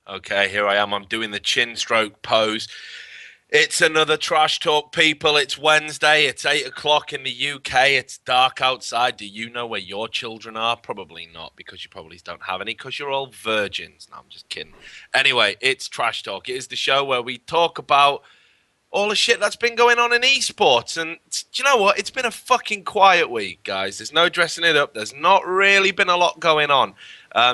Okay, here I am. I'm doing the chin stroke pose. It's another Trash Talk, people. It's Wednesday. It's 8 o'clock in the UK. It's dark outside. Do you know where your children are? Probably not, because you probably don't have any, because you're all virgins. No, I'm just kidding. Anyway, it's Trash Talk. It is the show where we talk about all the shit that's been going on in esports. And do you know what? It's been a fucking quiet week, guys. There's no dressing it up. There's not really been a lot going on.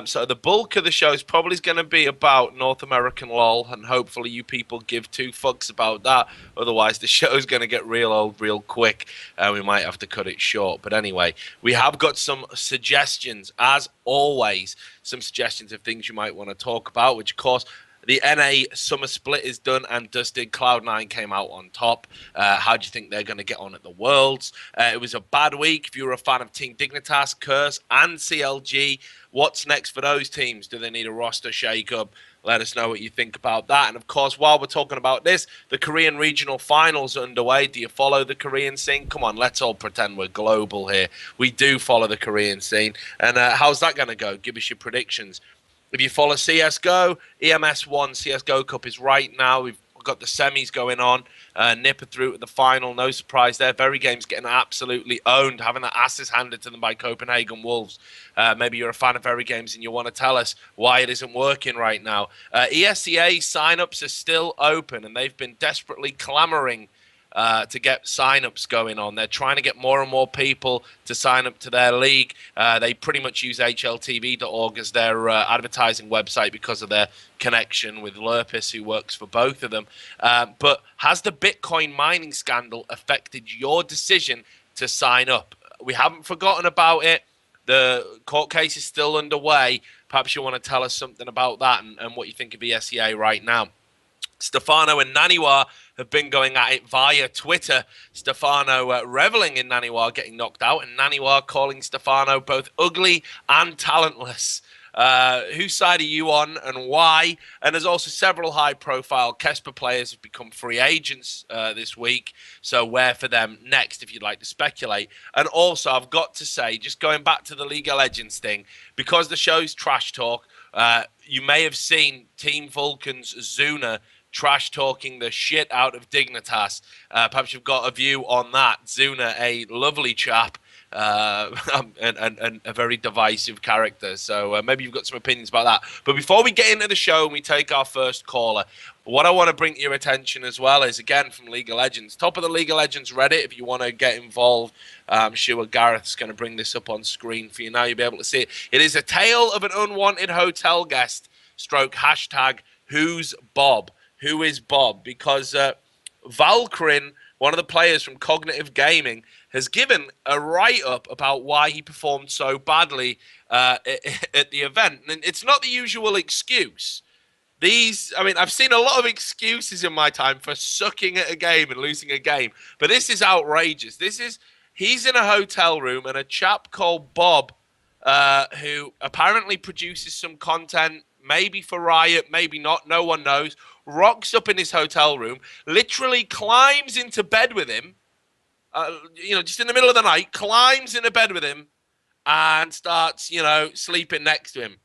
So the bulk of the show is probably going to be about North American LoL, and hopefully you people give two fucks about that. Otherwise, the show's going to get real old real quick, and we might have to cut it short. But anyway, we have got some suggestions, as always, some suggestions of things you might want to talk about, which, of course, the NA summer split is done and dusted. Cloud9 came out on top. How do you think they're going to get on at the Worlds? It was a bad week. If you were a fan of Team Dignitas, Curse, and CLG, what's next for those teams? Do they need a roster shakeup? Let us know what you think about that. And, of course, while we're talking about this, the Korean regional finals are underway. Do you follow the Korean scene? Come on, let's all pretend we're global here. We do follow the Korean scene. And how's that going to go? Give us your predictions. If you follow CSGO, EMS1 CSGO Cup is right now. We've got the semis going on. Nipper through to the final. No surprise there. Very Games getting absolutely owned, having their asses handed to them by Copenhagen Wolves. Maybe you're a fan of Very Games and you want to tell us why it isn't working right now. ESEA sign-ups are still open, and they've been desperately clamoring to get sign-ups going on. They're trying to get more and more people to sign up to their league. They pretty much use HLTV.org as their advertising website because of their connection with Lurpis, who works for both of them. But has the Bitcoin mining scandal affected your decision to sign up? We haven't forgotten about it. The court case is still underway. Perhaps you want to tell us something about that and what you think of ESEA right now. Stefano and Naniwa have been going at it via Twitter. Stefano reveling in Naniwa getting knocked out, and Naniwa calling Stefano both ugly and talentless. Whose side are you on and why? And there's also several high-profile Kesper players have become free agents this week. So where for them next, if you'd like to speculate? And also, I've got to say, just going back to the League of Legends thing, because the show's Trash Talk, you may have seen Team Vulcan's Zuna trash talking the shit out of Dignitas. Perhaps you've got a view on that. Zuna, a lovely chap, and a very divisive character. So maybe you've got some opinions about that. But before we get into the show and we take our first caller, what I want to bring to your attention as well is, again, from League of Legends. Top of the League of Legends Reddit, if you want to get involved. I'm sure Gareth's going to bring this up on screen for you now. You'll be able to see it. It is a tale of an unwanted hotel guest, stroke hashtag who's Bob. Who is Bob? Because Valkyrin, one of the players from Cognitive Gaming, has given a write-up about why he performed so badly at the event. And it's not the usual excuse. I've seen a lot of excuses in my time for sucking at a game and losing a game. But this is outrageous. He's in a hotel room, and a chap called Bob, who apparently produces some content, maybe for Riot, maybe not, no one knows, rocks up in his hotel room, literally climbs into bed with him, just in the middle of the night, climbs into bed with him and starts, sleeping next to him.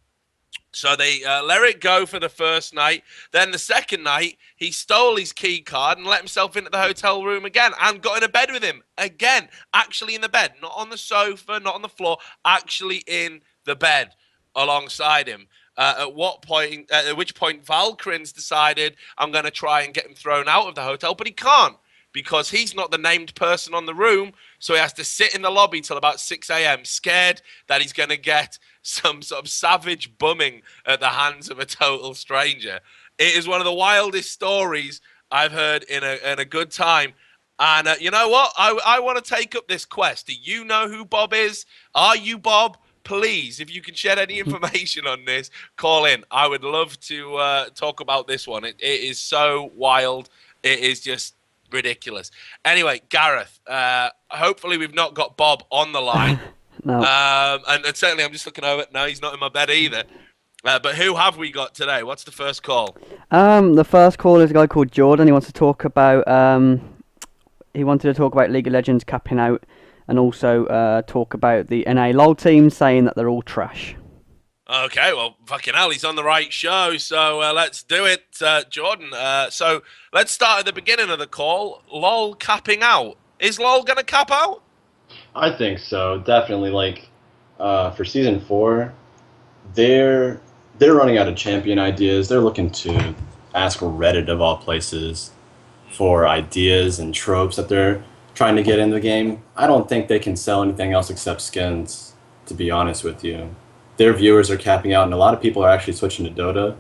So they let it go for the first night. Then the second night, he stole his key card and let himself into the hotel room again and got in a bed with him again, actually in the bed, not on the sofa, not on the floor, actually in the bed alongside him. At which point Valkyrin's decided I'm going to try and get him thrown out of the hotel, but he can't because he's not the named person on the room. So he has to sit in the lobby till about 6 a.m. scared that he's going to get some sort of savage bumming at the hands of a total stranger. It is one of the wildest stories I've heard in a good time. And you know what? I want to take up this quest. Do you know who Bob is? Are you Bob? Please, if you can shed any information on this, call in. I would love to talk about this one. It is so wild. It is just ridiculous. Anyway, Gareth, hopefully we've not got Bob on the line. No. And certainly I'm just looking over. No, he's not in my bed either. But who have we got today? What's the first call? The first call is a guy called Jordan. He wants to talk about he wanted to talk about League of Legends capping out, and also talk about the NA LoL team, saying that they're all trash. Okay, well, fucking hell, he's on the right show, so let's do it, Jordan. So let's start at the beginning of the call. LoL capping out. Is LoL going to cap out? I think so, definitely. Like, for Season 4, they're running out of champion ideas. They're looking to ask Reddit, of all places, for ideas and tropes that they're trying to get in the game. I don't think they can sell anything else except skins, to be honest with you. Their viewers are capping out, and a lot of people are actually switching to Dota.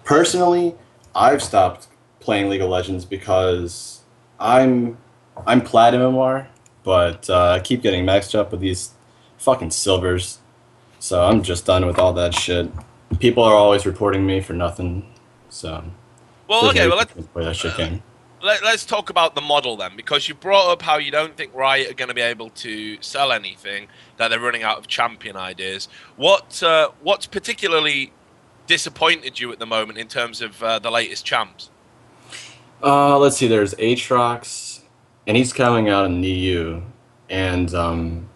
Personally, I've stopped playing League of Legends because I'm Plat MMR, but I keep getting maxed up with these fucking silvers. So I'm just done with all that shit. People are always reporting me for nothing. So well, okay, well, play that shit game. Let's talk about the model then, because you brought up how you don't think Riot are going to be able to sell anything, that they're running out of champion ideas. What's particularly disappointed you at the moment in terms of the latest champs? Let's see. There's Aatrox, and he's coming out in the EU, and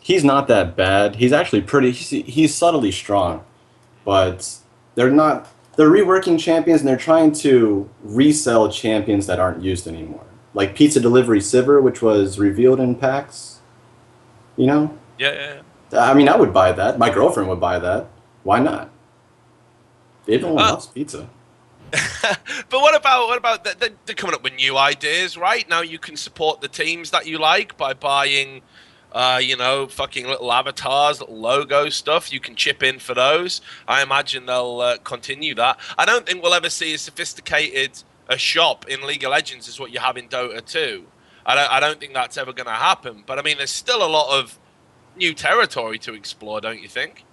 he's not that bad. He's actually pretty. He's subtly strong, but they're not. They're reworking champions, and they're trying to resell champions that aren't used anymore. Like Pizza Delivery Sivir, which was revealed in packs. You know? Yeah. I mean, I would buy that. My girlfriend would buy that. Why not? Everyone loves pizza. But what about they're coming up with new ideas, right? Now you can support the teams that you like by buying fucking little avatars, little logo stuff. You can chip in for those. I imagine they'll continue that. I don't think we'll ever see as sophisticated a shop in League of Legends as what you have in Dota 2. I don't think that's ever going to happen. But I mean, there's still a lot of new territory to explore, don't you think?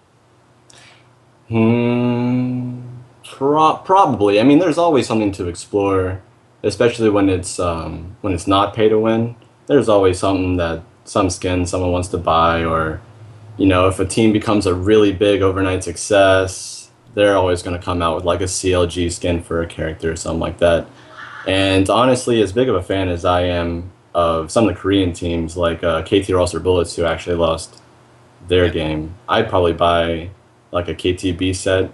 Probably. I mean, there's always something to explore, especially when it's not pay to win. There's always something that some skin someone wants to buy, or if a team becomes a really big overnight success, they're always going to come out with like a CLG skin for a character or something like that. And honestly, as big of a fan as I am of some of the Korean teams like KT Rolster Bullets, who actually lost their game, I'd probably buy like a KTB set,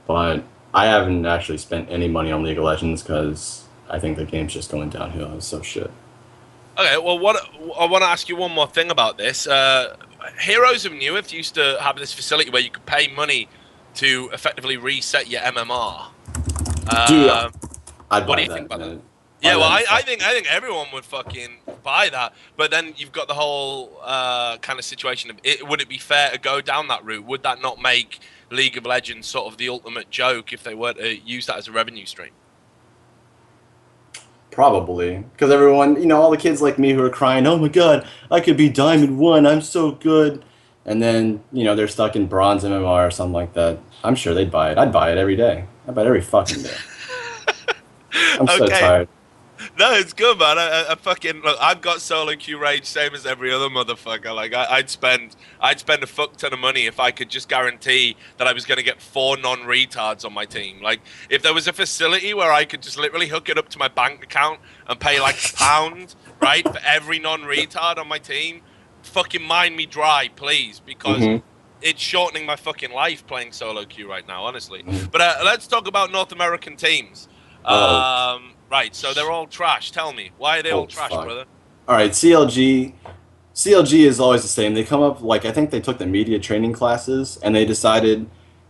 but I haven't actually spent any money on League of Legends because I think the game's just going downhill. It's so shit. Okay, well, I want to ask you one more thing about this. Heroes of Newerth used to have this facility where you could pay money to effectively reset your MMR. Dude, what do you think about that? Yeah, well, I think everyone would fucking buy that. But then you've got the whole kind of situation of would it be fair to go down that route? Would that not make League of Legends sort of the ultimate joke if they were to use that as a revenue stream? Probably, because everyone, all the kids like me who are crying, oh my god, I could be Diamond 1, I'm so good. And then, they're stuck in Bronze MMR or something like that. I'm sure they'd buy it. I'd buy it every day. I'd buy it every fucking day. I'm so tired. No, it's good, man. I fucking look. I've got solo queue rage, same as every other motherfucker. Like I'd spend a fuck ton of money if I could just guarantee that I was going to get 4 non-retards on my team. Like if there was a facility where I could just literally hook it up to my bank account and pay like £1, right, for every non-retard on my team, fucking mind me dry, please, because it's shortening my fucking life playing solo queue right now, honestly. But let's talk about North American teams. Right, so they're all trash. Tell me, why are they all trash, brother? All right, CLG is always the same. They come up, I think they took the media training classes, and they decided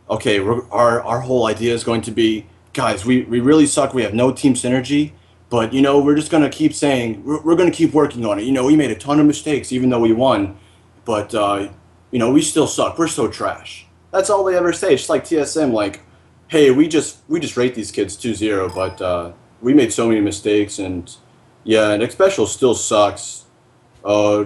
okay, our whole idea is going to be, guys, we really suck. We have no team synergy, but we're just gonna keep saying we're gonna keep working on it. We made a ton of mistakes even though we won, but we still suck. We're so trash. That's all they ever say. It's just like TSM, like, hey, we just rate these kids 2-0, but we made so many mistakes, and yeah, and X Special still sucks. Uh,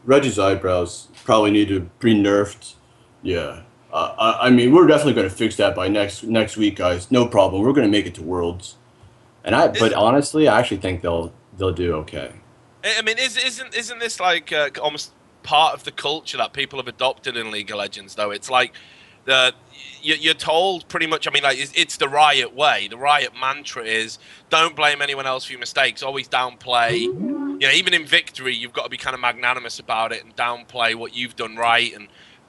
Reggie's eyebrows probably need to be nerfed. Yeah. I mean, we're definitely going to fix that by next week, guys. No problem. We're going to make it to Worlds. But honestly, I actually think they'll do okay. I mean, isn't this like almost part of the culture that people have adopted in League of Legends? Though it's like you're told pretty much. I mean, like it's the Riot way. The Riot mantra is don't blame anyone else for your mistakes. Always downplay. Even in victory, you've got to be kind of magnanimous about it and downplay what you've done right, and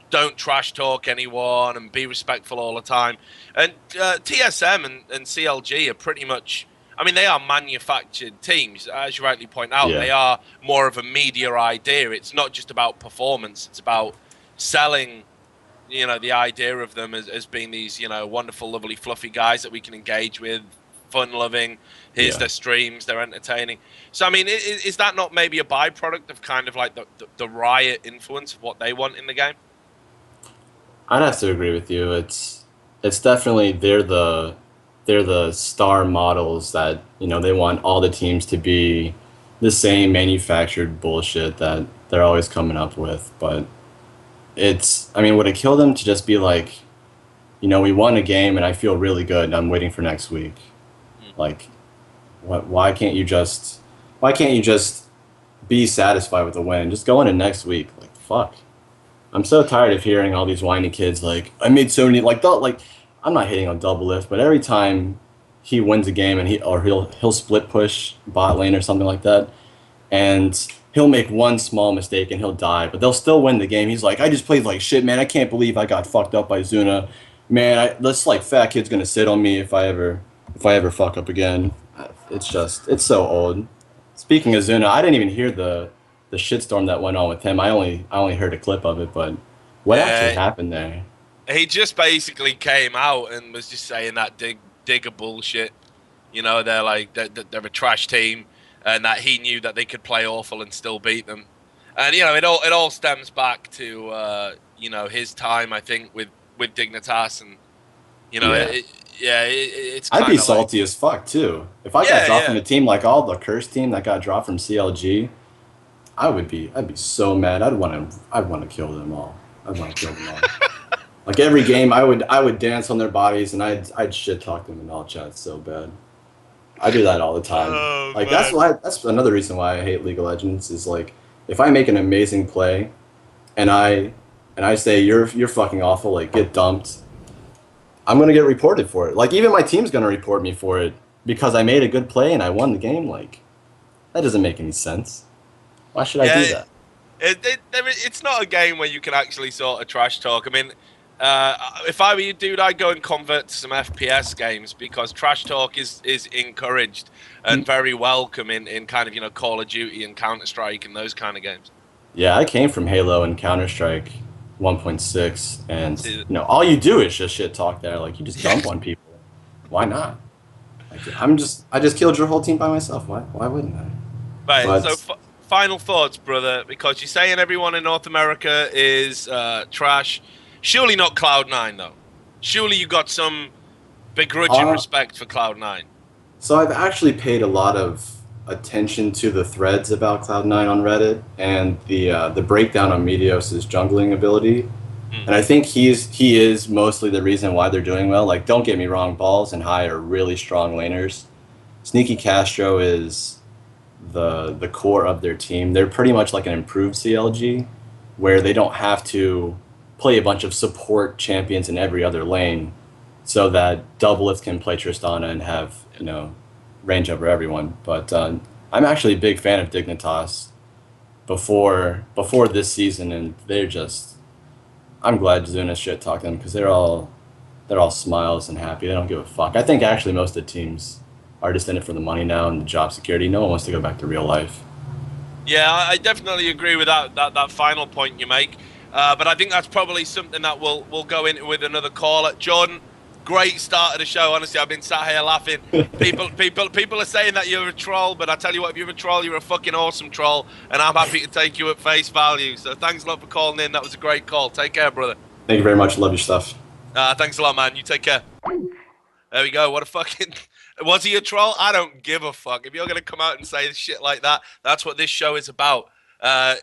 don't trash talk anyone and be respectful all the time. And TSM and CLG are pretty much, I mean, they are manufactured teams. As you rightly point out, They are more of a media idea. It's not just about performance. It's about selling, the idea of them as being these, wonderful, lovely, fluffy guys that we can engage with, fun-loving. Here's their streams. They're entertaining. So, I mean, is that not maybe a byproduct of kind of like the Riot influence of what they want in the game? I'd have to agree with you. It's definitely they're the star models that they want all the teams to be the same manufactured bullshit that they're always coming up with. But I mean, would it kill them to just be like, we won a game and I feel really good. I'm waiting for next week. Like, why can't you just be satisfied with the win? Just go into next week. Like, fuck. I'm so tired of hearing all these whiny kids like, I made so many, like I'm not hating on Doublelift, but every time he wins a game and he'll split push bot lane or something like that, and he'll make one small mistake and he'll die, but they'll still win the game. He's like, I just played like shit, man. I can't believe I got fucked up by Zuna. Man, this like fat kid's gonna sit on me if I ever fuck up again. It's so old. Speaking of Zuna, I didn't even hear the shitstorm that went on with him. I only heard a clip of it, but what actually happened there? He just basically came out and was just saying that digger bullshit. They're like they're a trash team, and that he knew that they could play awful and still beat them. And it all stems back to his time, I think, with Dignitas, and it's. I'd be salty as fuck too if I got dropped from a team like all the Curse team that got dropped from CLG. I'd be so mad. I'd want to kill them all. Like every game, I would dance on their bodies and I'd shit talk them in all chats so bad. I do that all the time. Oh, like man. that's another reason why I hate League of Legends is like if I make an amazing play, and I say you're fucking awful, like get dumped, I'm gonna get reported for it. Like even my team's gonna report me for it because I made a good play and I won the game. Like that doesn't make any sense. Why should I do that? It's not a game where you can actually sort of trash talk. I mean, if I were you, dude, I'd go and convert to some FPS games because trash talk is encouraged and very welcome in kind of Call of Duty and Counter-Strike and those kind of games. Yeah, I came from Halo and Counter-Strike 1.6, and all you do is just shit talk there. Like you just dump on people. Why not? Like, I just killed your whole team by myself. Why wouldn't I? Right. So final thoughts, brother, because you're saying everyone in North America is trash. Surely not Cloud9, though. Surely you got some begrudging respect for Cloud9. So I've actually paid a lot of attention to the threads about Cloud9 on Reddit and the breakdown on Meteos' jungling ability. And I think he is mostly the reason why they're doing well. Like, don't get me wrong, Balls and High are really strong laners. Sneaky Castro is the core of their team. They're pretty much like an improved CLG, where they don't have to play a bunch of support champions in every other lane, so that Doublelift can play Tristana and have range over everyone. But I'm actually a big fan of Dignitas before this season, and I'm glad Zuna shit talked them because they're all smiles and happy. They don't give a fuck. I think actually most of the teams are just in it for the money now and the job security. No one wants to go back to real life. Yeah, I definitely agree with that final point you make. But I think that's probably something that we'll go into with another caller. Jordan, great start of the show. Honestly, I've been sat here laughing. People are saying that you're a troll, but I tell you what, if you're a troll, you're a fucking awesome troll, and I'm happy to take you at face value. So thanks a lot for calling in. That was a great call. Take care, brother. Thank you very much. Love your stuff. Thanks a lot, man. You take care. There we go. What a fucking... Was he a troll? I don't give a fuck. If you're going to come out and say shit like that, that's what this show is about.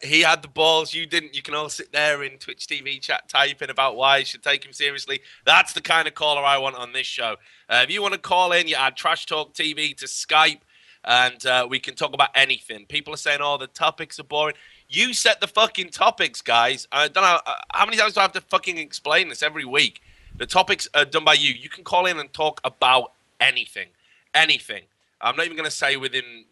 He had the balls, you didn't. You can all sit there in Twitch TV chat typing about why you should take him seriously. That's the kind of caller I want on this show. If you want to call in, you add Trash Talk TV to Skype, and we can talk about anything. People are saying, oh, the topics are boring. You set the fucking topics, guys. I don't know. How many times do I have to fucking explain this every week? The topics are done by you. You can call in and talk about anything. Anything. I'm not even going to say within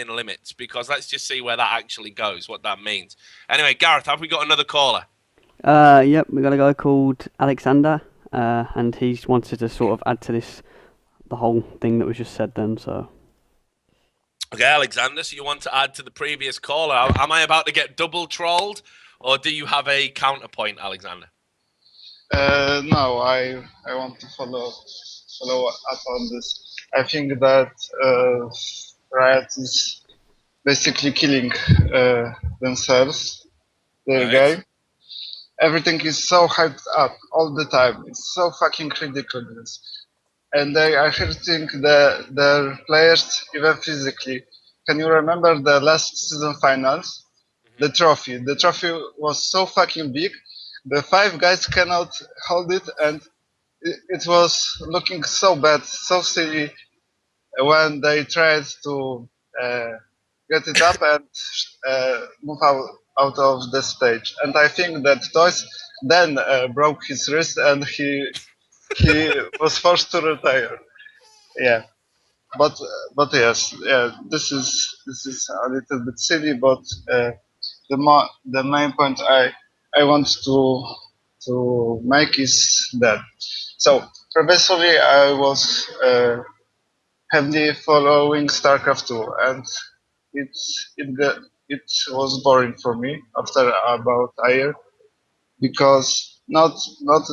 limits, because let's just see where that actually goes, what that means. Anyway, Gareth, have we got another caller? Yep, we got a guy called Alexander, and he wanted to sort of add to the whole thing that was just said then, so... Okay, Alexander, so you want to add to the previous caller. Am I about to get double trolled, or do you have a counterpoint, Alexander? No, I want to follow up on this. I think that Riot is basically killing themselves, their game. Everything is so hyped up all the time. It's so fucking ridiculous. And they are hurting their players even physically. Can you remember the last season finals? The trophy. The trophy was so fucking big. The 5 guys cannot hold it, and it was looking so bad, so silly when they tried to get it up and move out of the stage. And I think that Toys then broke his wrist, and he was forced to retire. Yeah, but yes, yeah, this is a little bit silly, but the main point I want to make is that. So previously I was heavily following StarCraft 2, and it was boring for me after about a year, because not that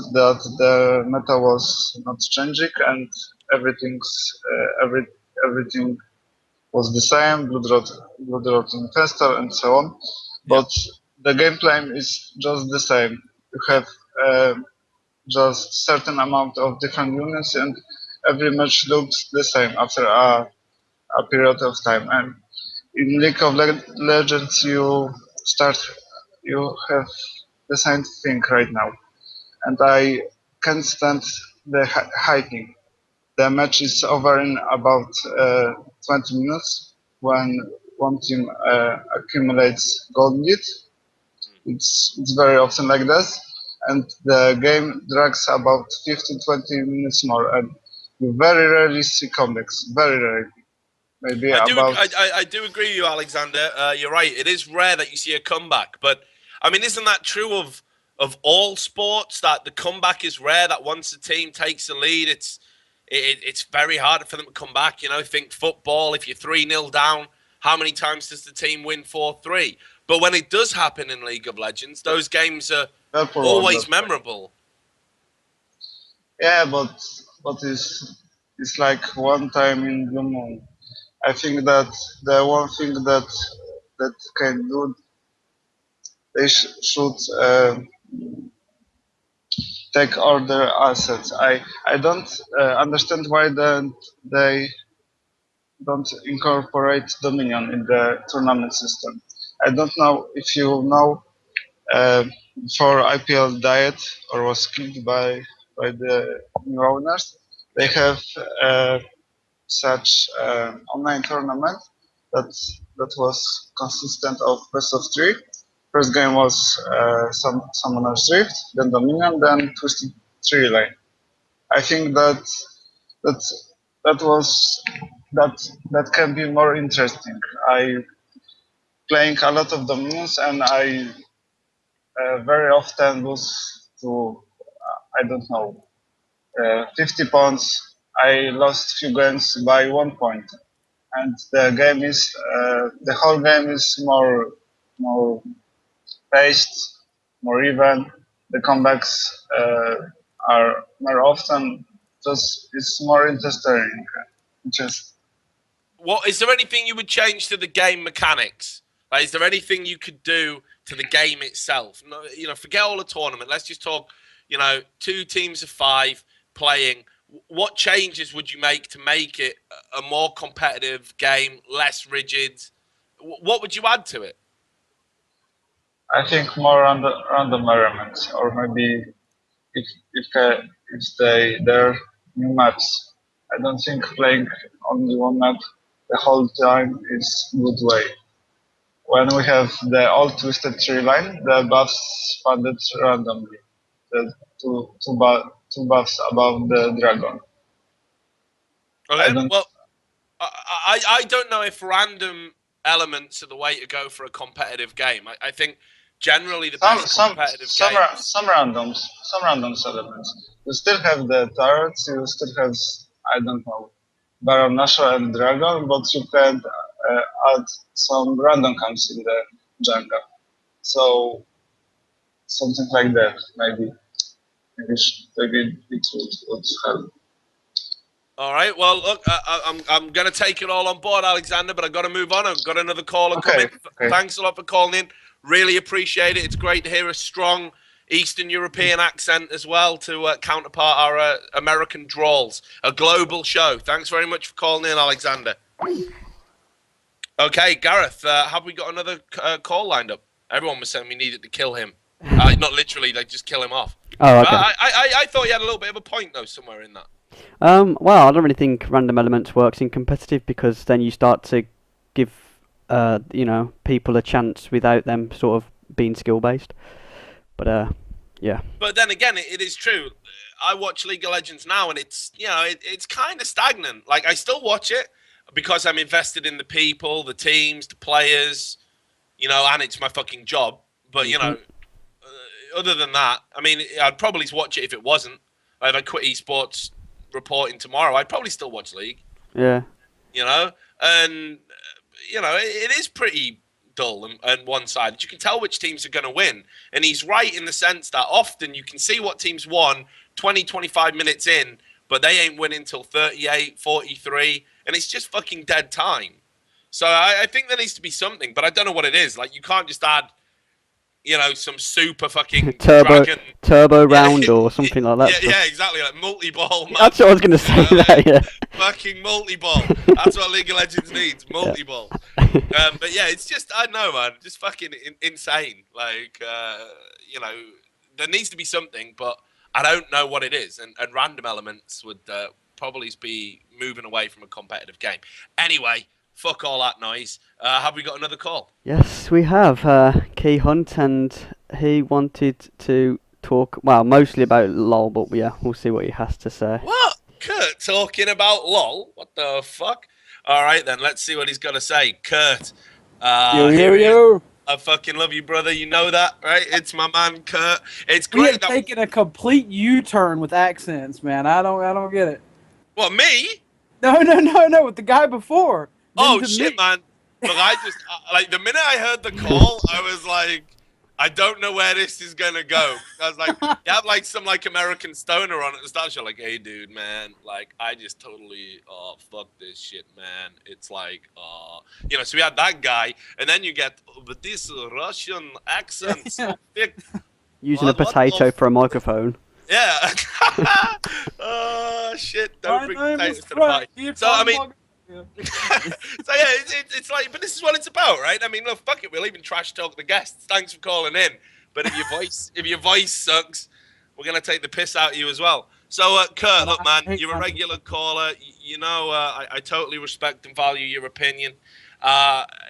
the meta was not changing and everything was the same, Blood Rot Infestor and so on, but the gameplay is just the same. You have just certain amount of different units, and every match looks the same after a period of time. And in League of Legends, you have the same thing right now, and I can't stand the hyping. The match is over in about 20 minutes when one team accumulates gold lead. It's very often like this, and the game drags about 15-20 minutes more, and you very rarely see comebacks. Very rarely. Maybe I do agree with you, Alexander. You're right. It is rare that you see a comeback, but I mean, isn't that true of all sports, that the comeback is rare? That once a team takes the lead, it's very hard for them to come back. You know, think football. If you're 3-0 down, how many times does the team win 4-3? But when it does happen in League of Legends, those games are always memorable. Yeah, but it's like one time in the moon. I think that the one thing that can do, they should take all their assets. I don't understand why they don't incorporate Dominion in the tournament system. I don't know if you know, for IPL Diet, or was kicked by the new owners, they have such online tournament that was consistent of best of 3. First game was Summoner's Rift, then Dominion, then Twisted Tree Lane. I think that can be more interesting. I playing a lot of Dominions, and I very often lose to I don't know 50 points. I lost few games by 1 point, and the game is the whole game is more paced, more even. The comebacks are more often. Just it's more interesting. Just What is there anything you would change to the game mechanics? Like, is there anything you could do to the game itself? No, forget all the tournament. Let's just talk. 2 teams of 5 playing. What changes would you make to make it a more competitive game, less rigid? What would you add to it? I think more random elements, or maybe if there are new maps. I don't think playing only one map the whole time is good way. When we have the old twisted tree line, the buffs funded randomly. The two buffs above the dragon. Okay, well, I don't know if random elements are the way to go for a competitive game. I think generally the best competitive games. Some randoms elements. You still have the turrets. You still have I don't know, Baron Nashor and Dragon, but you can add some random camps in the jungle. So something like that, maybe it would help. All right. Well, look, I'm going to take it all on board, Alexander, but I've got to move on. I've got another caller coming. Okay. Thanks a lot for calling in. Really appreciate it. It's great to hear a strong Eastern European accent as well to counterpart our American drawls. A global show. Thanks very much for calling in, Alexander. Okay, Gareth, have we got another call lined up? Everyone was saying we needed to kill him. Not literally, like just kill him off. Oh, okay. I thought you had a little bit of a point, though, somewhere in that. Well, I don't really think random elements works in competitive because then you start to give, people a chance without them sort of being skill-based. But, yeah. But then again, it is true. I watch League of Legends now, and it's, it's kind of stagnant. Like, I still watch it because I'm invested in the people, the teams, the players, and it's my fucking job. But, other than that, I mean, I'd probably watch it if it wasn't. If I quit esports reporting tomorrow, I'd probably still watch League. Yeah. And, it is pretty dull and one-sided. You can tell which teams are going to win. And he's right in the sense that often you can see what teams won 20, 25 minutes in, but they ain't winning until 38, 43, and it's just fucking dead time. So I think there needs to be something, but I don't know what it is. Like, you can't just add, some super fucking turbo round or something like that. Yeah, exactly. Like multi-ball. That's what I was going to say. Yeah. Fucking multi-ball. That's what League of Legends needs. Multi-ball. But yeah, it's just, I don't know, man. Just fucking insane. Like, there needs to be something, but I don't know what it is. And random elements would probably be moving away from a competitive game. Anyway, fuck all that noise. Have we got another call? Yes, we have. Key Hunt, and he wanted to talk, well, mostly about LOL, but yeah, we'll see what he has to say. What? Kurt talking about LOL? What the fuck? All right, then, let's see what he's got to say. Kurt. Yo. I fucking love you, brother. You know that, right? It's my man, Kurt. It's We great have that... taken a complete U-turn with accents, man. I don't get it. What, me? No, with the guy before. Oh, shit, man. Look, I just, like, the minute I heard the call, I was like, I don't know where this is going to go. I was like, you have, like, some, like, American stoner on at the start. You're like, hey, dude, man, like, I just totally, fuck this shit, man. It's like, so we had that guy, and then you get, but this Russian accent, so thick. Using a potato for a microphone. Yeah. Oh, shit. Don't bring potatoes to the party. So, I mean... So yeah, it's like, but this is what it's about, right? I mean, look, fuck it, we'll even trash talk the guests. Thanks for calling in. But if your voice sucks, we're gonna take the piss out of you as well. So, Kurt, look, man, you're a regular caller. I totally respect and value your opinion.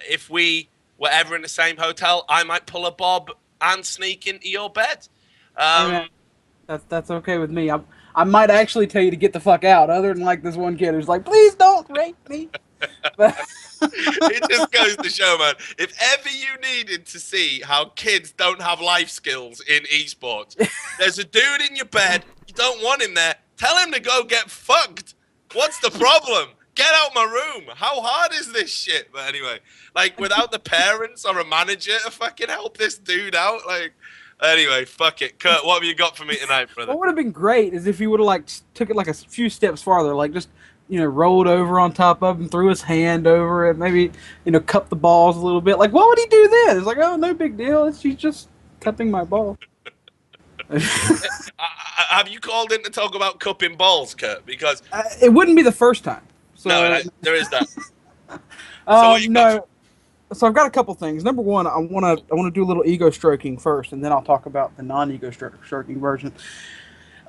If we were ever in the same hotel, I might pull a Bob and sneak into your bed. That's okay with me. I might actually tell you to get the fuck out, other than like this one kid who's like, please don't rape me. It just goes to show, man, if ever you needed to see how kids don't have life skills in esports, there's a dude in your bed, you don't want him there, tell him to go get fucked. What's the problem? Get out my room. How hard is this shit? But anyway, like, without the parents or a manager to fucking help this dude out, like, Anyway, fuck it. Kurt, what have you got for me tonight, brother? What would have been great is if he would have like took it like a few steps farther, like just rolled over on top of him, threw his hand over it, maybe cup the balls a little bit. Like, what would he do then? It's like, oh, no big deal. She's just cupping my ball. Have you called in to talk about cupping balls, Kurt? Because it wouldn't be the first time. So, no, there is that. No. So I've got a couple things. Number one, I want to do a little ego stroking first, and then I'll talk about the non-ego stroking version.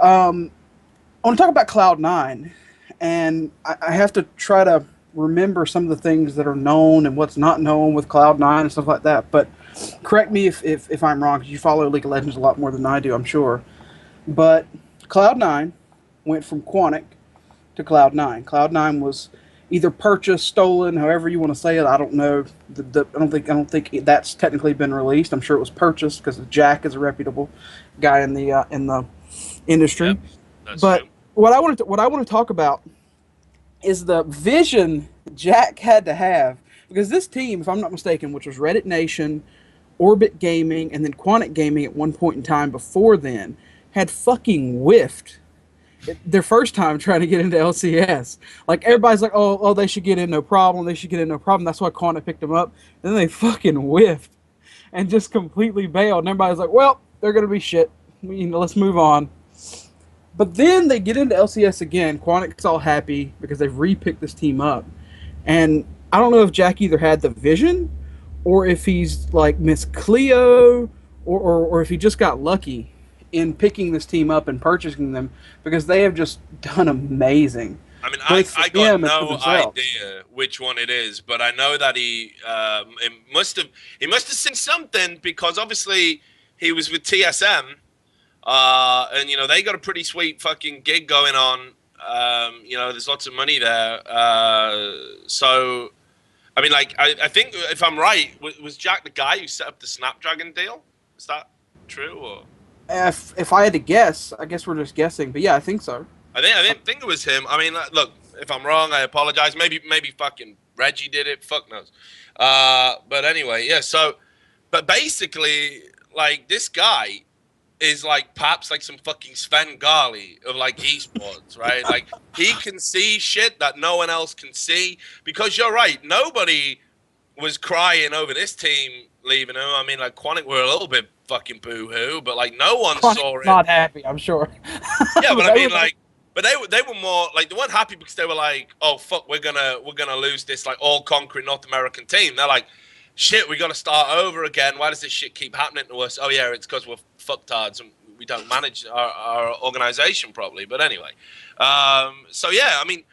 I want to talk about Cloud9, and I have to try to remember some of the things that are known and what's not known with Cloud9 and stuff like that. But correct me if I'm wrong, because you follow League of Legends a lot more than I do, I'm sure. But Cloud9 went from Quantic to Cloud9. Cloud9 was either purchased, stolen, however you want to say it. I don't know. I don't think that's technically been released. I'm sure it was purchased because Jack is a reputable guy in the industry. Yep, that's but true. what I want to talk about is the vision Jack had to have, because this team, if I'm not mistaken, which was Reddit Nation, Orbit Gaming, and then Quantic Gaming at one point in time before then, had fucking whiffed their first time trying to get into LCS. Like, everybody's like, oh, they should get in, no problem. They should get in, no problem. That's why Quantic picked them up. And then they fucking whiffed and just completely bailed. And everybody's like, well, they're going to be shit. Let's move on. But then they get into LCS again. Quantic's all happy because they've re-picked this team up. And I don't know if Jack either had the vision or if he's like Miss Cleo or if he just got lucky in picking this team up and purchasing them, because they have just done amazing. I mean, I got no idea which one it is, but I know that he must have seen something, because obviously he was with TSM, and they got a pretty sweet fucking gig going on. There's lots of money there. So, I mean, like, I think if I'm right, was Jack the guy who set up the Snapdragon deal? Is that true? Or if I had to guess, I guess we're just guessing, but yeah, I think so. I didn't think it was him. I mean, look, if I'm wrong, I apologize. Maybe fucking Reggie did it. Fuck knows. But anyway, yeah. So, but basically, like, this guy is like perhaps like some fucking Sven Garley of like esports, right? Like, he can see shit that no one else can see, because you're right. Nobody was crying over this team leaving him. I mean, like, Quantic were a little bit fucking boo-hoo, but like no one saw it. Not happy, I'm sure. Yeah, but I mean, like, but they were more like, they weren't happy because they were like, oh fuck, we're gonna lose this like all conquering North American team. They're like, shit, we got to start over again. Why does this shit keep happening to us? Oh yeah, it's because we're fucktards and we don't manage our organization properly. But anyway, so yeah, I mean,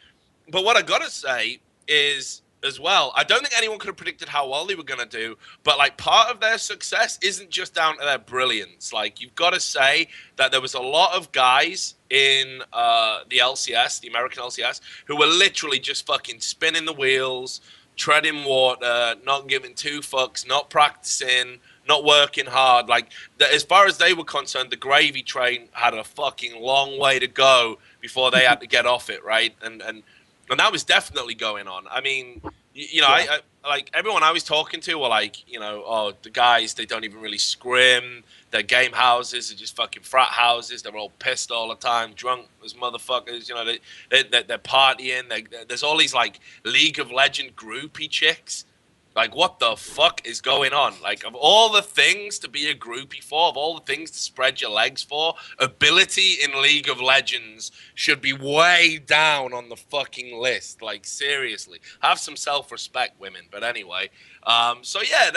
but what I gotta say is, as well, I don't think anyone could have predicted how well they were going to do, but like, part of their success isn't just down to their brilliance. Like, you've got to say that there was a lot of guys in the LCS, the American LCS, who were literally just fucking spinning the wheels, treading water, not giving two fucks, not practicing, not working hard. Like, as far as they were concerned, the gravy train had a fucking long way to go before they had to get off it, right? And that was definitely going on. I mean, I like, everyone I was talking to were like, oh, the guys, they don't even really scrim. Their game houses are just fucking frat houses. They're all pissed all the time, drunk as motherfuckers. They're partying. There's all these like League of Legends groupie chicks. Like, what the fuck is going on? Like, of all the things to be a groupie for, of all the things to spread your legs for, ability in League of Legends should be way down on the fucking list. Like, seriously. Have some self-respect, women. But anyway, so yeah,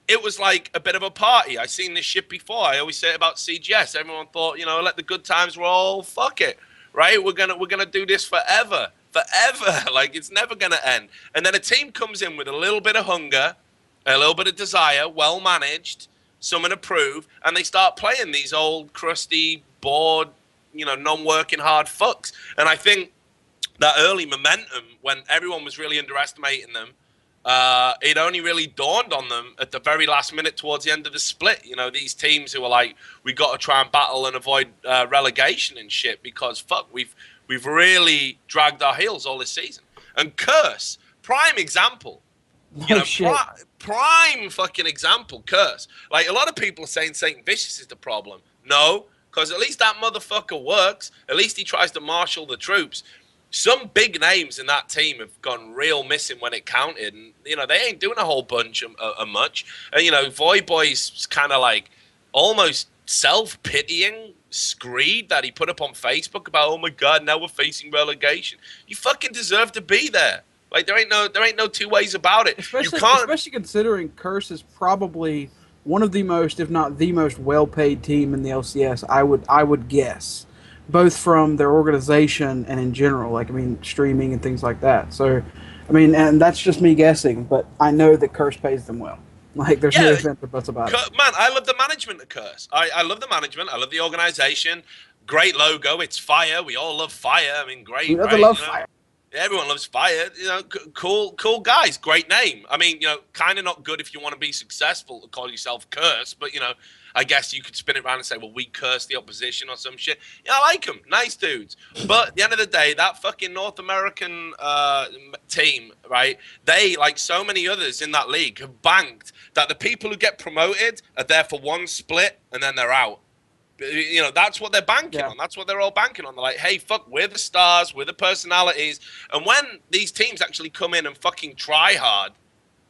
it was like a bit of a party. I've seen this shit before. I always say it about CGS. Everyone thought, let the good times roll. Fuck it, right? We're gonna do this forever. Like, it's never going to end. And then a team comes in with a little bit of hunger, a little bit of desire, well managed, someone approved, and they start playing these old, crusty, bored, non-working hard fucks. And I think that early momentum, when everyone was really underestimating them, it only really dawned on them at the very last minute towards the end of the split. These teams who were like, we got to try and battle and avoid relegation and shit, because fuck, we've really dragged our heels all this season. And Curse, prime example. prime fucking example, Curse. Like, a lot of people are saying St. Vicious is the problem. No, because at least that motherfucker works. At least he tries to marshal the troops. Some big names in that team have gone real missing when it counted. And, you know, they ain't doing a whole bunch of much. And, you know, Voyboy's kind of like almost self-pitying screed that he put up on Facebook about, oh my God, now we're facing relegation. You fucking deserve to be there. Like, there ain't no two ways about it. Especially considering Curse is probably one of the most, if not the most well-paid team in the LCS. I would guess, both from their organization and in general. Like, I mean, streaming and things like that. So, I mean, and that's just me guessing, but I know that Curse pays them well. Like, there's no ifs, ands, or buts about it. Man, I love the management of Curse. I love the management. I love the organization. Great logo. It's fire. We all love fire. I mean, great. We love fire. Everyone loves fire. You know, cool guys. Great name. I mean, you know, kind of not good if you want to be successful to call yourself Curse, but, you know, I guess you could spin it around and say, well, we curse the opposition or some shit. Yeah, I like them. Nice dudes. But at the end of the day, that fucking North American team, right, they, like so many others in that league, have banked that the people who get promoted are there for one split and then they're out. You know, that's what they're banking on. That's what they're all banking on. They're like, hey, fuck, we're the stars, we're the personalities. And when these teams actually come in and fucking try hard,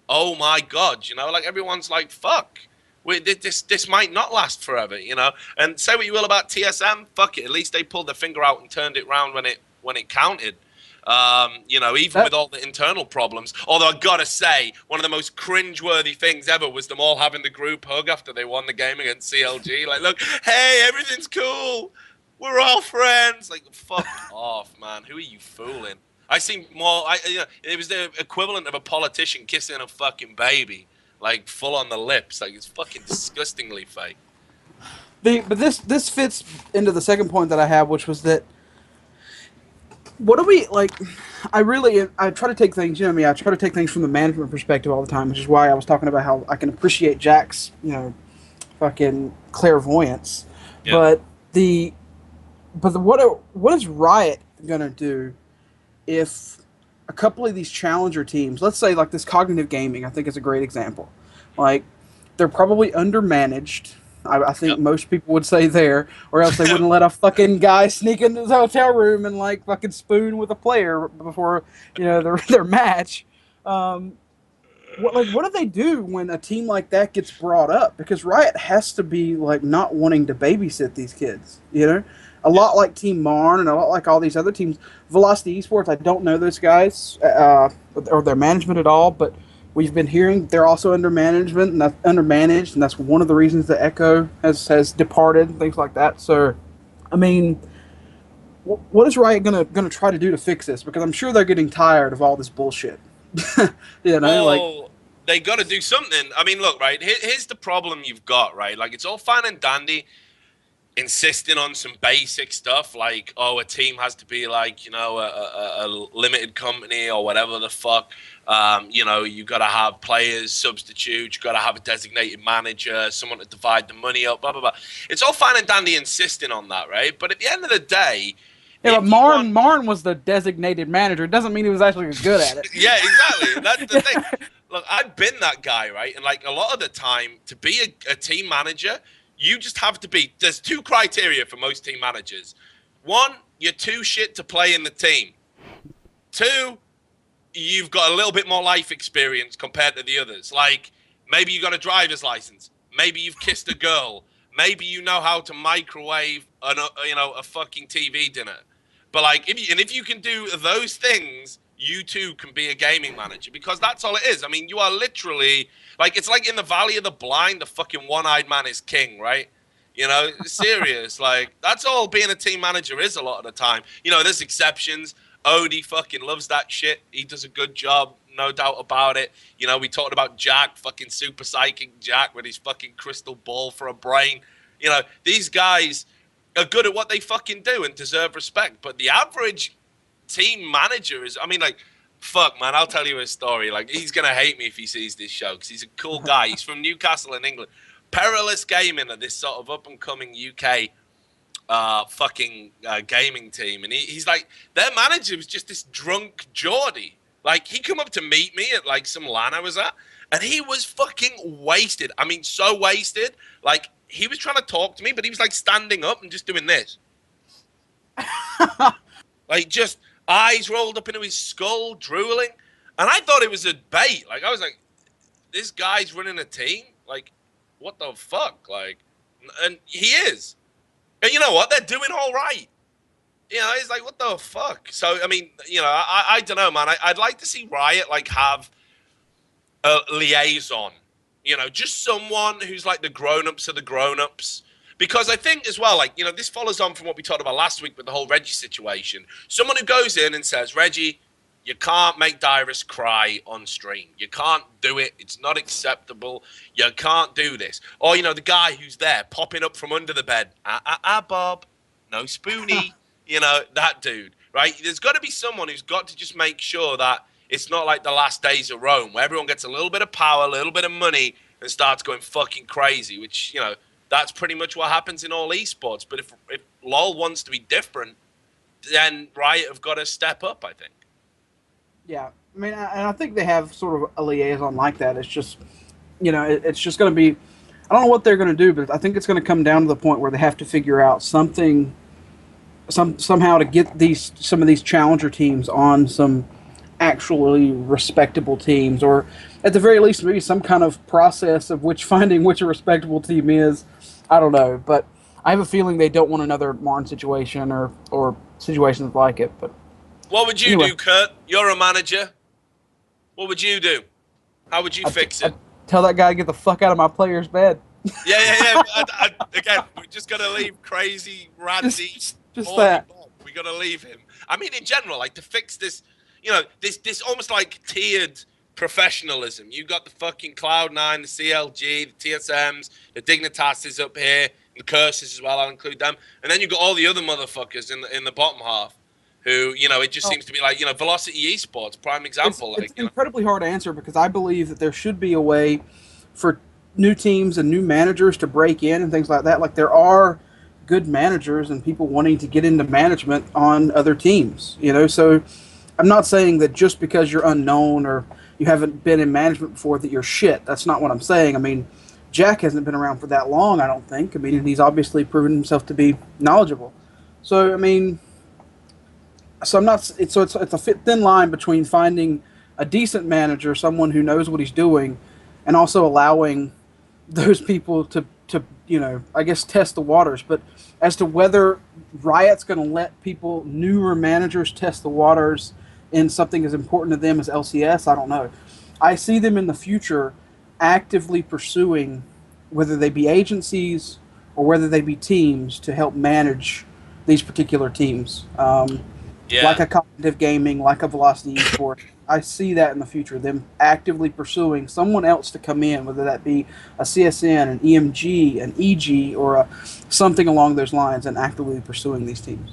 oh my God, you know, like everyone's like, fuck, this might not last forever, you know. And say what you will about TSM, fuck it. At least they pulled their finger out and turned it around when it counted. You know, even with all the internal problems. Although I gotta say, one of the most cringeworthy things ever was them all having the group hug after they won the game against CLG. Like, look, hey, everything's cool. We're all friends. Like, fuck off, man. Who are you fooling? I seem more. You know, it was the equivalent of a politician kissing a fucking baby, like full on the lips. Like, it's fucking disgustingly fake. But this fits into the second point that I have, which was that. What do we, like, I try to take things, you know me, I try to take things from the management perspective all the time, which is why I was talking about how I can appreciate Jack's, you know, fucking clairvoyance. Yeah. What is Riot going to do if a couple of these challenger teams, let's say like this Cognitive Gaming, I think is a great example. Like, they're probably undermanaged. I think most people would say there, or else they wouldn't let a fucking guy sneak into his hotel room and like fucking spoon with a player before, you know, their match. What do they do when a team like that gets brought up? Because Riot has to be like not wanting to babysit these kids, you know, a lot like Team Marn and a lot like all these other teams. Velocity Esports, I don't know those guys or their management at all, but. We've been hearing they're also undermanaged, and that's one of the reasons that Echo has departed and things like that. So, I mean, what is Riot gonna try to do to fix this? Because I'm sure they're getting tired of all this bullshit. You know, they got to do something. I mean, look, right. Here's the problem you've got, right? Like, it's all fine and dandy insisting on some basic stuff like, oh, a team has to be like, you know, a limited company or whatever the fuck. You know, you got to have players substitute. You got to have a designated manager, someone to divide the money up, blah, blah, blah. It's all fine and dandy insisting on that, right? But at the end of the day... Yeah, but Marn was the designated manager. It doesn't mean he was actually good at it. Yeah, exactly. That's the thing. Look, I've been that guy, right? And, like, a lot of the time, to be a team manager... You just have to be... There's two criteria for most team managers. One, you're too shit to play in the team. Two, you've got a little bit more life experience compared to the others. Like, maybe you got a driver's license. Maybe you've kissed a girl. Maybe you know how to microwave a fucking TV dinner. But, like, if you can do those things... You too can be a gaming manager, because that's all it is. I mean, you are literally like, it's like in the Valley of the Blind, the fucking one-eyed man is king, right? You know, serious. Like, that's all being a team manager is a lot of the time. You know, there's exceptions. Odie fucking loves that shit. He does a good job, no doubt about it. You know, we talked about Jack, fucking super psychic Jack with his fucking crystal ball for a brain. You know, these guys are good at what they fucking do and deserve respect. But the average team manager is, I mean, like, fuck, man, I'll tell you a story. Like, he's going to hate me if he sees this show, because he's a cool guy. He's from Newcastle in England. Perilous Gaming are this sort of up-and-coming UK gaming team. And he's like, their manager was just this drunk Geordie. Like, he come up to meet me at, like, some LAN I was at, and he was fucking wasted. I mean, so wasted. Like, he was trying to talk to me, but he was, like, standing up and just doing this. Like, just eyes rolled up into his skull, drooling. And I thought it was a bait. Like, I was like, this guy's running a team? Like, what the fuck? Like, and he is. And you know what? They're doing all right. You know, it's like, what the fuck? So, I mean, you know, I don't know, man. I'd like to see Riot, like, have a liaison. You know, just someone who's like the grown-ups of the grown-ups. Because I think as well, like, you know, this follows on from what we talked about last week with the whole Reggie situation. Someone who goes in and says, Reggie, you can't make Dyrus cry on stream. You can't do it. It's not acceptable. You can't do this. Or, you know, the guy who's there popping up from under the bed. Bob. No Spoonie. You know, that dude, right? There's got to be someone who's got to just make sure that it's not like the last days of Rome, where everyone gets a little bit of power, a little bit of money, and starts going fucking crazy, which, you know, that's pretty much what happens in all esports. But if LoL wants to be different, then Riot have got to step up, I think. Yeah, I mean, and I think they have sort of a liaison like that. It's just, you know, it's just going to be, I don't know what they're going to do, but I think it's going to come down to the point where they have to figure out something, somehow to get some of these challenger teams on some actually respectable teams, or at the very least maybe some kind of process of finding which a respectable team is. I don't know, but I have a feeling they don't want another Martin situation or situations like it. But what would you do, Kurt? You're a manager. What would you do? How would you fix it? I'd tell that guy to get the fuck out of my player's bed. Yeah. Again, we just got to leave crazy Randy. Just that. We got to leave him. I mean, in general, like, to fix this, you know, this almost like tiered professionalism. You got the fucking Cloud9, the CLG, the TSMs, the Dignitases up here, the Curses as well. I'll include them, and then you got all the other motherfuckers in the bottom half, who, you know, it just seems to be like, you know, Velocity Esports, prime example. It's incredibly hard to answer, because I believe that there should be a way for new teams and new managers to break in and things like that. Like, there are good managers and people wanting to get into management on other teams, you know. So I'm not saying that just because you're unknown or you haven't been in management before that you're shit. That's not what I'm saying. I mean, Jack hasn't been around for that long, I don't think. I mean, he's obviously proven himself to be knowledgeable. So, I mean, so I'm not. It's a thin line between finding a decent manager, someone who knows what he's doing, and also allowing those people to you know, I guess test the waters. But as to whether Riot's going to let newer managers test the waters in something as important to them as LCS, I don't know. I see them in the future actively pursuing, whether they be agencies or whether they be teams, to help manage these particular teams. Like a Cognitive Gaming, like a Velocity Esports. I see that in the future, them actively pursuing someone else to come in, whether that be a CSN, an EMG, an EG, or something along those lines, and actively pursuing these teams.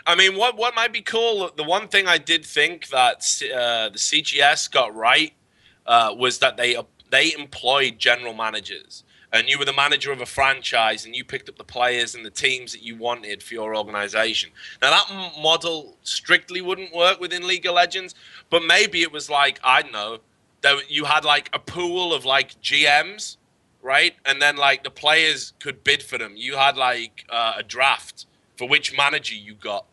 I mean, what might be cool, the one thing I did think that the CGS got right was that they employed general managers. And you were the manager of a franchise, and you picked up the players and the teams that you wanted for your organization. Now, that model strictly wouldn't work within League of Legends, but maybe it was like, I don't know, that you had like a pool of like GMs, right? And then like the players could bid for them. You had like a draft for which manager you got,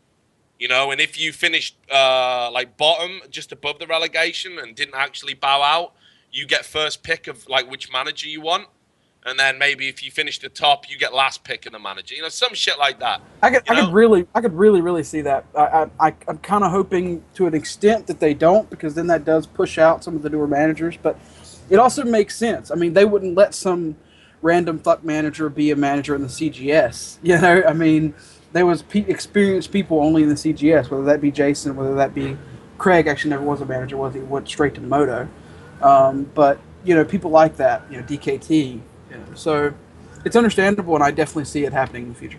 you know? And if you finished like bottom, just above the relegation, and didn't actually bow out, you get first pick of like which manager you want. And then maybe if you finish the top, you get last pick of the manager. You know, some shit like that. I could really see that. I'm kind of hoping to an extent that they don't, because then that does push out some of the newer managers. But it also makes sense. I mean, they wouldn't let some random fuck manager be a manager in the CGS. You know, I mean, there was experienced people only in the CGS, whether that be Jason, whether that be Craig. Actually, never was a manager, was he? Went straight to Moto. But you know, people like that. You know, DKT. So it's understandable, and I definitely see it happening in the future.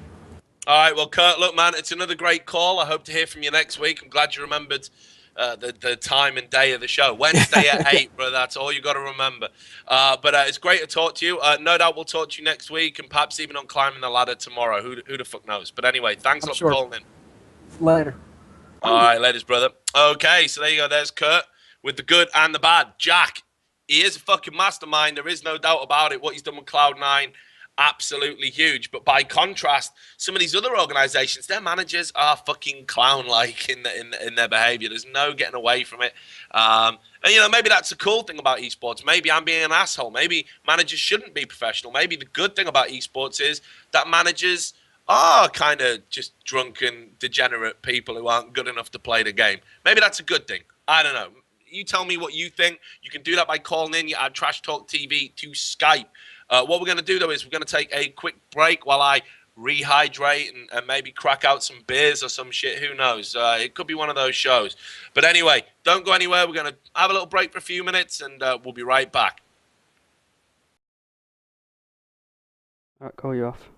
All right, well, Kurt, look, man, it's another great call. I hope to hear from you next week. I'm glad you remembered the time and day of the show. Wednesday at 8, bro. That's all you got to remember. But it's great to talk to you. No doubt we'll talk to you next week, and perhaps even on Climbing the Ladder tomorrow. Who the fuck knows? But anyway, thanks a lot for calling in. Later. All right, ladies, brother. Okay, so there you go. There's Kurt with the good and the bad. Jack, he is a fucking mastermind. There is no doubt about it. What he's done with Cloud9, absolutely huge. But by contrast, some of these other organizations, their managers are fucking clown-like in their behavior. There's no getting away from it. And, you know, maybe that's a cool thing about esports. Maybe I'm being an asshole. Maybe managers shouldn't be professional. Maybe the good thing about esports is that managers are kind of just drunken, degenerate people who aren't good enough to play the game. Maybe that's a good thing. I don't know. You tell me what you think. You can do that by calling in. You add Trash Talk TV to Skype. What we're going to do, though, is we're going to take a quick break while I rehydrate and maybe crack out some beers or some shit. Who knows? It could be one of those shows. But anyway, don't go anywhere. We're going to have a little break for a few minutes, and we'll be right back. All right, call you off.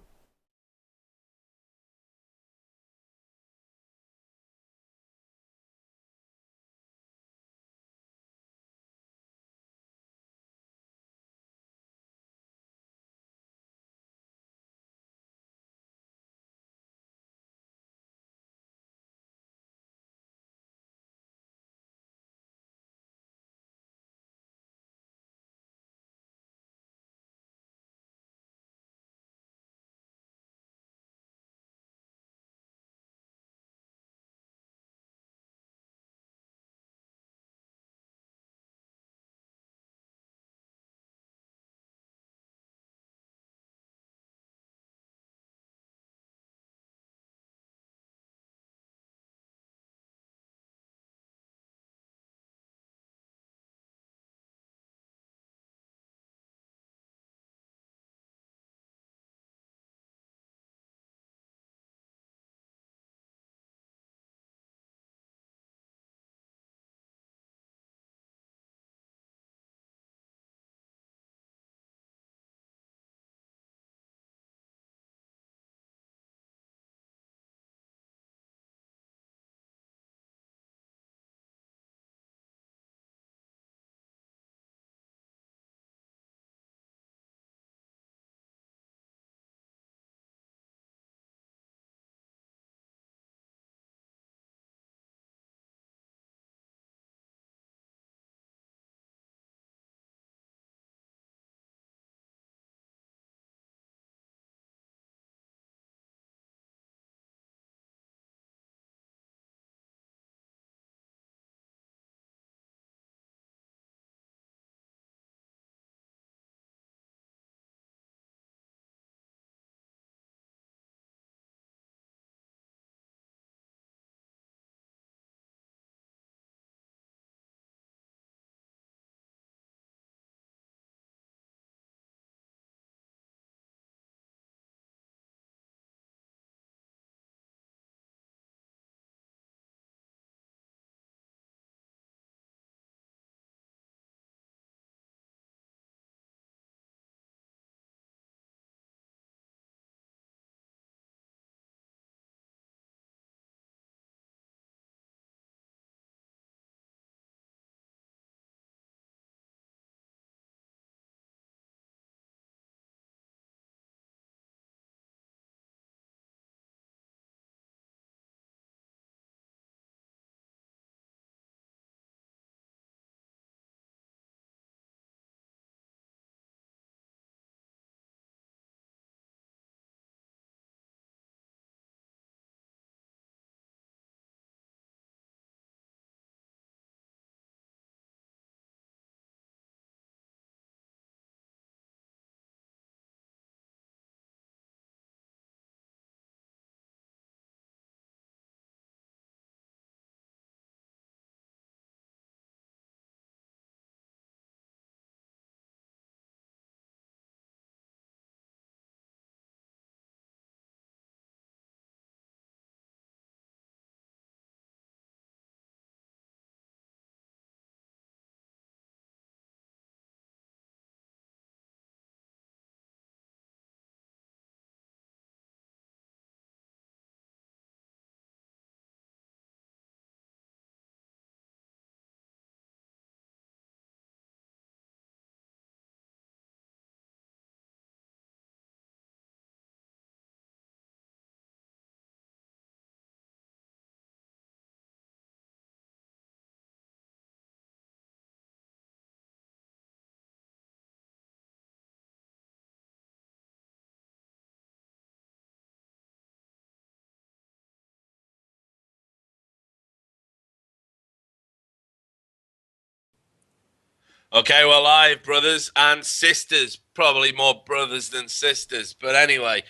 Okay, we're live, brothers and sisters. Probably more brothers than sisters. But anyway,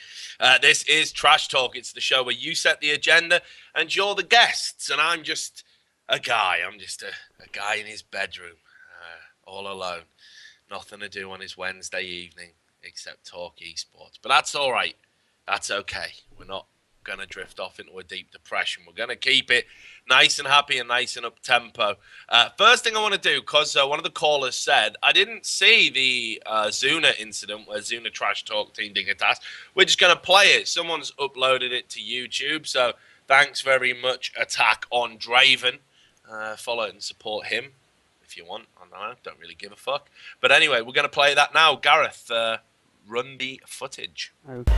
this is Trash Talk. It's the show where you set the agenda and you're the guests. And I'm just a guy. I'm just a guy in his bedroom, all alone. Nothing to do on his Wednesday evening except talk esports. But that's all right. That's okay. We're not going to drift off into a deep depression. We're going to keep it nice and happy and nice and up-tempo. First thing I want to do, because one of the callers said, I didn't see the Zuna incident where Zuna Trash Talk Team Dignitas. We're just going to play it. Someone's uploaded it to YouTube, so thanks very much, Attack on Draven. Follow and support him if you want. I don't really give a fuck. But anyway, we're going to play that now. Gareth, run the footage. Okay.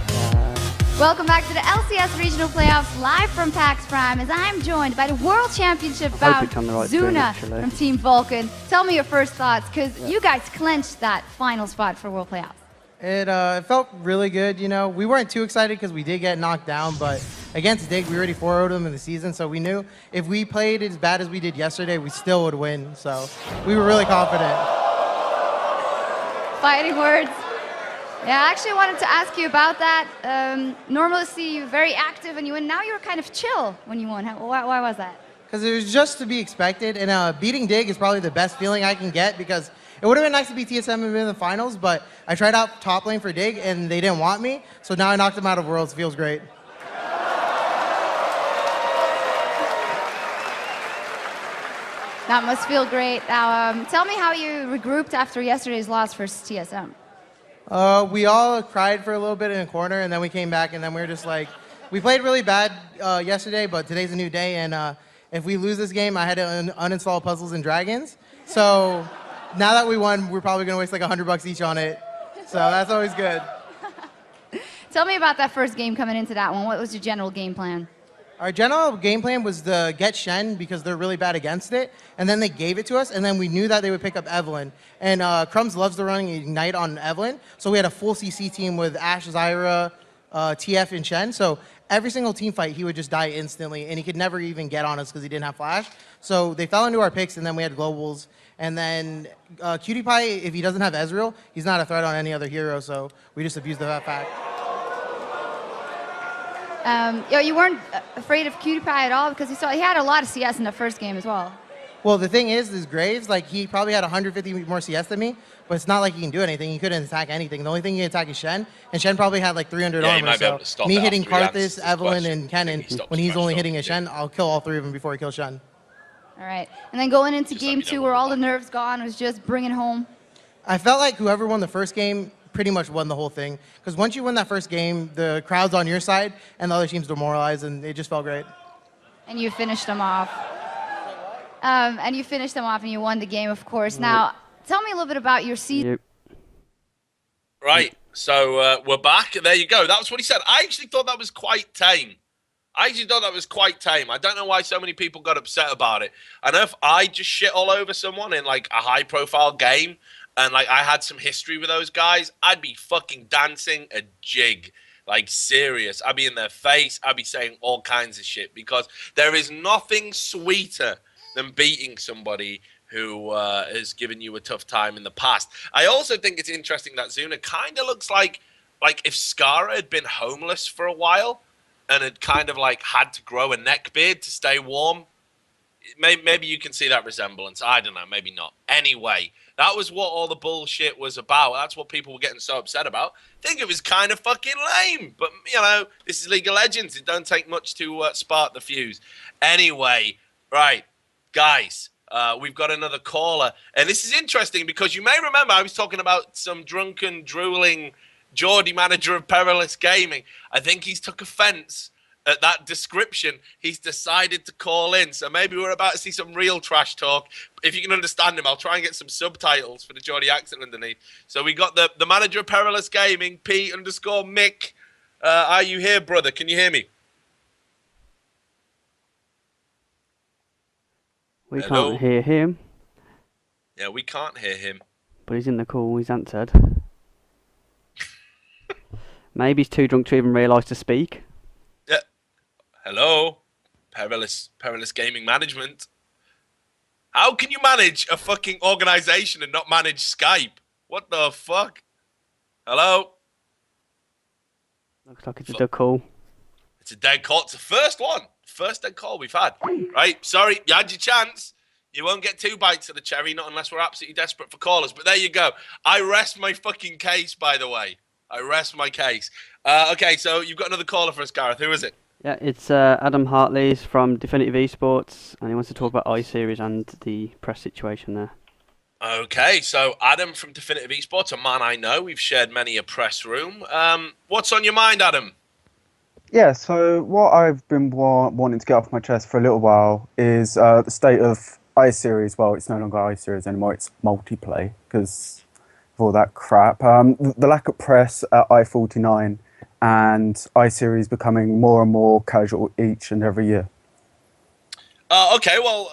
Welcome back to the LCS Regional Playoffs live from PAX Prime as I'm joined by the World Championship bout it's on the right screen, Zuna actually. from Team Vulcan. Tell me your first thoughts because you guys clinched that final spot for World Playoffs. It felt really good, you know. We weren't too excited because we did get knocked down, but against Dig, we already 4-0'd them in the season, so we knew if we played as bad as we did yesterday, we still would win. So we were really confident. Fighting words. Yeah, I actually wanted to ask you about that. Normally see you very active and you win. Now you were kind of chill when you won. Why was that? Because it was just to be expected, and beating Dig is probably the best feeling I can get because it would have been nice to beat TSM and be in the finals, but I tried out top lane for Dig, and they didn't want me, so now I knocked them out of Worlds. Feels great. That must feel great. Now, tell me how you regrouped after yesterday's loss versus TSM. We all cried for a little bit in a corner, and then we came back, and then we were just like, we played really bad yesterday, but today's a new day, and if we lose this game, I had to uninstall Puzzles and Dragons. So now that we won, we're probably going to waste like $100 each on it. So that's always good. Tell me about that first game coming into that one. What was your general game plan? Our general game plan was to get Shen because they're really bad against it, and then they gave it to us, and then we knew that they would pick up Evelynn. And Crumbs loves to run Ignite on Evelynn, so we had a full CC team with Ashe, Zyra, TF, and Shen. So every single team fight, he would just die instantly, and he could never even get on us because he didn't have Flash. So they fell into our picks, and then we had Globals. And then Cutie Pie, if he doesn't have Ezreal, he's not a threat on any other hero, so we just abused that fact. You weren't afraid of Cutie Pie at all because he had a lot of CS in the first game as well. Well, the thing is Graves, like, he probably had 150 more CS than me, but it's not like he can do anything. He couldn't attack anything. The only thing he can attack is Shen, and Shen probably had like 300 Yeah, he armor, might be able so to stop me it hitting after he Karthus, answers his Evelynn, question. and Kennen, He stops when he's Trash only Talk, hitting a yeah. Shen, I'll kill all three of them before I kill Shen. All right. And then going into Just let game me know two when where we're all the back. nerves gone was just bringing home. I felt like whoever won the first game pretty much won the whole thing, because once you win that first game, the crowd's on your side, and the other team's demoralized, and it just felt great. And you finished them off. And you won the game, of course. Now, tell me a little bit about your season. Yep. Right, so we're back. There you go. That was what he said. I actually thought that was quite tame. I don't know why so many people got upset about it. I know if I just shit all over someone in like a high-profile game and like I had some history with those guys, I'd be fucking dancing a jig. Like, serious. I'd be in their face. I'd be saying all kinds of shit because there is nothing sweeter than beating somebody who has given you a tough time in the past. I also think it's interesting that Zuna kind of looks like if Skara had been homeless for a while and had kind of like had to grow a neck beard to stay warm. Maybe you can see that resemblance. I don't know. Maybe not. Anyway, that was what all the bullshit was about. That's what people were getting so upset about. I think it was kind of fucking lame. But, you know, this is League of Legends. It don't take much to spark the fuse. Anyway, right, guys, we've got another caller. And this is interesting because you may remember I was talking about some drunken, drooling Geordie manager of Perilous Gaming. I think he's took offense at that description. He's decided to call in, so maybe we're about to see some real trash talk. If you can understand him, I'll try and get some subtitles for the Geordie accent underneath. So we got the manager of Perilous Gaming, P_Mick. Are you here, brother? Can you hear me? We Hello? can't hear him, Yeah, we can't hear him. but he's in the call. He's answered. Maybe he's too drunk to even realise to speak. Yeah. Hello, Perilous Gaming Management. How can you manage a fucking organization and not manage Skype? What the fuck? Hello? Looks like it's a dead call. It's a dead call. It's the first one. First dead call we've had. Right? Sorry, you had your chance. You won't get 2 bites of the cherry, not unless we're absolutely desperate for callers. But there you go. I rest my fucking case, by the way. I rest my case. Okay, so you've got another caller for us, Gareth. Who is it? Yeah, it's Adam Hartley's from Definitive Esports, and he wants to talk about iSeries and the press situation there. Okay, so Adam from Definitive Esports, a man I know. We've shared many a press room. What's on your mind, Adam? Yeah, so what I've been wanting to get off my chest for a little while is the state of iSeries. Well, it's no longer iSeries anymore, it's Multiplay, because of all that crap. The lack of press at I-49 and iSeries becoming more and more casual each and every year. Okay, well,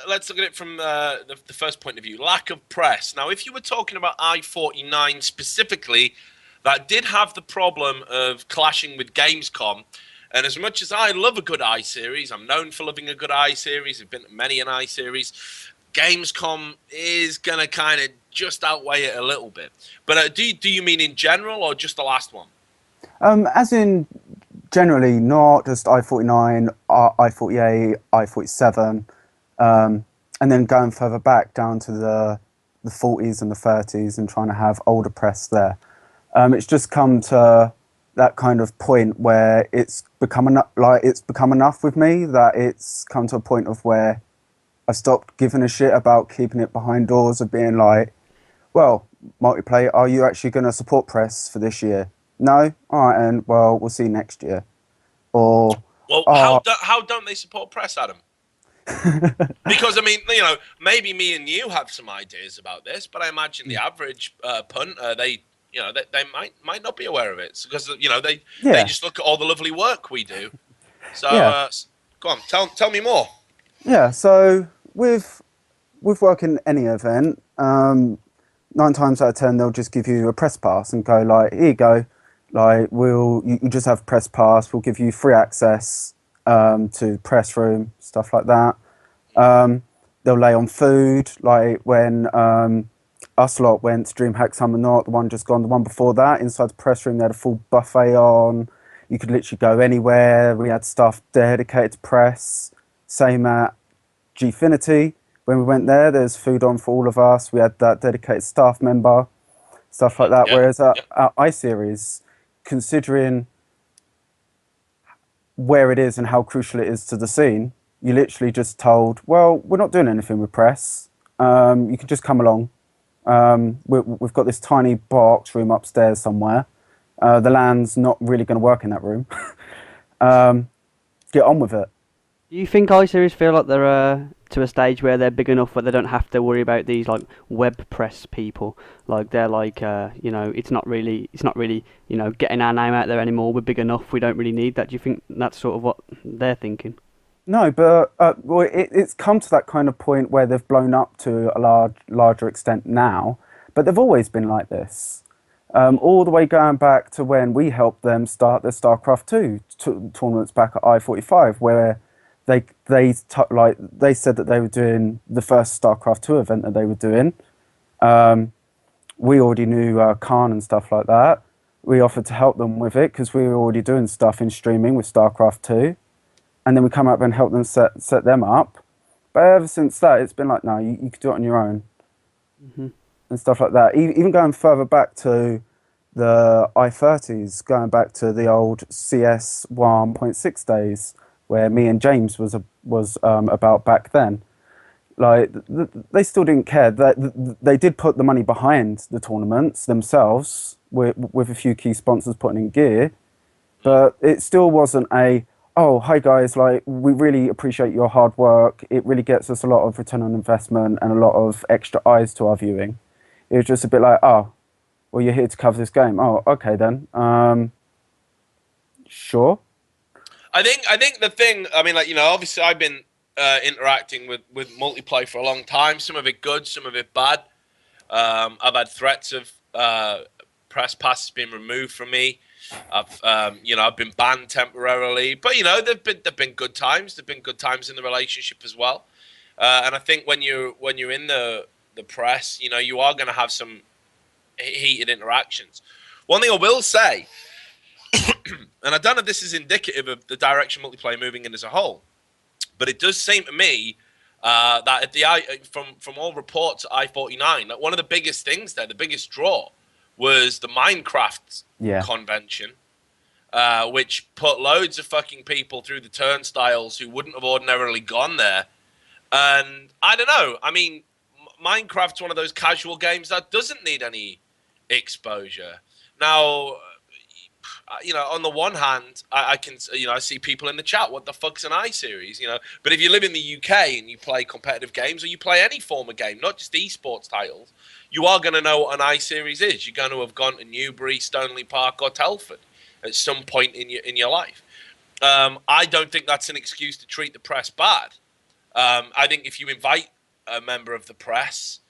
let's look at it from the first point of view. Lack of press. Now, if you were talking about I-49 specifically, that did have the problem of clashing with Gamescom. And as much as I love a good iSeries, I'm known for loving a good iSeries, I've been to many an iSeries, Gamescom is going to kind of just outweigh it a little bit. But do you mean in general or just the last one? As in, generally, not just I-49, I-48, I-47, and then going further back down to the 40s and the 30s and trying to have older press there. It's just come to that kind of point where it's become enough with me that it's come to a point of where I've stopped giving a shit about keeping it behind doors of being like, well, Multiplay, are you actually going to support press for this year? No? All right, and well, we'll see next year. Or well, how don't they support press, Adam? Because I mean, you know, maybe me and you have some ideas about this, but I imagine the average punter, they might not be aware of it because they just look at all the lovely work we do. So go on, tell me more. Yeah, so with working any event, 9 times out of 10 they'll just give you a press pass and go like, here you go. Like, you just have press pass. We'll give you free access to press room, stuff like that. They'll lay on food, like when us lot went to DreamHack Summer Not, the one just gone, the one before that, inside the press room, they had a full buffet on. You could literally go anywhere. We had stuff dedicated to press. Same at Gfinity. When we went there, there's food on for all of us. We had that dedicated staff member, stuff like that. Whereas at iSeries, considering where it is and how crucial it is to the scene, you literally just told, well, we're not doing anything with press. You can just come along. We've got this tiny box room upstairs somewhere. The LAN's not really going to work in that room. Get on with it. Do you think iSeries feel like they're to a stage where they're big enough where they don't have to worry about these like web press people? Like they're like, it's not really, getting our name out there anymore. We're big enough. We don't really need that. Do you think that's sort of what they're thinking? No, but it's come to that kind of point where they've blown up to a larger extent now. But they've always been like this. All the way going back to when we helped them start their StarCraft 2 tournaments back at I-45, where they said that they were doing the first StarCraft 2 event that they were doing. We already knew Khan and stuff like that. We offered to help them with it because we were already doing stuff in streaming with StarCraft 2. And then we come up and help them set them up. But ever since that, it's been like, no, you can do it on your own. Mm-hmm. And stuff like that. Even going further back to the I-30s, going back to the old CS 1.6 days, where me and James was about back then. Like, they still didn't care. They did put the money behind the tournaments themselves, with a few key sponsors putting in gear, but it still wasn't oh, hi guys, like, we really appreciate your hard work. It really gets us a lot of return on investment and a lot of extra eyes to our viewing. It was just a bit like, oh, well, you're here to cover this game. Oh, okay then. Sure. I think the thing, I mean, like, obviously I've been interacting with Multiplay for a long time. Some of it good, some of it bad. I've had threats of press passes being removed from me. I've been banned temporarily, but there've been good times. There've been good times in the relationship as well. And I think when you're in the press, you know, you are going to have some heated interactions. One thing I will say, and I don't know if this is indicative of the direction multiplayer moving in as a whole, but it does seem to me that at the from all reports at I-49, that one of the biggest things there, the biggest draw, was the Minecraft convention, which put loads of fucking people through the turnstiles who wouldn't have ordinarily gone there. And I don't know. I mean, Minecraft's one of those casual games that doesn't need any exposure. Now, you know, on the one hand, I can, you know, I see people in the chat, what the fuck's an iSeries, you know? But if you live in the UK and you play competitive games, or you play any form of game, not just esports titles, you are going to know what an iSeries is. You're going to have gone to Newbury, Stoneleigh Park, or Telford at some point in your life. I don't think that's an excuse to treat the press bad. I think if you invite a member of the press,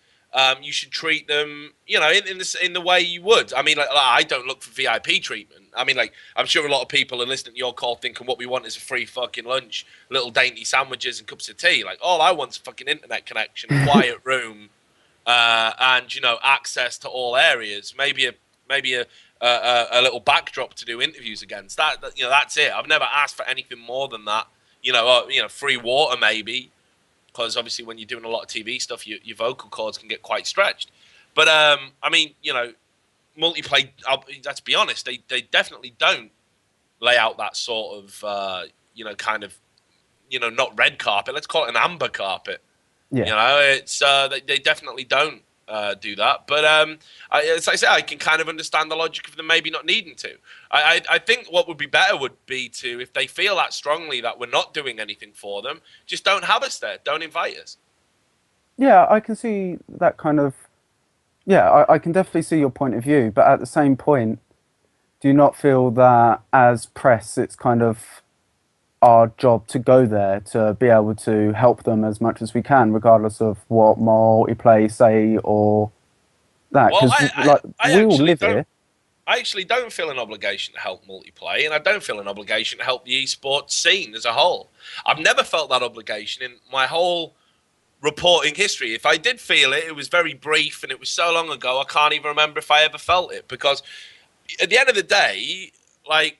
you should treat them, you know, in the way you would. I mean, like, I don't look for VIP treatment. I mean, like, I'm sure a lot of people are listening to your call thinking what we want is a free fucking lunch, little dainty sandwiches and cups of tea. Like, all I want is a fucking internet connection, a quiet room, and, you know, access to all areas. Maybe a little backdrop to do interviews against. That, you know, that's it. I've never asked for anything more than that. You know, free water maybe. Because obviously when you're doing a lot of TV stuff, your vocal cords can get quite stretched. But, I mean, you know, multiplayer, let's be honest, they definitely don't lay out that sort of, you know, kind of, you know, not red carpet. Let's call it an amber carpet. Yeah. You know, it's they definitely don't do that. But as I say, I can kind of understand the logic of them maybe not needing to. I think what would be better would be to, if they feel that strongly that we're not doing anything for them, just don't have us there. Don't invite us. Yeah, I can see that kind of... Yeah, I can definitely see your point of view. But at the same point, do you not feel that as press, it's kind of our job to go there to be able to help them as much as we can, regardless of what multiplayer say or that? Well, we all live here. I actually don't feel an obligation to help multiplayer, and I don't feel an obligation to help the esports scene as a whole. I've never felt that obligation in my whole reporting history. If I did feel it, it was very brief, and it was so long ago, I can't even remember if I ever felt it. Because at the end of the day, like,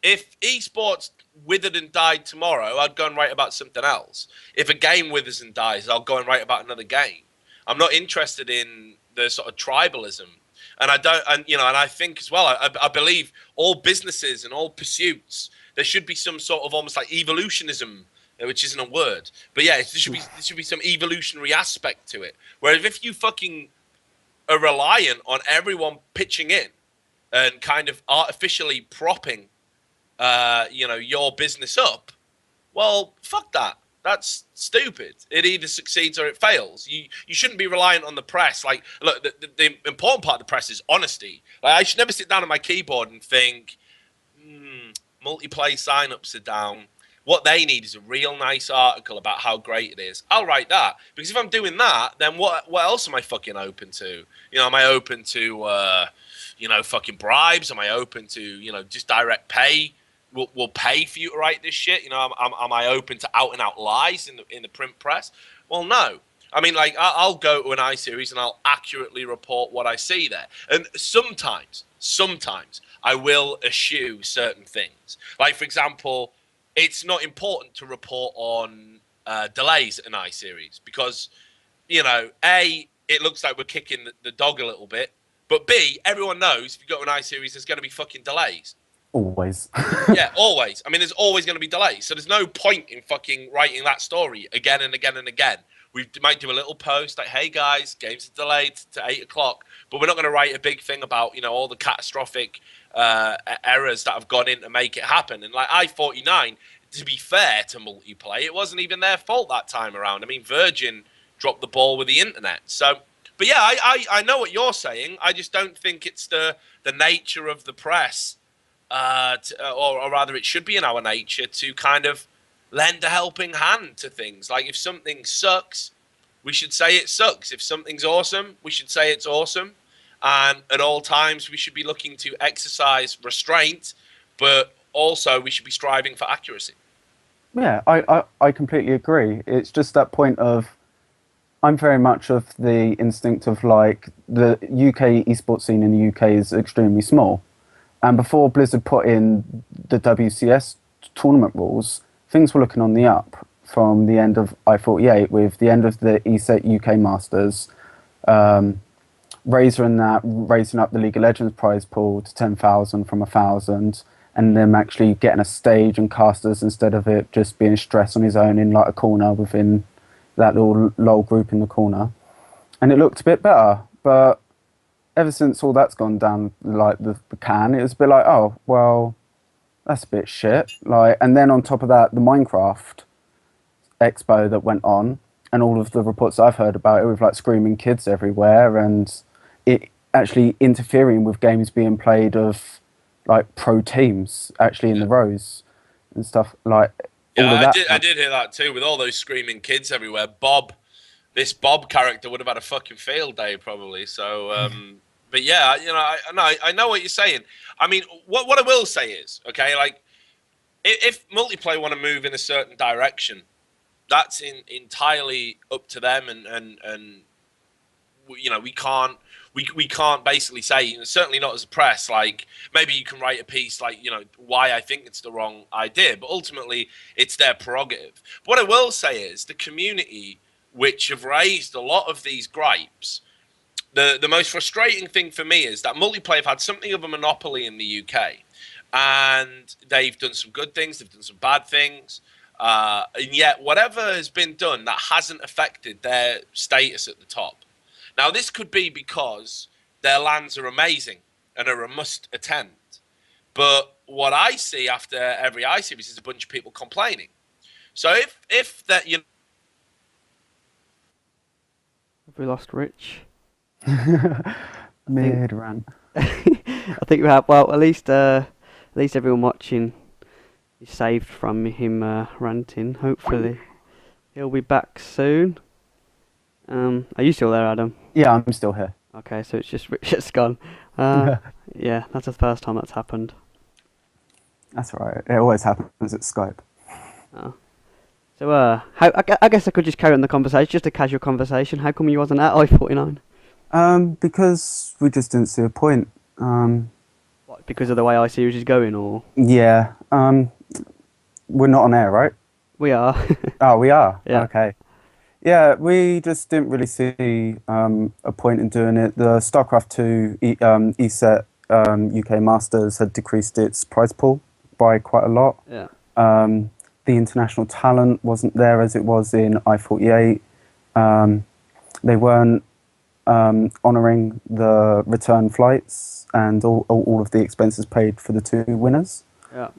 if esports withered and died tomorrow, I'd go and write about something else. If a game withers and dies, I'll go and write about another game. I'm not interested in the sort of tribalism. And I think as well, I believe all businesses and all pursuits, there should be some sort of almost like evolutionism, which isn't a word. But yeah, there should be some evolutionary aspect to it. Whereas if you fucking are reliant on everyone pitching in and kind of artificially propping, your business up, well, fuck that. That's stupid. It either succeeds or it fails. You shouldn't be reliant on the press. Like, look, the important part of the press is honesty. Like, I should never sit down at my keyboard and think, multiplayer signups are down. What they need is a real nice article about how great it is. I'll write that. Because if I'm doing that, then what else am I fucking open to? You know, am I open to, fucking bribes? Am I open to, just direct pay? We'll pay for you to write this shit. You know, am I open to out and out lies in the print press? Well, no. I mean, like, I'll go to an iSeries and I'll accurately report what I see there. And sometimes I will eschew certain things. Like, for example, it's not important to report on delays at an iSeries because, A, it looks like we're kicking the dog a little bit. But B, everyone knows if you go to an iSeries, there's going to be fucking delays. Always. Yeah, always. I mean, there's always going to be delays. So there's no point in fucking writing that story again and again and again. We might do a little post like, hey, guys, games are delayed to 8 o'clock. But we're not going to write a big thing about, all the catastrophic errors that have gone in to make it happen. And like I-49, to be fair to multiplayer, it wasn't even their fault that time around. I mean, Virgin dropped the ball with the internet. So, but yeah, I know what you're saying. I just don't think it's the nature of the press. Or rather, it should be in our nature to kind of lend a helping hand to things. Like, if something sucks, we should say it sucks. If something's awesome, we should say it's awesome. And at all times, we should be looking to exercise restraint, but also we should be striving for accuracy. Yeah, I completely agree. It's just that point of I'm very much of the instinct of like the UK esports scene in the UK is extremely small. And before Blizzard put in the WCS tournament rules, things were looking on the up from the end of I-48 with the end of the ESET UK Masters, Razer and that raising up the League of Legends prize pool to 10,000 from 1,000, and them actually getting a stage and casters instead of it just being stressed on his own in like a corner within that little LOL group in the corner. And it looked a bit better, but ever since all that's gone down like the can, it was a bit like, oh, well, that's a bit shit. Like, and then on top of that, the Minecraft expo that went on, and all of the reports I've heard about it with like screaming kids everywhere, and it actually interfering with games being played of like pro teams actually in the rows and stuff like. Yeah, I did hear that too. With all those screaming kids everywhere, this Bob character would have had a fucking field day probably. So, but yeah, you know, I know what you're saying. I mean, what I will say is, okay, like if multiplayer want to move in a certain direction, that's entirely up to them, and you know, we can't basically say, you know, certainly not as a press, like maybe you can write a piece like, you know, why I think it's the wrong idea, but ultimately it's their prerogative. But what I will say is the community, which have raised a lot of these gripes, the most frustrating thing for me is that multiplayer have had something of a monopoly in the UK, and they've done some good things, they've done some bad things, and yet whatever has been done, that hasn't affected their status at the top. Now, this could be because their lands are amazing and are a must attend. But what I see after every iSeries is a bunch of people complaining. So if that, you know, Have we lost Rich? Mid rant. I think we have. Well, at least everyone watching is saved from him ranting. Hopefully, he'll be back soon. Are you still there, Adam? Yeah, I'm still here. Okay, so it's just Rich that's gone. Yeah, that's the first time that's happened. That's all right. It always happens at Skype. Oh. So, I guess I could just carry on the conversation, just a casual conversation. How come you wasn't at I-49? Because we just didn't see a point. What, because of the way iSeries is going, or? Yeah. We're not on air, right? We are. Oh, we are? Yeah. Okay. Yeah, we just didn't really see a point in doing it. The StarCraft 2 ESET UK Masters had decreased its prize pool by quite a lot. Yeah. The international talent wasn't there as it was in I-48. They weren't honouring the return flights and all of the expenses paid for the two winners. Yeah.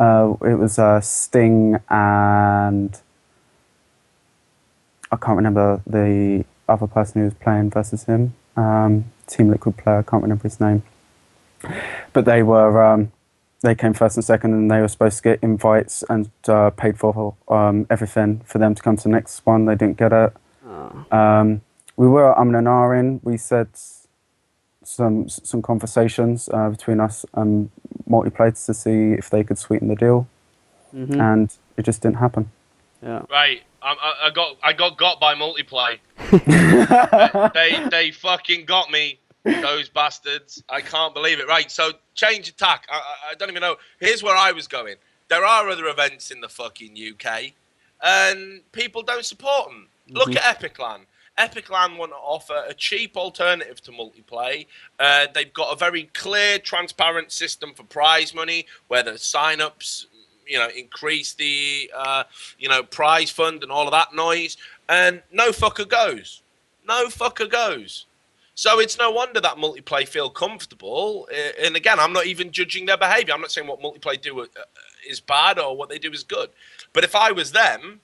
It was Sting and I can't remember the other person who was playing versus him. Team Liquid player, I can't remember his name. But they were they came first and second, and they were supposed to get invites and paid for everything for them to come to the next one. They didn't get it. Oh. We were and ahhing. We said some conversations between us and Multiplayer to see if they could sweeten the deal, and it just didn't happen. Yeah. Right. I got by Multiplay. they fucking got me, those bastards. I can't believe it. Right. So change of tack. I don't even know. Here's where I was going. There are other events in the fucking UK, and people don't support them. Look at Epicland. Epicland want to offer a cheap alternative to Multiplay. They've got a very clear, transparent system for prize money, where the sign-ups, you know, increase the, you know, prize fund and all of that noise. And no fucker goes. No fucker goes. So it's no wonder that Multiplay feel comfortable. And again, I'm not even judging their behavior. I'm not saying what Multiplay do is bad or what they do is good. But if I was them,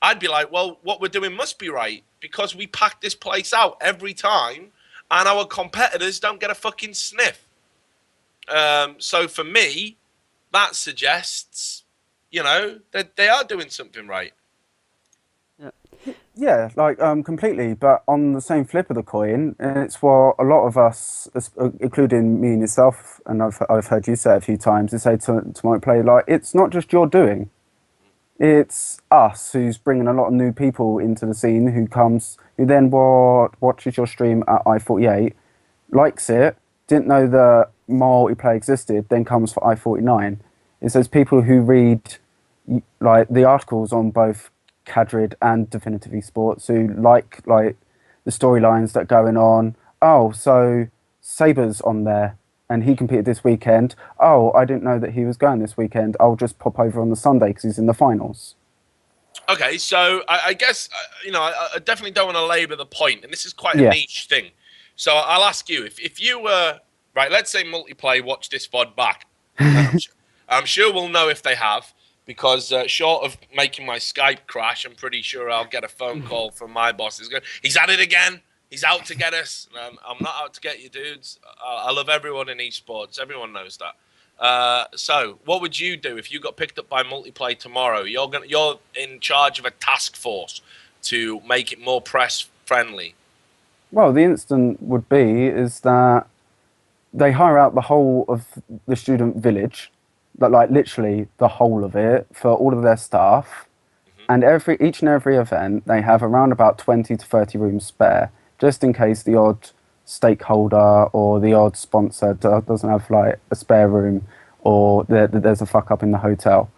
I'd be like, well, what we're doing must be right, because we pack this place out every time and our competitors don't get a fucking sniff. So for me, that suggests, you know, that they are doing something right. Yeah, like completely. But on the same flip of the coin, it's what a lot of us, including me and yourself, and I've heard you say it a few times, they say to Multiplayer, like, it's not just your doing. It's us who's bringing a lot of new people into the scene who then watches your stream at I48, likes it, didn't know that multiplayer existed, then comes for I49. It's those people who read like the articles on both Cadrid and Definitive Esports who like the storylines that are going on. Oh, so Saber's on there and he competed this weekend. Oh, I didn't know that he was going this weekend. I'll just pop over on the Sunday because he's in the finals. Okay, so I guess, I definitely don't want to labour the point, and this is quite a niche thing. So I'll ask you, if you were, right, let's say Multiplay watch this VOD back. I'm sure we'll know if they have, because short of making my Skype crash, I'm pretty sure I'll get a phone call from my boss. He's at it again. He's out to get us. I'm not out to get you, dudes. I love everyone in esports. Everyone knows that. So what would you do if you got picked up by Multiplay tomorrow? You're in charge of a task force to make it more press friendly. Well, the instant would be is that they hire out the whole of the student village, like literally the whole of it, for all of their staff. And each and every event, they have around about 20 to 30 rooms spare, just in case the odd stakeholder or the odd sponsor doesn't have like a spare room, or there's a fuck up in the hotel.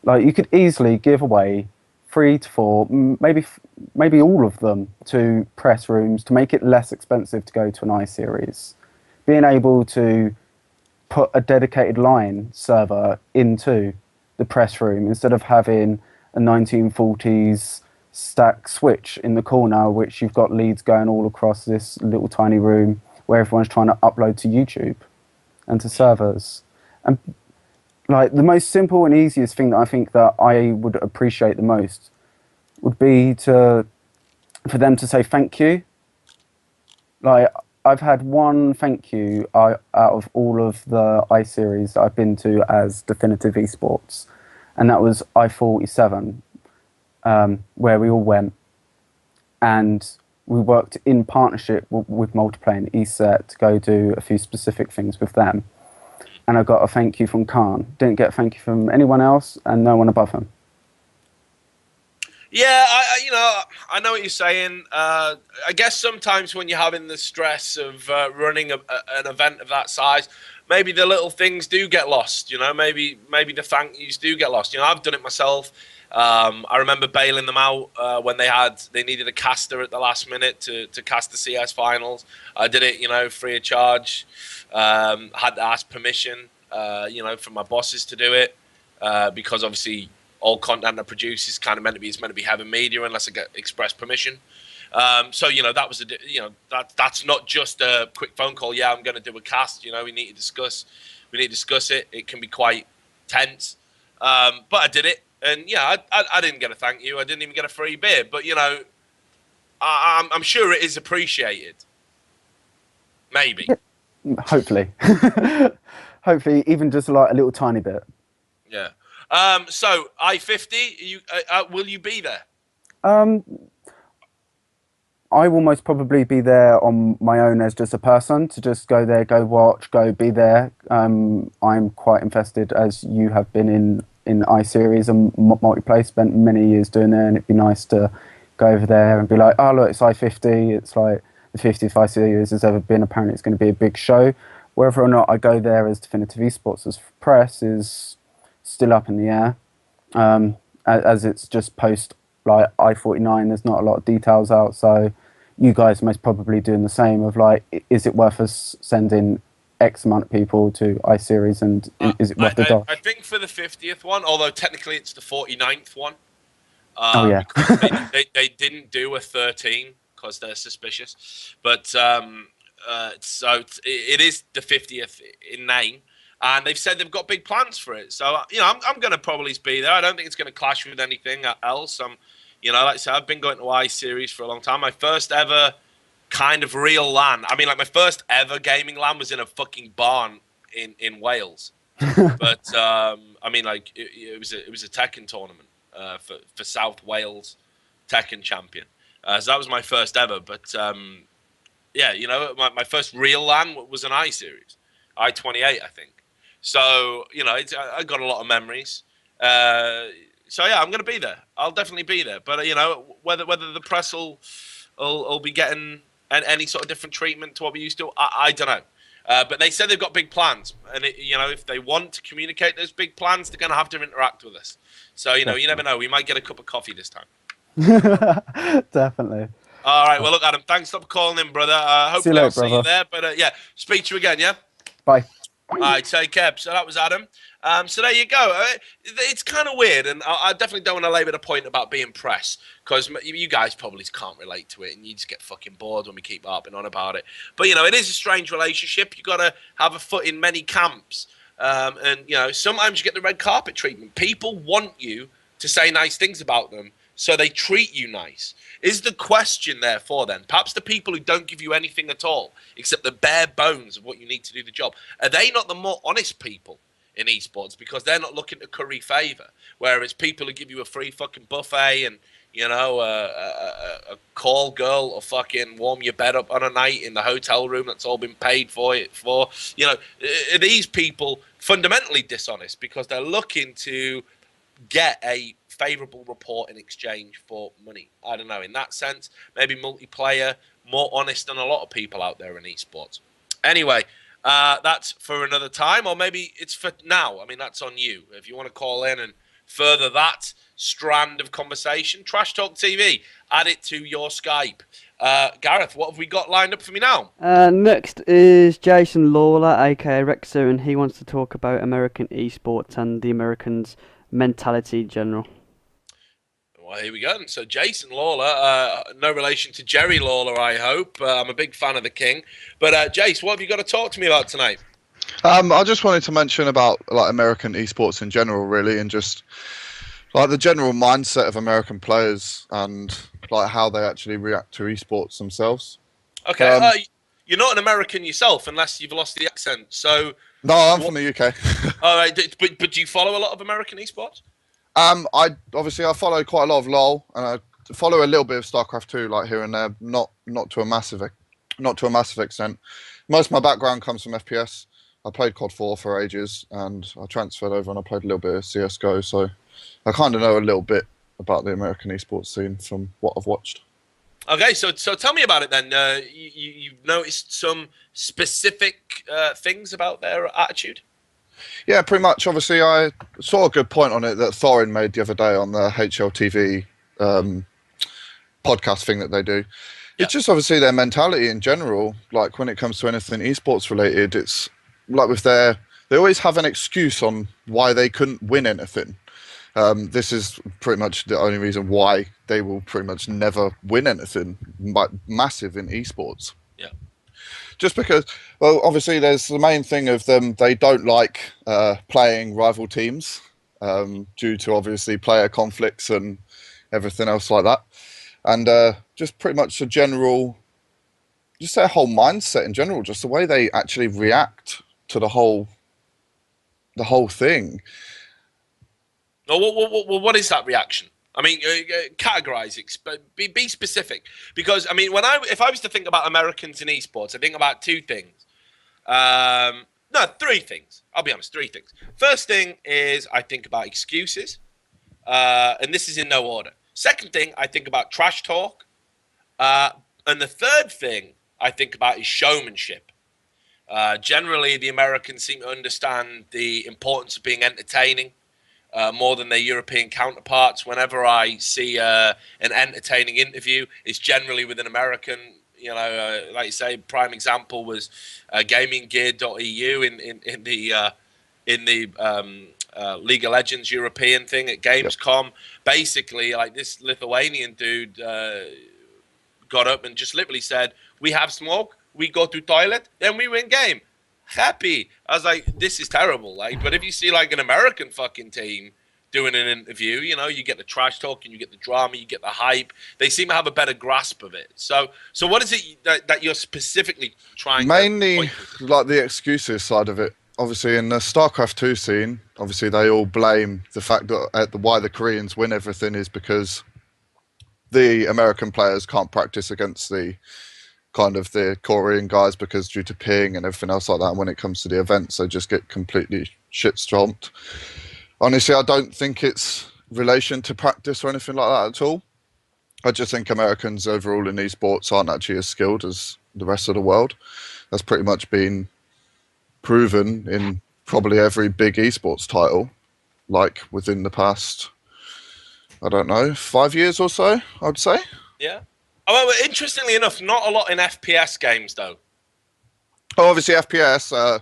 Like, you could easily give away 3 to 4, maybe all of them, to press rooms to make it less expensive to go to an iSeries. Being able to put a dedicated line server into the press room instead of having a 1940s stack switch in the corner, which you've got leads going all across this little tiny room where everyone's trying to upload to YouTube and to servers. And like, the most simple and easiest thing that I think that I would appreciate the most would be for them to say thank you. Like, I've had one thank you out of all of the iSeries that I've been to as Definitive Esports, and that was I47, where we all went, and we worked in partnership with Multiplay and ESET to go do a few specific things with them. And I got a thank you from Khan. Didn't get a thank you from anyone else, and no one above him. Yeah, I know what you're saying. I guess sometimes when you're having the stress of running an event of that size, maybe the little things do get lost. Maybe the thank yous do get lost. I've done it myself. I remember bailing them out when they needed a caster at the last minute to cast the CS finals. I did it, free of charge. Had to ask permission, from my bosses to do it, because obviously all content I produce is kind of meant to be heavy media unless I get express permission. So that was that's not just a quick phone call. Yeah, I'm going to do a cast. We need to discuss it. It can be quite tense, but I did it, and I didn't get a thank you. I didn't even get a free beer, but I'm sure it is appreciated. Maybe. Hopefully, hopefully, even just like a little tiny bit. Yeah. So I50, will you be there? I will most probably be there on my own as just a person, to just go there, go watch, go be there. I'm quite invested, as you have been in iSeries and Multiplay, spent many years doing there, and it'd be nice to go over there and be like, oh look, it's I50, it's like the 50th iSeries has ever been. Apparently it's going to be a big show. Whether or not I go there as Definitive Esports as press is still up in the air, as it's just post like I49. There's not a lot of details out, so you guys most probably doing the same of like, is it worth us sending X amount of people to iSeries, and is it worth the dosh? I think for the 50th one, although technically it's the 49th one. Oh yeah. they didn't do a 13 because they're suspicious, but so it is the 50th in name. And they've said they've got big plans for it. So, I'm going to probably be there. I don't think it's going to clash with anything else. Like I said, I've been going to iSeries for a long time. My first ever kind of real LAN. I mean, like, my first ever gaming LAN was in a fucking barn in Wales. But, I mean, like, it was a Tekken tournament for South Wales Tekken champion. So that was my first ever. But, my first real LAN was an iSeries. I-28, I think. So, I got a lot of memories. So yeah, I'm going to be there. I'll definitely be there. But whether the press will be getting any sort of different treatment to what we used to, I don't know. But they said they've got big plans, and if they want to communicate those big plans, they're going to have to interact with us. So you never know. We might get a cup of coffee this time. Definitely. All right. Well, look, Adam. Thanks for calling in, brother. Hopefully, I'll see you there. But yeah, speak to you again. Yeah. Bye. All right. Take care. So that was Adam. So there you go. It's kind of weird, and I definitely don't want to labour the point about being press, because you guys probably can't relate to it, and you just get fucking bored when we keep harping on about it. But it is a strange relationship. You got to have a foot in many camps, and sometimes you get the red carpet treatment. People want you to say nice things about them, so they treat you nice. Is the question therefore then, perhaps the people who don't give you anything at all, except the bare bones of what you need to do the job, are they not the more honest people in esports, because they're not looking to curry favor, whereas people who give you a free fucking buffet and a call girl or fucking warm your bed up on a night in the hotel room that's all been paid for these people fundamentally dishonest because they're looking to get a favorable report in exchange for money. I don't know, in that sense, maybe multiplayer more honest than a lot of people out there in esports. Anyway, that's for another time, or maybe it's for now. I mean, that's on you. If you want to call in and further that strand of conversation, Trash Talk TV, add it to your Skype. Gareth, what have we got lined up for me now? Next is Jason Lawler, aka Rexer, and he wants to talk about American esports and the Americans' mentality in general. Well, here we go. So Jason Lawler, no relation to Jerry Lawler, I hope. I'm a big fan of the King. But Jace, what have you got to talk to me about tonight? I just wanted to mention about American esports in general, really, and just the general mindset of American players and how they actually react to esports themselves. Okay, you're not an American yourself, unless you've lost the accent. So no, I'm from the UK. All right, but do you follow a lot of American esports? I follow quite a lot of LoL, and I follow a little bit of StarCraft 2, here and there, not to a massive extent. Most of my background comes from FPS. I played COD 4 for ages, and I transferred over and I played a little bit of CS:GO. So I kind of know a little bit about the American esports scene from what I've watched. Okay, so tell me about it then. You've noticed some specific things about their attitude? Yeah, pretty much. Obviously, I saw a good point on it that Thorin made the other day on the HLTV podcast thing that they do. Yeah. It's just obviously their mentality in general, when it comes to anything esports related, it's they always have an excuse on why they couldn't win anything. This is pretty much the only reason why they will pretty much never win anything massive in esports. Yeah. Just because, well, obviously there's the main thing of them, they don't like playing rival teams due to obviously player conflicts and everything else like that. And just pretty much just their whole mindset in general, just the way they actually react to the whole thing. Well, what is that reaction? I mean, categorize it, but be specific. Because I mean, if I was to think about Americans in esports, I think about two things. No, three things. I'll be honest, three things. First thing is I think about excuses, and this is in no order. Second thing, I think about trash talk, and the third thing I think about is showmanship. Generally, the Americans seem to understand the importance of being entertaining. More than their European counterparts. Whenever I see an entertaining interview, it's generally with an American. Like you say, prime example was GamingGear.eu in the League of Legends European thing at Gamescom. Yep. Basically, this Lithuanian dude got up and just literally said, "We have smoke, we go to toilet, then we win game." Happy. I was like, this is terrible. But if you see an American fucking team doing an interview, you get the trash talking, you get the drama, you get the hype. They seem to have a better grasp of it. So what is it that you're specifically trying mainly to the excuses side of it? Obviously, in the StarCraft 2 scene, obviously they all blame the fact that why the Koreans win everything is because the American players can't practice against the Korean guys because due to ping and everything else like that. And when it comes to the events, they just get completely shit stomped. Honestly, I don't think it's relation to practice or anything like that at all. I just think Americans overall in esports aren't actually as skilled as the rest of the world. That's pretty much been proven in probably every big esports title, like within the past, I don't know, 5 years or so, I'd say. Yeah. Oh, well, interestingly enough, not a lot in FPS games, though. Oh, obviously FPS,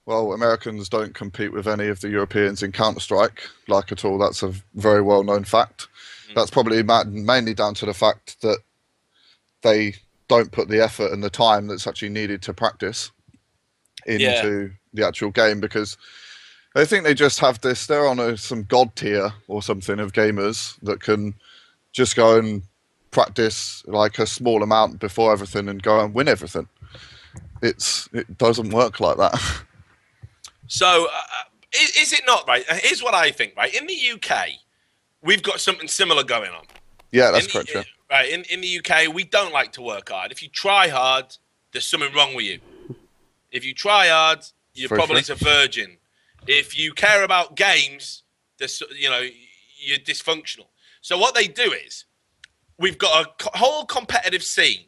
well, Americans don't compete with any of the Europeans in Counter-Strike, like at all. That's a very well-known fact. That's probably mainly down to the fact that they don't put the effort and the time that's actually needed to practice into the actual game, because I think they just have this, they're on some god tier or something of gamers that can just go and practice like a small amount before everything and go and win everything. It doesn't work like that. So is it not, right? Here's what I think, right? In the UK, we've got something similar going on. Yeah, that's correct. Yeah. Right, in the UK, we don't like to work hard. If you try hard, there's something wrong with you. If you try hard, you're probably a virgin. If you care about games, you're dysfunctional. So what they do is, we've got a whole competitive scene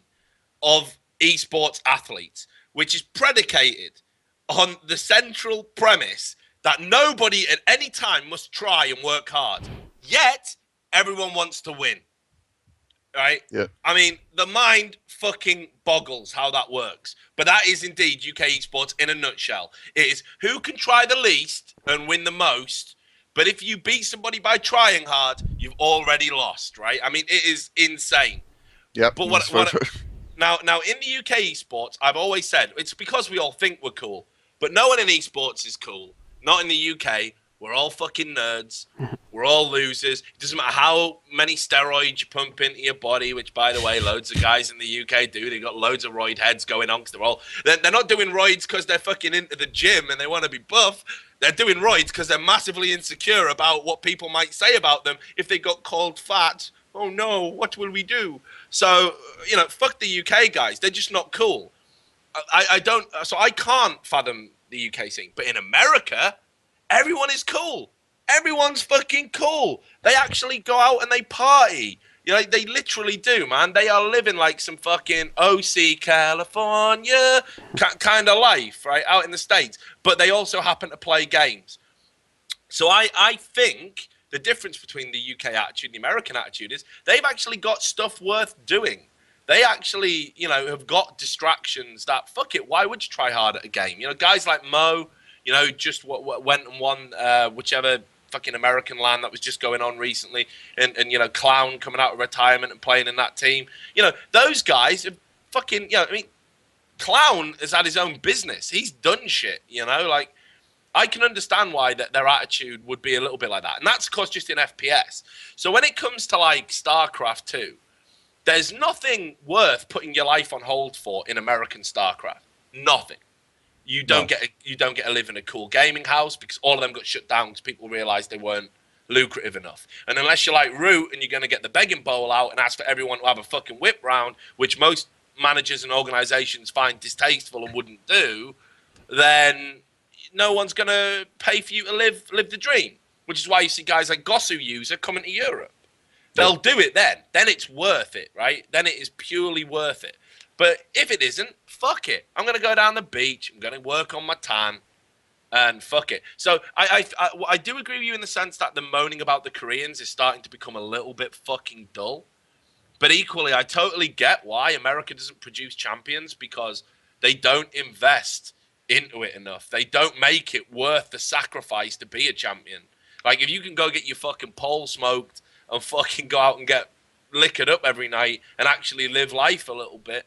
of esports athletes, which is predicated on the central premise that nobody at any time must try and work hard. Yet, everyone wants to win. Right? Yeah. I mean, the mind fucking boggles how that works. But that is indeed UK esports in a nutshell. It is who can try the least and win the most. But if you beat somebody by trying hard, you've already lost, right? I mean, it is insane. Yeah. But now in the UK esports, I've always said it's because we all think we're cool, but no one in esports is cool. Not in the UK. We're all fucking nerds. We're all losers. It doesn't matter how many steroids you pump into your body, which, by the way, loads of guys in the UK do. They've got loads of roid heads going on because they're not doing roids because they're fucking into the gym and they want to be buff. They're doing roids because they're massively insecure about what people might say about them if they got called fat. Oh, no, what will we do? So, fuck the UK guys. They're just not cool. So I can't fathom the UK scene. But in America, everyone is cool. Everyone's fucking cool. They actually go out and they party. They literally do, man. They are living like some fucking OC California kind of life, right, out in the States. But they also happen to play games. So I think the difference between the UK attitude and the American attitude is they've actually got stuff worth doing. They actually, have got distractions that, fuck it, why would you try hard at a game? Guys like Mo, just went and won whichever fucking American LAN that was just going on recently, and Clown coming out of retirement and playing in that team. Those guys are fucking, Clown has had his own business. He's done shit, I can understand why their attitude would be a little bit like that. And that's, of course, just in FPS. So when it comes to, StarCraft 2, there's nothing worth putting your life on hold for in American StarCraft. Nothing. You don't get to live in a cool gaming house because all of them got shut down because people realized they weren't lucrative enough. And unless you're like Root and you're going to get the begging bowl out and ask for everyone to have a fucking whip round, which most managers and organizations find distasteful and wouldn't do, then no one's going to pay for you to live the dream, which is why you see guys like Gosu User coming to Europe. They'll do it then. Then it's worth it, right? Then it is purely worth it. But if it isn't, fuck it. I'm going to go down the beach. I'm going to work on my tan. And fuck it. So I do agree with you in the sense that the moaning about the Koreans is starting to become a little bit fucking dull. But equally, I totally get why America doesn't produce champions, because they don't invest into it enough. They don't make it worth the sacrifice to be a champion. Like, if you can go get your fucking pole smoked and fucking go out and get liquored up every night and actually live life a little bit,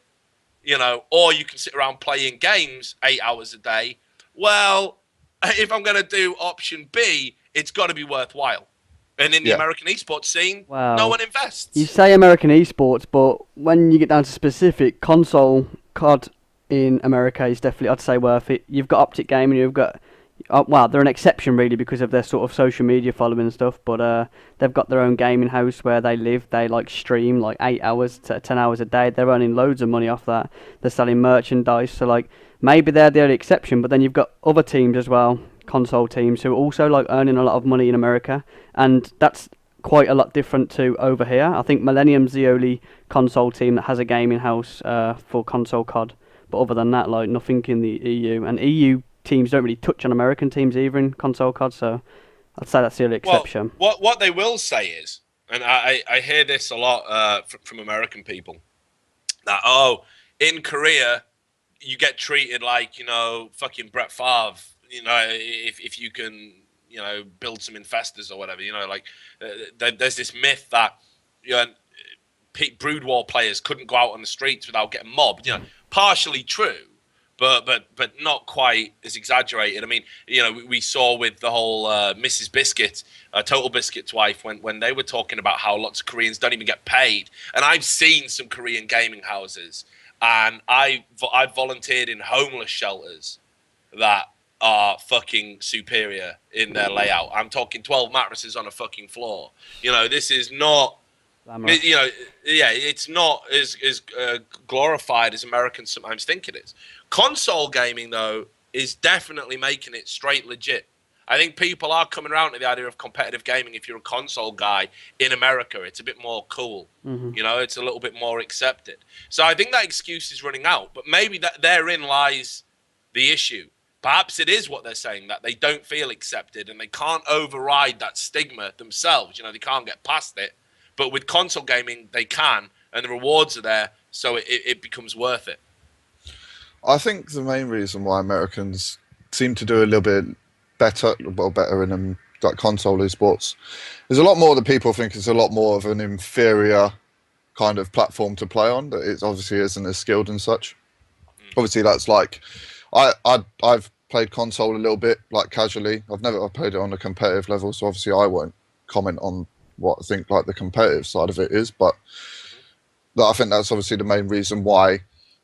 or you can sit around playing games 8 hours a day. Well, if I'm going to do option B, it's got to be worthwhile. And in the American esports scene, no one invests. You say American esports, but when you get down to specific, console COD in America is definitely, I'd say, worth it. You've got Optic Gaming, you've got, they're an exception really because of their sort of social media following and stuff, but they've got their own gaming house where they live. They stream 8 hours to 10 hours a day. They're earning loads of money off that. They're selling merchandise, so maybe they're the only exception, but then you've got other teams as well. console teams who are also like earning a lot of money in America, and that's quite a lot different to over here. I think Millennium's the only console team that has a gaming house for console COD, but other than that, like nothing in the EU, and EU teams don't really touch on American teams either in console COD, so I'd say that's the only exception. Well, what they will say is, and I hear this a lot from American people, that in Korea you get treated like, you know, fucking Brett Favre, you know, if you can, you know, build some infestors or whatever, you know, like there's this myth that, you know, Brood War players couldn't go out on the streets without getting mobbed. You know, partially true, but not quite as exaggerated. I mean, you know, we saw with the whole Mrs. Biscuit, Total Biscuit's wife, when they were talking about how lots of Koreans don't even get paid. And I've seen some Korean gaming houses, and I've volunteered in homeless shelters that are fucking superior in their layout. I'm talking 12 mattresses on a fucking floor. You know, this is not, you know, yeah, it's not as glorified as Americans sometimes think it is. Console gaming, though, is definitely making it straight legit. I think people are coming around to the idea of competitive gaming. If you're a console guy in America, it's a bit more cool. Mm-hmm. You know, it's a little bit more accepted. So I think that excuse is running out. But maybe that therein lies the issue. Perhaps it is what they're saying, that they don't feel accepted and they can't override that stigma themselves. You know, they can't get past it. But with console gaming, they can, and the rewards are there, so it becomes worth it. I think the main reason why Americans seem to do a little bit better in like console esports is a lot more that people think it's a lot more of an inferior kind of platform to play on, that it obviously isn't as skilled and such. Obviously, that's like I've played console a little bit, like casually. I've played it on a competitive level, so obviously I won't comment on what I think like the competitive side of it is, but I think that's obviously the main reason why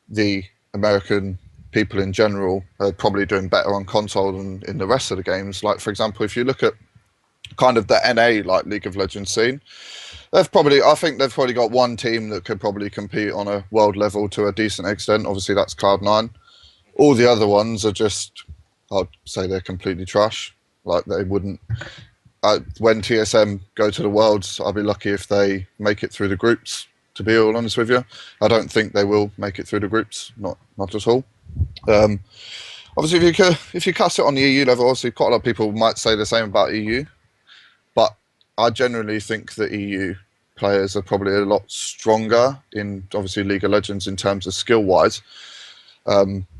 the American people in general are probably doing better on console than in the rest of the games. Like, for example, if you look at kind of the NA, like League of Legends scene, I think they've probably got one team that could probably compete on a world level to a decent extent. Obviously, that's Cloud9. All the other ones are just, I'd say they're completely trash. Like, they wouldn't... when TSM go to the Worlds, I'll be lucky if they make it through the groups, to be all honest with you. I don't think they will make it through the groups, not at all. Obviously, if you cast it on the EU level, obviously quite a lot of people might say the same about EU, but I generally think that EU players are probably a lot stronger in, obviously, League of Legends in terms of skill-wise.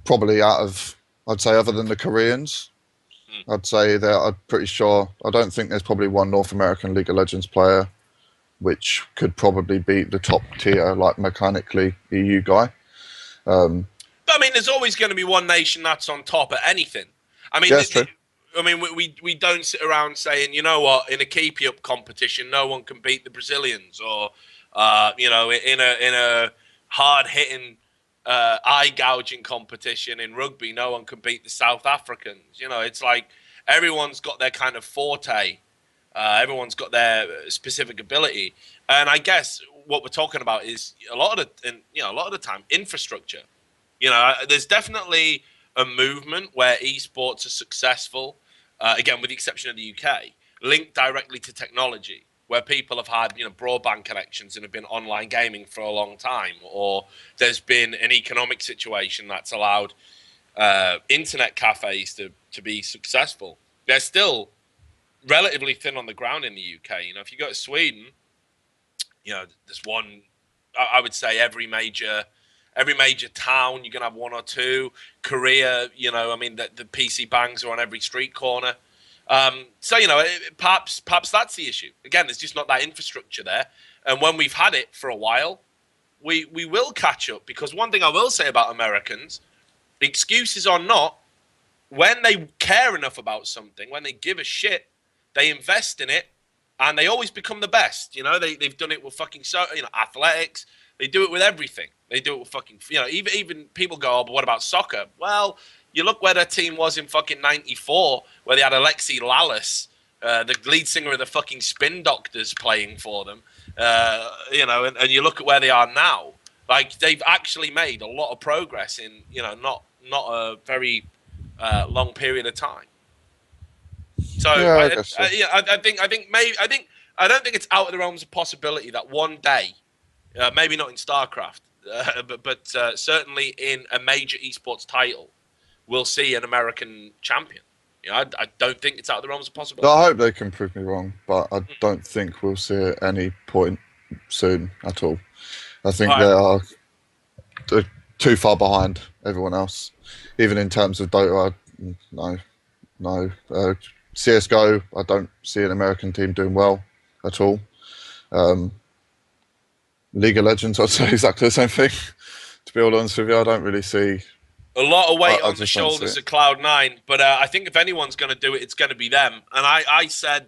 Probably out of, I'd say, other than the Koreans, I'd say that I'm pretty sure. I don't think there's probably one North American League of Legends player which could probably beat the top tier, like mechanically EU guy. But I mean, there's always going to be one nation that's on top at anything. I mean, yeah, that's true. I mean, we don't sit around saying, you know what, in a keep-up competition, no one can beat the Brazilians, or you know, in a hard-hitting, eye-gouging competition in rugby, no one can beat the South Africans. You know, it's like everyone's got their kind of forte. Everyone's got their specific ability, and I guess what we're talking about is a lot of the time infrastructure. You know, there's definitely a movement where esports are successful, again with the exception of the UK, linked directly to technology, where people have had, you know, broadband connections and have been online gaming for a long time, or there's been an economic situation that's allowed internet cafes to be successful. They're still relatively thin on the ground in the UK. You know, if you go to Sweden, you know, there's one, I would say every major town, you're going to have one or two. Korea, you know, I mean, the PC bangs are on every street corner. So, you know, perhaps that's the issue. Again, there's just not that infrastructure there. And when we've had it for a while, we will catch up. Because one thing I will say about Americans, excuses or not, when they care enough about something, when they give a shit, they invest in it, and they always become the best. You know, they've done it with fucking athletics. They do it with everything. They do it with fucking, you know, even people go, oh, but what about soccer? Well, you look where their team was in fucking '94, where they had Alexi Lalas, the lead singer of the fucking Spin Doctors, playing for them. You know, and you look at where they are now. Like, they've actually made a lot of progress in, you know, not a very long period of time. So Yeah, I guess so. I don't think it's out of the realms of possibility that one day, maybe not in StarCraft, but certainly in a major esports title, we'll see an American champion. You know, I don't think it's out of the realms of possibility. I hope they can prove me wrong, but I don't think we'll see it at any point soon at all. I think they're too far behind everyone else, even in terms of Dota. No. CS:GO, I don't see an American team doing well at all. League of Legends, I'd say exactly the same thing. To be all honest with you, I don't really see a lot of weight I on the just don't see shoulders it. of Cloud9, but I think if anyone's going to do it, it's going to be them. And I said,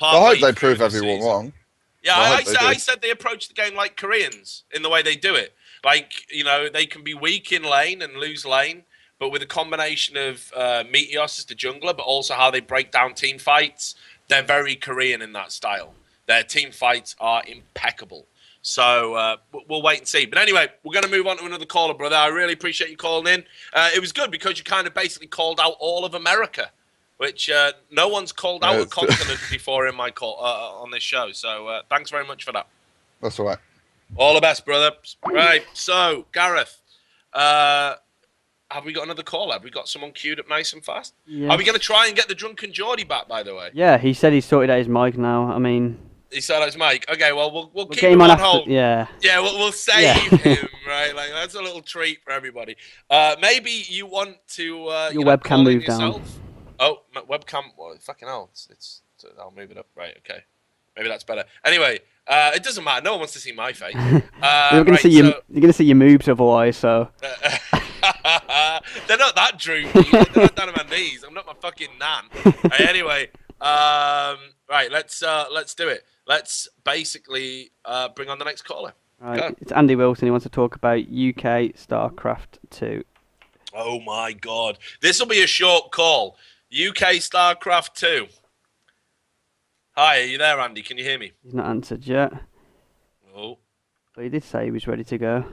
I hope they through prove the everyone season- wrong. Yeah, I I hope they do. said they approach the game like Koreans in the way they do it. Like, you know, they can be weak in lane and lose lane, but with a combination of Meteos as the jungler, but also how they break down team fights, they're very Korean in that style. Their team fights are impeccable. So we'll wait and see. But anyway, we're going to move on to another caller, brother. I really appreciate you calling in. It was good because you kind of basically called out all of America, which no one's called out a continent before in my call on this show. So thanks very much for that. That's all right. All the best, brother. Right. So, Gareth, have we got another caller? Have we got someone queued up nice and fast? Yes. Are we going to try and get the drunken Geordie back, by the way? Yeah, he said he sorted out his mic now. I mean, He said it's Mike. Okay, well, we'll keep get him him on after. hold. Yeah. Yeah, we'll save him, right? Like, that's a little treat for everybody. Maybe you want to Your webcam call in moved down. yourself. Oh, my webcam. Well, fucking hell. I'll move it up. Right, okay. Maybe that's better. Anyway, it doesn't matter. No one wants to see my face. You're gonna see you're gonna see your moves otherwise. So. They're not that droopy. They're not down on my knees. I'm not my fucking nan. Right, anyway, right. Let's do it. Let's basically bring on the next caller. Right, Go. it's Andy Wilson. He wants to talk about UK StarCraft 2. Oh my God, this will be a short call. UK StarCraft 2. Hi, are you there, Andy? Can you hear me? He's not answered yet, Oh, but he did say he was ready to go.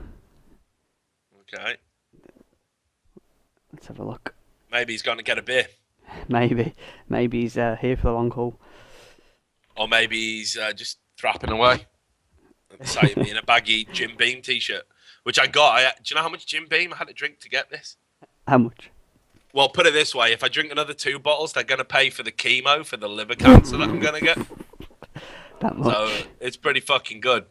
okay. Let's have a look. Maybe he's going to get a beer, Maybe he's here for the long haul. or maybe he's just thrapping away. At the sight of me in a baggy Jim Beam t-shirt, which I got. Do you know how much Jim Beam I had to drink to get this? How much? Well, put it this way: if I drink another 2 bottles, they're going to pay for the chemo for the liver cancer that I'm going to get. That much. So it's pretty fucking good.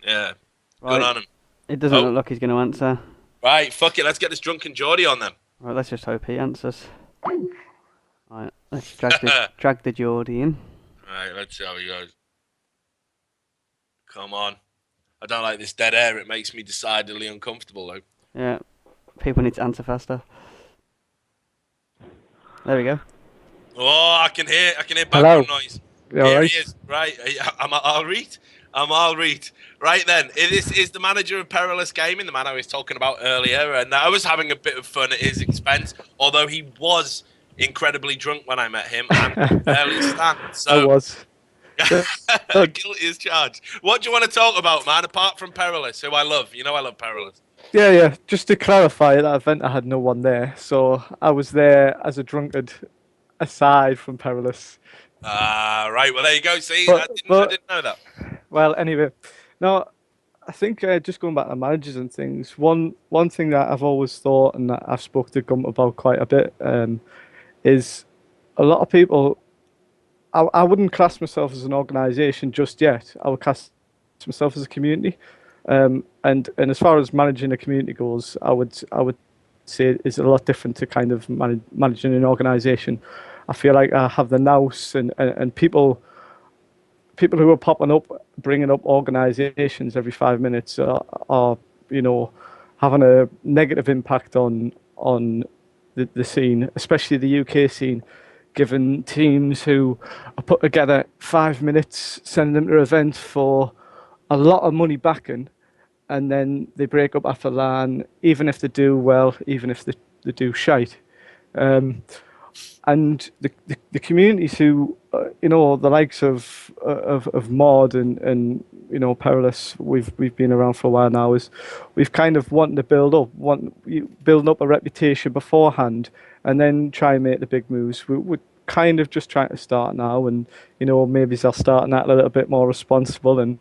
Yeah, Right. good on him. It doesn't Oh. look like he's going to answer. Right, fuck it. Let's get this drunken Geordie on them. Right, let's just hope he answers. Right, let's drag the Geordie in. Right, let's see how he goes. Come on. I don't like this dead air. It makes me decidedly uncomfortable, though. Yeah, people need to answer faster. There we go. Oh, I can hear Hello. background noise. You Here alright? he is. Right, I'm all read. Right then, this is the manager of Perilous Gaming, the man I was talking about earlier, and I was having a bit of fun at his expense, although he was incredibly drunk when I met him and could barely stand. I So was. guilty as charged. What do you want to talk about, man? Apart from Perilous, who I love. You know I love Perilous. Yeah. Just to clarify, that event I had no one there, so I was there as a drunkard, aside from Perilous. Right. Well, there you go. See, But- I didn't know that. Well, anyway, no, I think just going back to managers and things. One thing that I've always thought, and that I've spoke to Gump about quite a bit, is a lot of people. I wouldn't class myself as an organisation just yet. I would class myself as a community, and as far as managing a community goes, I would say it's a lot different to kind of managing an organisation. I feel like I have the nous and people who are popping up, bringing up organisations every 5 minutes are having a negative impact on the scene, especially the UK scene. Given teams who are put together 5 minutes, send them to an event for a lot of money backing, and then they break up after LAN, even if they do well, even if they do shite. And the communities who, the likes of Mod and Perilous, we've been around for a while now, is we've kind of wanted to build up a reputation beforehand, and then try and make the big moves. kind of just trying to start now, and maybe they'll start that a little bit more responsible and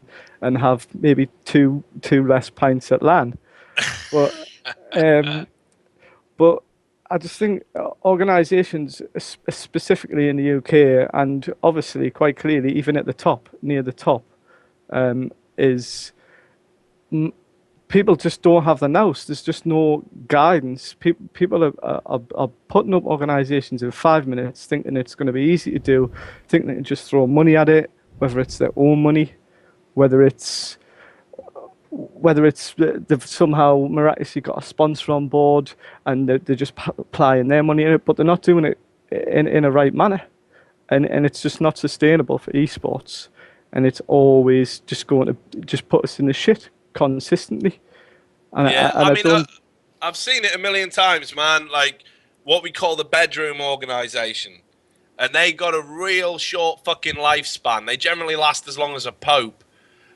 have maybe two less pints at LAN. But but I just think organisations, specifically in the UK, and obviously quite clearly even at the top, near the top, is people just don't have the nous. There's just no guidance. People are putting up organisations in 5 minutes, thinking it's going to be easy to do, thinking they can just throw money at it, whether it's their own money, whether it's they've somehow miraculously got a sponsor on board and they're just applying their money in it, but they're not doing it in a right manner, and it's just not sustainable for esports, and it's always just going to just put us in the shit consistently. And I've seen it a million times, man. Like what we call the bedroom organization, and they got a real short fucking lifespan. They generally last as long as a pope.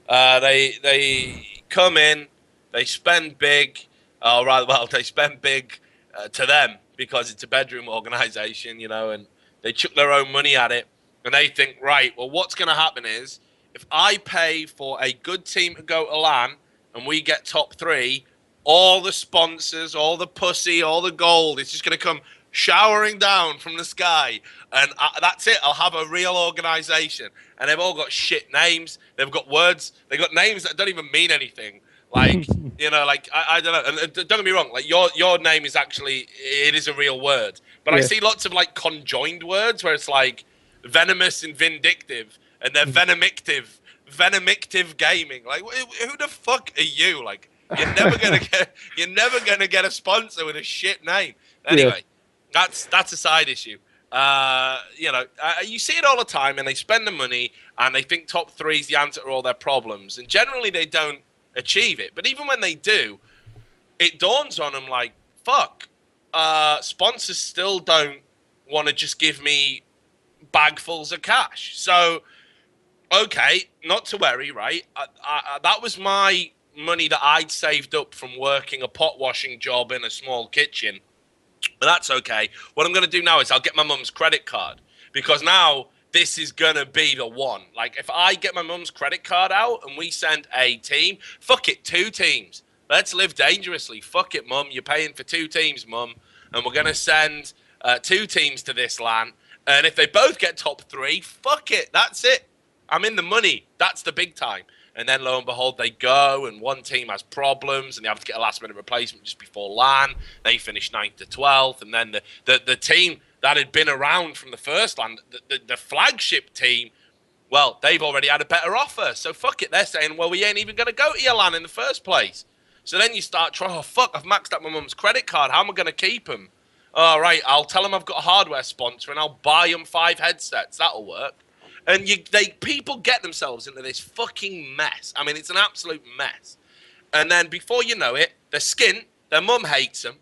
They come in, they spend big, they spend big to them because it's a bedroom organization, and they chuck their own money at it, and they think, right, well, what's going to happen is if I pay for a good team to go to LAN and we get top 3, all the sponsors, all the pussy, all the gold, it's just going to come showering down from the sky, and that's it. I'll have a real organization, and they've all got shit names. They've got words. They've got names that don't even mean anything. Like I don't know. And don't get me wrong. Like your name is actually, it is a real word. But I see lots of like conjoined words where it's like venomous and vindictive, and they're venomictive gaming. Like who the fuck are you? Like you're never gonna get a sponsor with a shit name. Anyway. That's a side issue. You see it all the time, and they spend the money, and they think top 3 is the answer to all their problems, and generally they don't achieve it. But even when they do, it dawns on them like, fuck, sponsors still don't want to just give me bagfuls of cash. So, okay, not to worry, right? That was my money that I'd saved up from working a pot washing job in a small kitchen. But that's okay. What I'm going to do now is I'll get my mum's credit card, because now this is going to be the one. Like, if I get my mum's credit card out and we send a team, fuck it, 2 teams. Let's live dangerously. Fuck it, mum. You're paying for 2 teams, mum. And we're going to send 2 teams to this LAN. And if they both get top 3, fuck it. That's it. I'm in the money. That's the big time. And then, lo and behold, they go, and one team has problems, and they have to get a last-minute replacement just before LAN. They finish 9th to 12th, and then the team that had been around from the first LAN, the flagship team, well, they've already had a better offer. So fuck it. They're saying, well, we ain't even going to go to your LAN in the first place. So then you start trying, oh, fuck, I've maxed out my mum's credit card. How am I going to keep them? All right, I'll tell them I've got a hardware sponsor, and I'll buy them 5 headsets. That'll work. And people get themselves into this fucking mess. I mean, it's an absolute mess. And then before you know it, they're skint. Their mum hates them.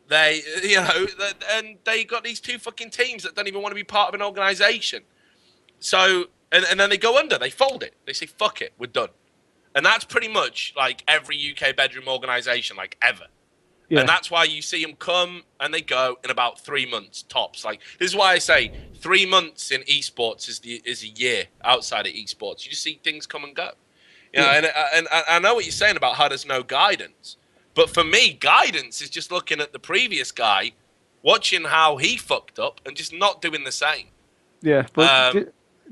And they got these 2 fucking teams that don't even want to be part of an organization. So, and then they go under. They fold it. They say, fuck it, we're done. And that's pretty much like every UK bedroom organization, like ever. Yeah. And that's why you see them come and they go in about 3 months tops. Like, this is why I say 3 months in esports is a year outside of esports. You just see things come and go. You know, and I know what you're saying about how there's no guidance. But for me, guidance is just looking at the previous guy, watching how he fucked up and just not doing the same. Yeah, but do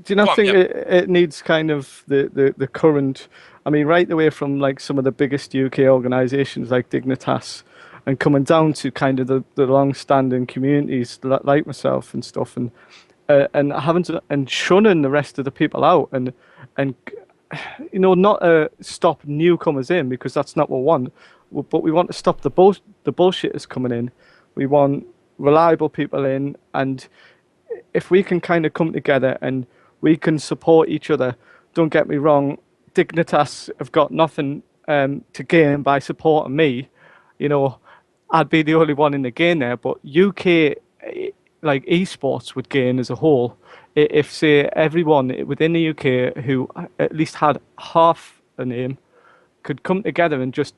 you not think it needs kind of the current... I mean, right away from like some of the biggest UK organisations like Dignitas, and coming down to kind of the long-standing communities like myself and stuff, and having to and shunning the rest of the people out, and not stop newcomers in, because that's not what we want, but we want to stop the bullshitters coming in. We want reliable people in, and if we can kind of come together and we can support each other, don't get me wrong, Dignitas have got nothing to gain by supporting me. I'd be the only one in the game there, but UK, like esports, would gain as a whole if, say, everyone within the UK who at least had half a name could come together and just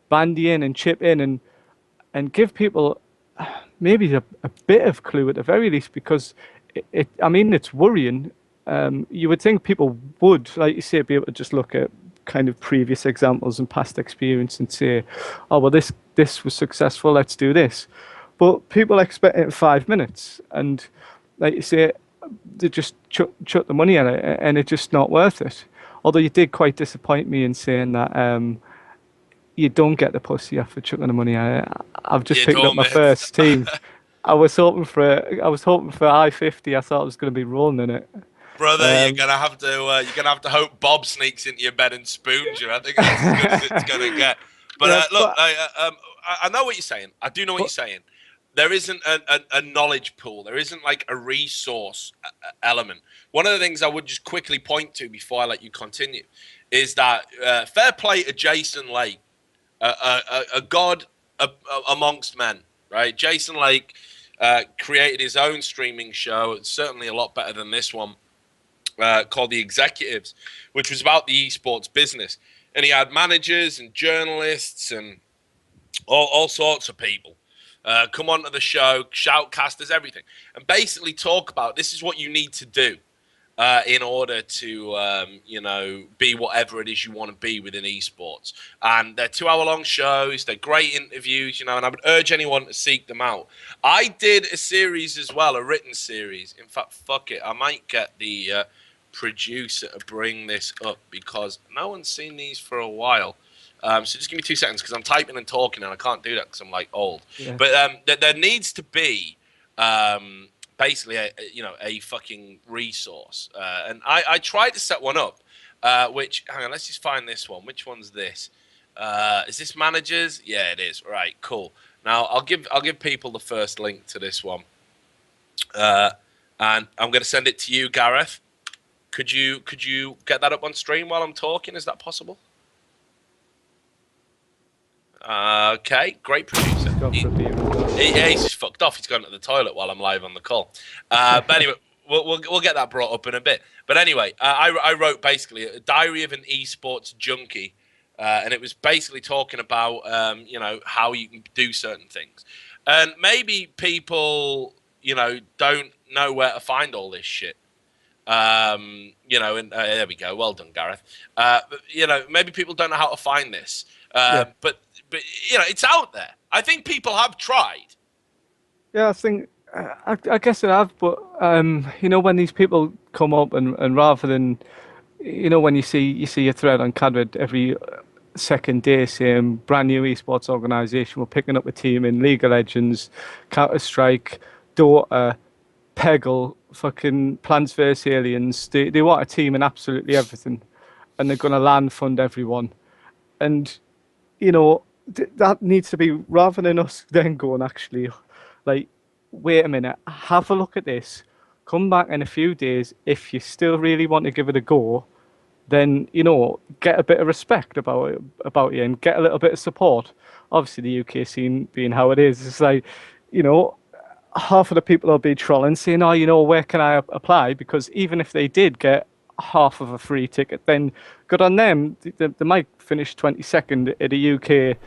bandy in and chip in and give people maybe a bit of clue at the very least, because I mean, it's worrying. You would think people would, like you say, be able to just look at kind of previous examples and past experience and say, oh, well, this was successful, let's do this. But people expect it in 5 minutes. And like you say, they just chuck the money at it, and it's just not worth it. Although you did quite disappoint me in saying that you don't get the pussy after chucking the money at it. I've just picked up my first team. I was hoping for I-50. I thought I was going to be rolling in it. Brother, you're gonna have to hope Bob sneaks into your bed and spoons you. I think that's as good as it's gonna get. But look, I know what you're saying. I do know what you're saying. There isn't a knowledge pool. There isn't like a resource element. One of the things I would just quickly point to before I let you continue is that fair play to Jason Lake, a god amongst men, right? Jason Lake created his own streaming show. It's certainly a lot better than this one. Called The Executives, which was about the esports business. And he had managers and journalists and all sorts of people come onto the show, shoutcasters, everything, and basically talk about this is what you need to do in order to, be whatever it is you want to be within esports. And they're 2-hour-long shows. They're great interviews, and I would urge anyone to seek them out. I did a series as well, a written series. In fact, fuck it. I might get the producer to bring this up because no one's seen these for a while. So just give me 2 seconds because I'm typing and talking and I can't do that because I'm like old. Yeah. But there needs to be basically a fucking resource. And I tried to set one up, which, hang on, let's just find this one. Which one's this? Is this managers? Yeah, it is. Right, cool. Now I'll give people the first link to this one. And I'm going to send it to you, Gareth. Could you get that up on stream while I'm talking? Is that possible? Okay, great producer. He's just fucked off. He's gone to the toilet while I'm live on the call. But anyway, we'll get that brought up in a bit. But anyway, I wrote basically a diary of an esports junkie, and it was basically talking about how you can do certain things, and maybe people don't know where to find all this shit. And there we go. Well done, Gareth. Maybe people don't know how to find this. But it's out there. I think people have tried. Yeah, I think I guess they have. But when these people come up and rather than when you see a thread on Cadred every second day saying brand new esports organization, we're picking up a team in League of Legends, Counter-Strike, Dota, Peggle, fucking Plants vs Aliens. They want a team in absolutely everything, and they're going to land fund everyone. And that needs to be, rather than us then going actually like, wait a minute, have a look at this, come back in a few days. If you still really want to give it a go, then get a bit of respect about you and get a little bit of support. Obviously the UK scene being how it is, it's like half of the people will be trolling, saying, oh, where can I apply? Because even if they did get half of a free ticket, then good on them. They might finish 22nd at a UK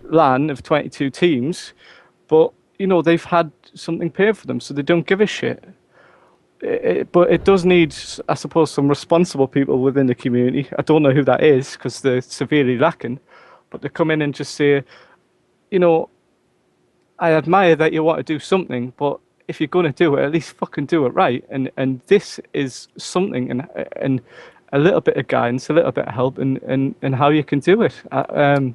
LAN of 22 teams, but, they've had something paid for them, so they don't give a shit. But it does need, I suppose, some responsible people within the community. I don't know who that is because they're severely lacking, but they come in and just say, I admire that you want to do something, but if you're going to do it, at least fucking do it right. And this is something, and a little bit of guidance, a little bit of help, and how you can do it. I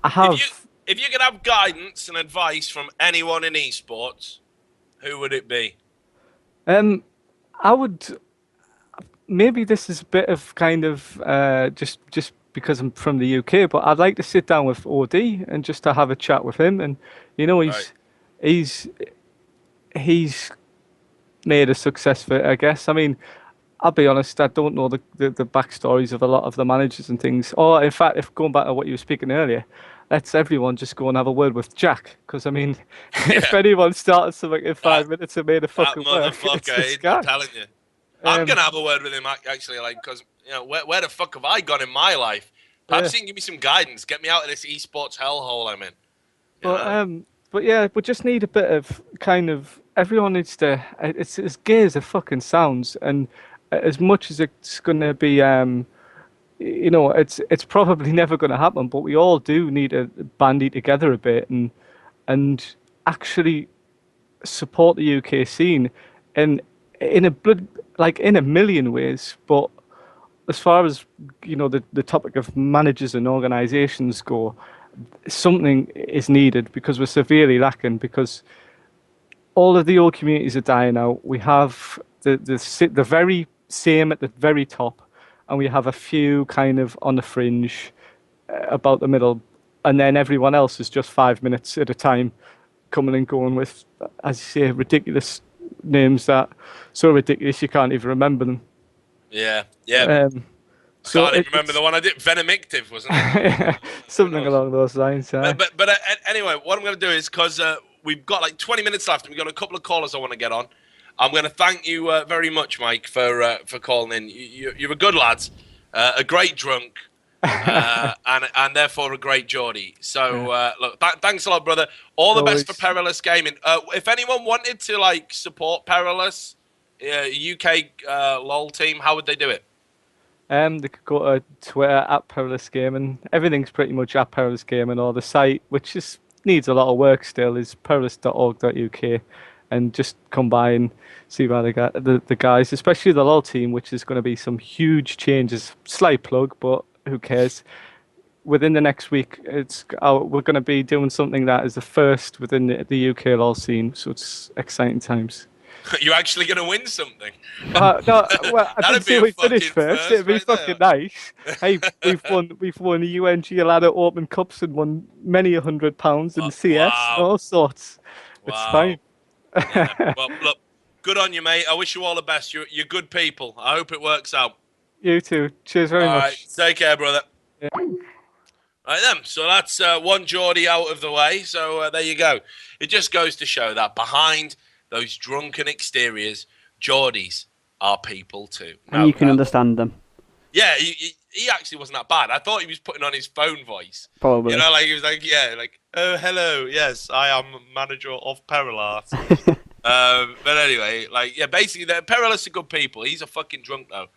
have. If you could have guidance and advice from anyone in esports, who would it be? I would. Maybe this is a bit of kind of just because I'm from the UK, but I'd like to sit down with OD and just to have a chat with him. And he's made a success of it, I guess. I mean, I'll be honest, I don't know the backstories of a lot of the managers and things. Or in fact, if going back to what you were speaking earlier, let's everyone just go and have a word with Jack. Because I mean, if anyone started something in 5 minutes and made a fucking work, it's this guy. I'm telling you. I'm gonna have a word with him actually, like, because where the fuck have I gone in my life? Perhaps he can give me some guidance, get me out of this esports hellhole I'm in. But yeah, we just need a bit of kind of everyone needs to. It's as gay as it fucking sounds, and as much as it's gonna be, it's probably never gonna happen. But we all do need to bandy together a bit and actually support the UK scene, in in a million ways. But as far as the topic of managers and organisations go, something is needed because we're severely lacking. Because all of the old communities are dying out. We have the very same at the very top, and we have a few kind of on the fringe, about the middle, and then everyone else is just 5 minutes at a time, coming and going with, as you say, ridiculous names that so ridiculous you can't even remember them. Yeah. So Can't even remember the one I did. Venomictive, wasn't it? Something along those lines. But anyway, what I'm going to do is, because we've got like 20 minutes left, and we've got a couple of callers I want to get on. I'm going to thank you very much, Mike, for calling in. You're a good lad, a great drunk, and therefore a great Geordie. So look, thanks a lot, brother. All the best for Perilous Gaming. If anyone wanted to support Perilous, UK LOL team, how would they do it? They could go to Twitter at Perilous Gaming. Everything's pretty much at Perilous Gaming, or the site, which just needs a lot of work still, is perilous.org.uk, and just come by and see where they got the guys, especially the LOL team, which is going to be some huge changes. Slight plug, but who cares? Within the next week, we're going to be doing something that is the first within the UK LOL scene, so it's exciting times. You're actually going to win something. No, well, I didn't say we finished first. It'd be fucking nice. Hey, we've won the UNG Ladder Open Cups and won many £100 in CS and all sorts. It's fine. Yeah. Well, look, good on you, mate. I wish you all the best. You're good people. I hope it works out. You too. Cheers very much. Right, take care, brother. Yeah. Right then, so that's one Geordie out of the way. So there you go. It just goes to show that behind those drunken exteriors, Geordies are people too. And you can understand them. Yeah, he actually wasn't that bad. I thought he was putting on his phone voice. Probably. You know, he was oh, hello, yes, I am manager of Perilous. But anyway, basically, Perilous are good people. He's a fucking drunk, though.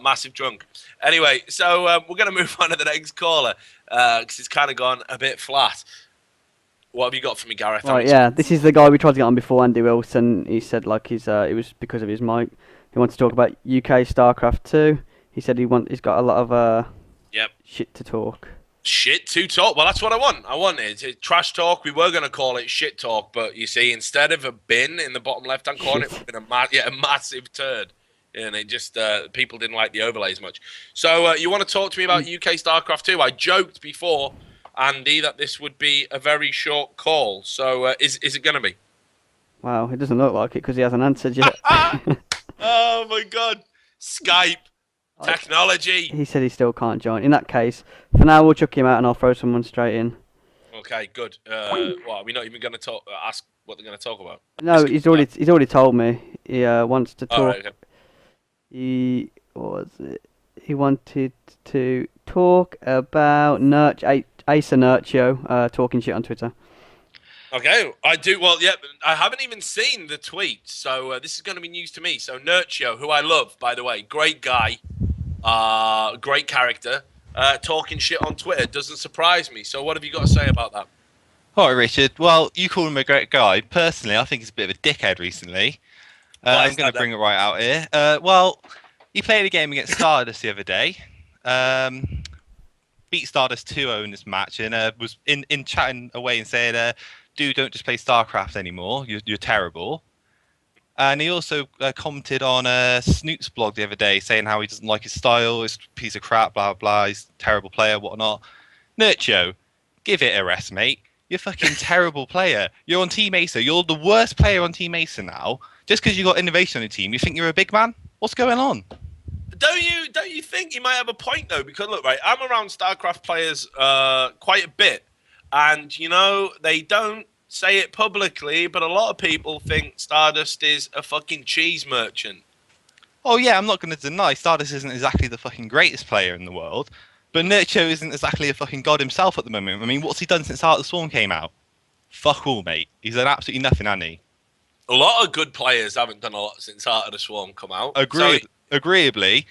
Massive drunk. Anyway, so we're going to move on to the next caller, because it's kind of gone a bit flat. What have you got for me, Gareth? Right, yeah, this is the guy we tried to get on before, Andy Wilson. He said it was because of his mic. He wants to talk about UK StarCraft 2. He said he's got a lot of shit to talk. Shit to talk? Well, that's what I want. I want it. Trash talk. We were going to call it shit talk, but you see, instead of a bin in the bottom left-hand corner, it would have been a massive turd. And it just, people didn't like the overlays much. So you want to talk to me about UK StarCraft 2? I joked before, Andy, that this would be a very short call. So is it going to be? Wow, it doesn't look like it because he hasn't answered yet. Oh, my God. Skype. Technology. He said he still can't join. In that case, for now, we'll chuck him out and I'll throw someone straight in. Okay, good. Are we not even going to ask what they're going to talk about? No, he's already told me. He wants to talk. Oh, right, okay. He wanted to talk about Acer Nurtio talking shit on Twitter. Okay, I do. Well, yeah, I haven't even seen the tweet, so this is going to be news to me. So Nurtio, who I love, by the way, great guy, great character, talking shit on Twitter doesn't surprise me. So what have you got to say about that? All right, Richard. Well, you call him a great guy. Personally, I think he's a bit of a dickhead recently. I'm going to bring it right out here. Well, he played a game against Stardust the other day. Beat Stardust 2-0 in this match, and was in chatting away and saying, "Dude, don't just play StarCraft anymore. You're terrible." And he also commented on Snoop's blog the other day, saying how he doesn't like his style, he's a piece of crap, blah blah. He's a terrible player, whatnot. Nurtio, give it a rest, mate. You're a fucking terrible player. You're on Team Acer. You're the worst player on Team Acer now. Just because you got innovation on your team, you think you're a big man? What's going on? Don't you think you might have a point though? Because look, right, I'm around StarCraft players quite a bit, and you know they don't say it publicly, but a lot of people think Stardust is a fucking cheese merchant. Oh yeah, I'm not going to deny Stardust isn't exactly the fucking greatest player in the world, but Nurtio isn't exactly a fucking god himself at the moment. I mean, what's he done since Heart of the Swarm came out? Fuck all, mate. He's done absolutely nothing, hasn't he? A lot of good players haven't done a lot since Heart of the Swarm come out. Agreeably.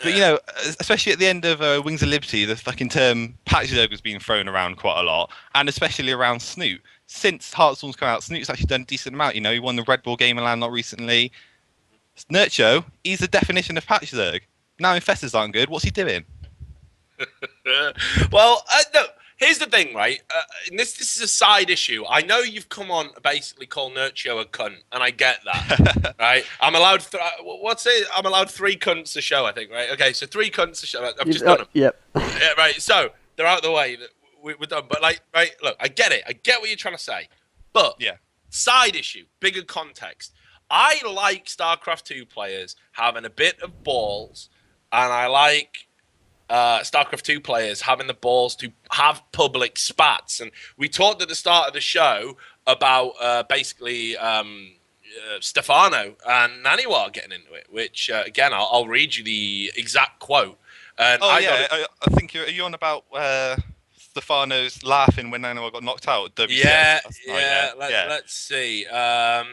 But, you know, especially at the end of Wings of Liberty, the fucking term Patchlurg has been thrown around quite a lot, and especially around Snoot. Since Heartstorm's come out, Snoot's actually done a decent amount. You know, he won the Red Bull Game of Land not recently. Nurcho, he's the definition of Patchlurg. Now Infestors aren't good, what's he doing? Well, no. Here's the thing, right? And this is a side issue. I know you've come on to basically call Nurcho a cunt, and I get that, right? I'm allowed. I'm allowed 3 cunts a show, I think, right? Okay, so 3 cunts a show. I've just done them. Yep. Yeah, right. So they're out of the way. We're done. But right. Look, I get it. I get what you're trying to say. But yeah, side issue, bigger context. I like StarCraft 2 players having a bit of balls, and I like StarCraft 2 players having the balls to have public spats. And we talked at the start of the show about basically Stefano and Naniwar getting into it, which, again, I'll read you the exact quote. And I think you're on about Stefano's laughing when Naniwar got knocked out. Let's see. Where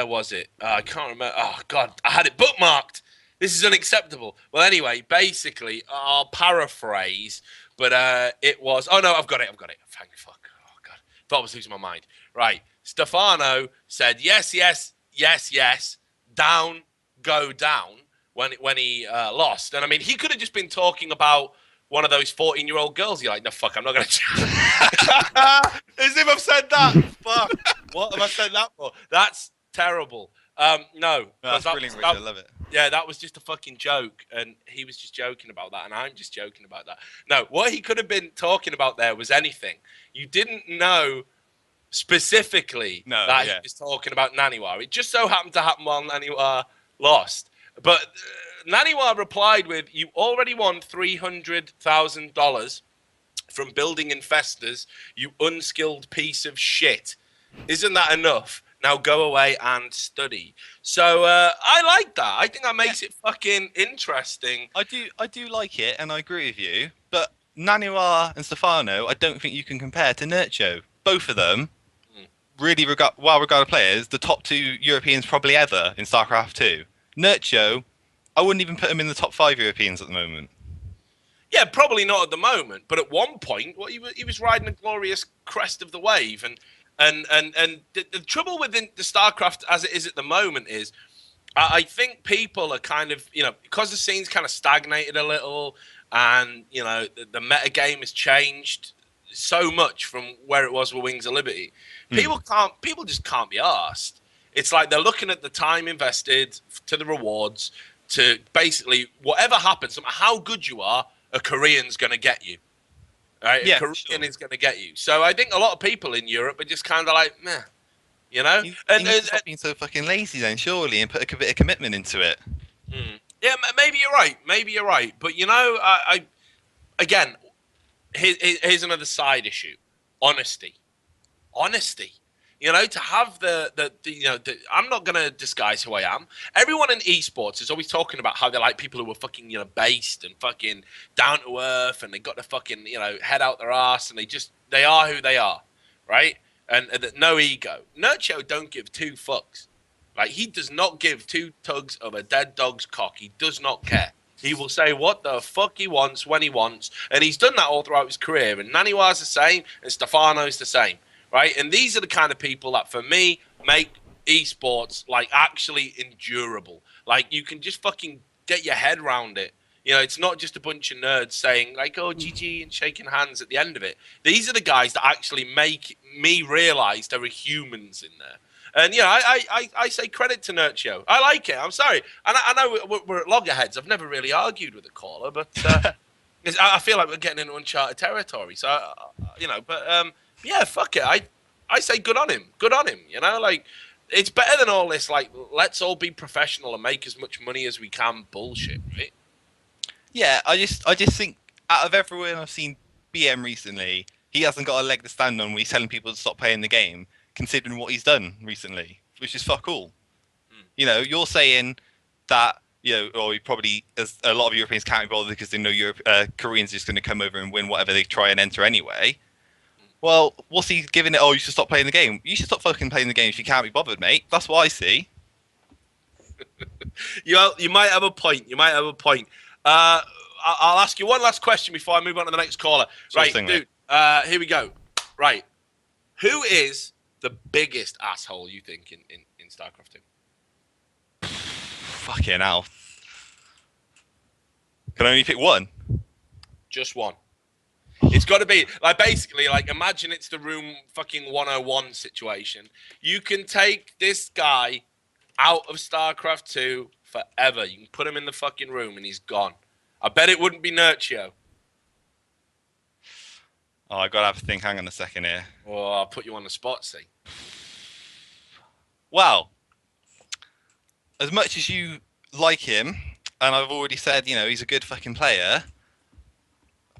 was it? I can't remember. Oh, God, I had it bookmarked. This is unacceptable. Well, anyway, basically, I'll paraphrase, but it was... Oh, no, I've got it. Thank fuck. Oh, God. Thought I was losing my mind. Right. Stefano said, yes, down, go down, when he lost. And, I mean, he could have just been talking about one of those 14-year-old girls. You're like, no, fuck, I'm not going to... As if I've said that. Fuck. What have I said that for? That's terrible. No. That's brilliant, Richard. I love it. Yeah, that was just a fucking joke, and he was just joking about that, and I'm just joking about that. No, what he could have been talking about there was anything. You didn't know specifically he was talking about Naniwar. It just so happened to happen while Naniwar lost. But Naniwar replied with, you already won $300,000 from building Infestors, you unskilled piece of shit. Isn't that enough? Now go away and study. So I like that. I think that makes it fucking interesting. I do like it, and I agree with you. But Naniwar and Stefano, I don't think you can compare to Nurcho. Both of them, really well-regarded players, the top 2 Europeans probably ever in StarCraft 2. Nurcho, I wouldn't even put him in the top 5 Europeans at the moment. Yeah, probably not at the moment. But at one point, he was riding a glorious crest of the wave, and the trouble with the StarCraft as it is at the moment is, I think people are kind of, you know, because the scene's kind of stagnated a little, and you know the meta game has changed so much from where it was with Wings of Liberty. People just can't be arsed. It's like they're looking at the time invested to the rewards to basically whatever happens, no matter how good you are, a Korean's going to get you. Right? Yeah, Korean is going to get you. So I think a lot of people in Europe are just kind of like, meh, you know? You need to stop being so fucking lazy then, surely, and put a bit of commitment into it. Yeah, maybe you're right. But, you know, again, here's another side issue. Honesty. You know, to have I'm not going to disguise who I am. Everyone in esports is always talking about how they like people who are fucking, you know, based and fucking down to earth, and they got the fucking, you know, head out their ass, and they are who they are, right? And no ego. Nurcho don't give 2 fucks. Like, he does not give 2 tugs of a dead dog's cock. He does not care. He will say what the fuck he wants when he wants, and he's done that all throughout his career. And Naniwar's the same, and Stefano's the same. Right, and these are the kind of people that, for me, make esports like actually endurable. Like, you can just fucking get your head around it. You know, it's not just a bunch of nerds saying like, "Oh, GG" and shaking hands at the end of it. These are the guys that actually make me realize there are humans in there. And you know, I say credit to Nurcho. I like it. I'm sorry, and I know we're at loggerheads. I've never really argued with a caller, but I feel like we're getting into uncharted territory. So you know, but. Yeah, fuck it. I say good on him. Good on him. You know, like, it's better than all this, like, let's all be professional and make as much money as we can bullshit, right? Yeah, I just think out of everyone I've seen BM recently, he hasn't got a leg to stand on when he's telling people to stop playing the game, considering what he's done recently, which is fuck all. You know, you're saying that, you know, or probably, as a lot of Europeans can't be bothered because they know Koreans are just going to come over and win whatever they try and enter anyway. Well, what's he giving it? Oh, you should stop playing the game. You should stop fucking playing the game if you can't be bothered, mate. That's what I see. You might have a point. You might have a point. I'll ask you one last question before I move on to the next caller. Sure Right, thing, dude. Here we go. Right. Who is the biggest asshole you think in StarCraft 2? Fucking hell. Can I only pick one? Just one. It's got to be like basically like imagine it's the room fucking 101 situation. You can take this guy out of StarCraft 2 forever. You can put him in the fucking room and he's gone. I bet it wouldn't be Nurtio. Oh, I gotta have to think. Hang on a second here. Or I'll put you on the spot, see. Well, as much as you like him, and I've already said, you know, he's a good fucking player.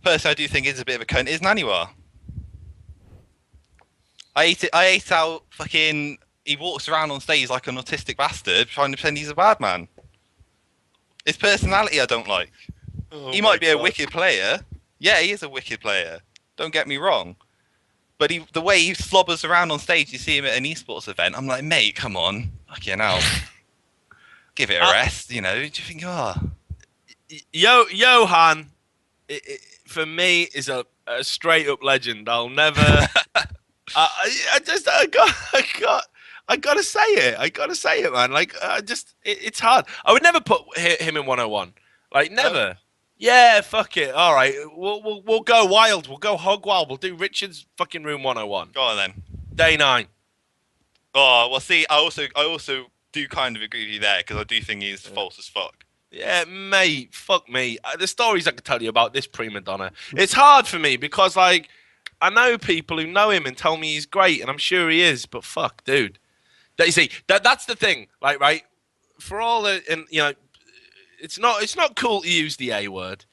Personally, I do think he's a bit of a cunt. Is Naniwa? I hate how fucking he walks around on stage like an autistic bastard, trying to pretend he's a bad man. His personality I don't like. Oh he might be a wicked player. Yeah, he is a wicked player. Don't get me wrong. But the way he slobbers around on stage, you see him at an esports event, I'm like, mate, come on. Fucking hell. Give it a rest, you know. Do you think, Johan, for me, is a straight up legend. I'll never. I gotta say it. I gotta say it, man. Like, it's hard. I would never put him in 101. Like, never. Yeah, fuck it. All right, we'll go wild. We'll go hog wild. We'll do Richard's fucking room 101. Go on then. Day 9. Oh well, see, I also do kind of agree with you there because I do think he's false as fuck. Yeah, mate. Fuck me. The stories I could tell you about this prima donna. It's hard for me because like I know people who know him and tell me he's great, and I'm sure he is. But fuck, dude. You see, that's the thing. Like, right? For all the, and you know. It's not cool to use the A word.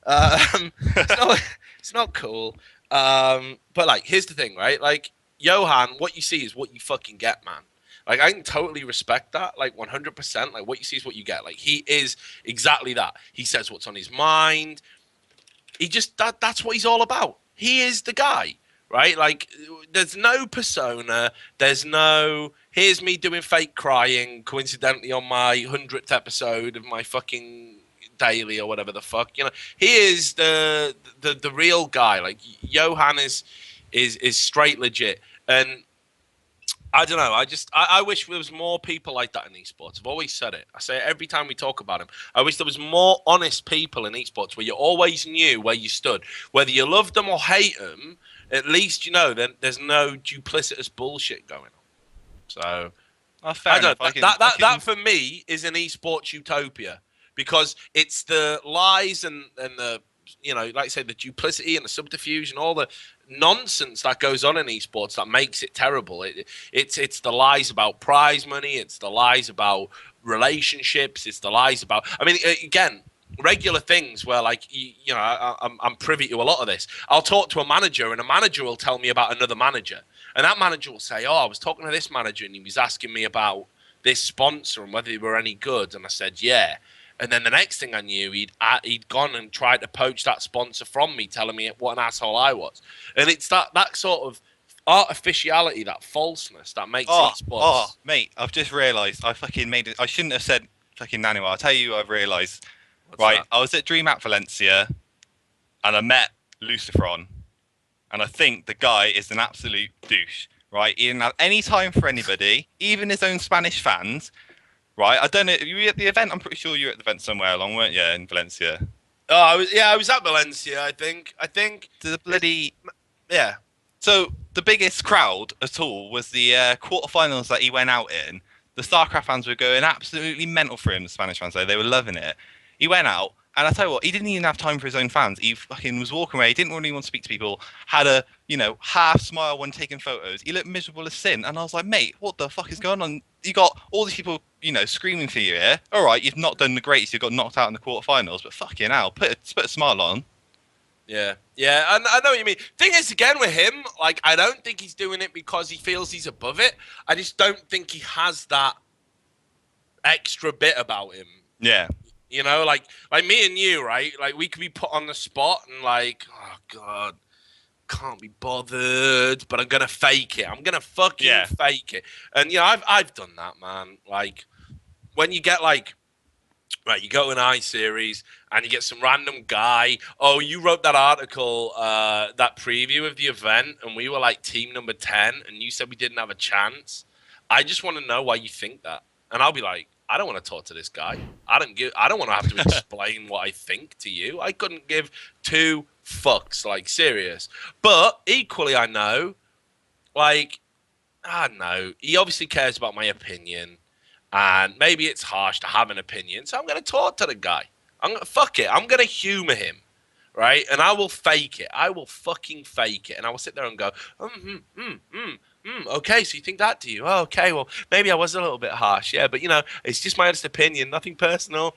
It's not cool. But like, here's the thing, right? Like, Johan, what you see is what you fucking get, man. Like, I can totally respect that, like 100%. Like, what you see is what you get. Like, he is exactly that. He says what's on his mind. He just that's what he's all about. He is the guy, right? Like, there's no persona. There's no. Here's me doing fake crying, coincidentally, on my 100th episode of my fucking daily or whatever the fuck. You know, he is the real guy. Like, Johan is straight legit. And I don't know. I wish there was more people like that in esports. I've always said it. I say it every time we talk about him. I wish there was more honest people in esports where you always knew where you stood. Whether you loved them or hate them, at least you know that there's no duplicitous bullshit going on. So, I don't. That for me is an esports utopia because it's the lies and the like I say, the duplicity and the subterfuge and all the nonsense that goes on in esports that makes it terrible. It's the lies about prize money. It's the lies about relationships. It's the lies about. I mean, again. Regular things where, like, I'm privy to a lot of this. I'll talk to a manager, and a manager will tell me about another manager, and that manager will say, "Oh, I was talking to this manager, and he was asking me about this sponsor and whether they were any good." And I said, "Yeah." And then the next thing I knew, he'd gone and tried to poach that sponsor from me, telling me what an asshole I was. And it's that sort of artificiality, that falseness that makes esports. Oh, mate, I've just realised I fucking made it. I shouldn't have said fucking Naniwa. I'll tell you what I've realised. Right, I was at DreamHack Valencia, and I met Lucifron, and I think the guy is an absolute douche. Right, he didn't have any time for anybody, even his own Spanish fans. Right, I don't know. You were at the event. I'm pretty sure you were at the event somewhere along, weren't you, in Valencia? Oh, I was at Valencia. I think the bloody So the biggest crowd at all was the quarterfinals that he went out in. The StarCraft fans were going absolutely mental for him. The Spanish fans, they were loving it. He went out, and I tell you what, he didn't even have time for his own fans. He fucking was walking away. He didn't really want to speak to people. Had a, half smile when taking photos. He looked miserable as sin. And I was like, mate, what the fuck is going on? You got all these people, screaming for you here. All right, you've not done the greatest. You got knocked out in the quarterfinals, but fucking hell, put a smile on. Yeah, I know what you mean. Thing is, again, with him, like, I don't think he's doing it because he feels he's above it. I just don't think he has that extra bit about him. Yeah. Like me and you, right? Like, we could be put on the spot and like, oh God, can't be bothered, but I'm gonna fake it. I'm gonna fucking fake it. And you know, I've done that, man. Like when you get like, right, you go to an iSeries and you get some random guy. Oh, you wrote that article, that preview of the event, and we were like team number 10, and you said we didn't have a chance. I just want to know why you think that, and I'll be like, I don't want to talk to this guy. I don't want to have to explain what I think to you. I couldn't give two fucks, like, serious. But equally, I know, like, I don't know. He obviously cares about my opinion, and maybe it's harsh to have an opinion. So I'm going to talk to the guy. Fuck it. I'm going to humor him, right? And I will fake it. I will fucking fake it, and I will sit there and go, okay, so you think that, do you? Oh, okay, well, maybe I was a little bit harsh, yeah, but, you know, it's just my honest opinion, nothing personal,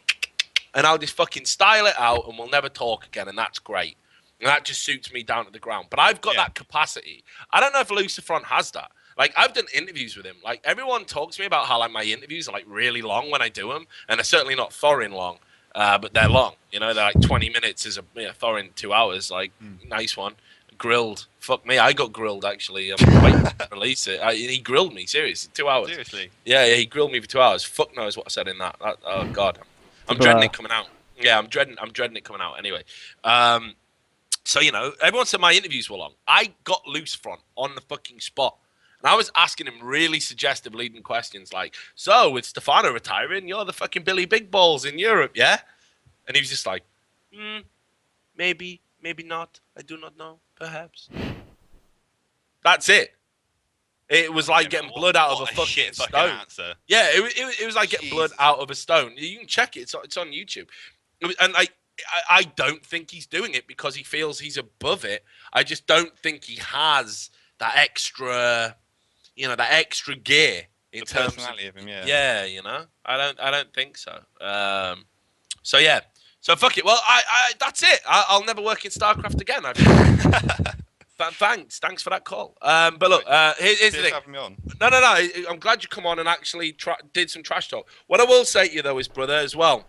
and I'll just fucking style it out, and we'll never talk again, and that's great. And that just suits me down to the ground. But I've got that capacity. I don't know if Lucifron has that. Like, I've done interviews with him. Like, everyone talks to me about how, like, my interviews are, like, really long when I do them, and they're certainly not Thorin long, but they're long. You know, they're, like, 20 minutes is a Thorin 2 hours, like, nice one. Grilled. Fuck me. I got grilled, actually. I'm waiting to release it. He grilled me, seriously. 2 hours. Seriously? Yeah, he grilled me for 2 hours. Fuck knows what I said in that. Oh, God. I'm dreading it coming out. Yeah, I'm dreading it coming out. Anyway. So, you know, everyone said my interviews were long. I got Lucifron on the fucking spot. And I was asking him really suggestive leading questions like, so, with Stefano retiring, you're the fucking Billy Big Balls in Europe, yeah? And he was just like, maybe not. I do not know. Perhaps. That's it. It was like getting blood out of a fucking stone. Answer. Yeah, it was like getting blood out of a stone. You can check it. It's on YouTube. And I don't think he's doing it because he feels he's above it. I just don't think he has that extra, you know, that extra gear in terms of personality of him. Yeah. Yeah, you know, I don't think so. So yeah. So fuck it. Well, I that's it. I'll never work in StarCraft again. Thanks for that call. But look, here's the thing. No. I'm glad you come on and actually did some trash talk. What I will say to you though is, brother, as well.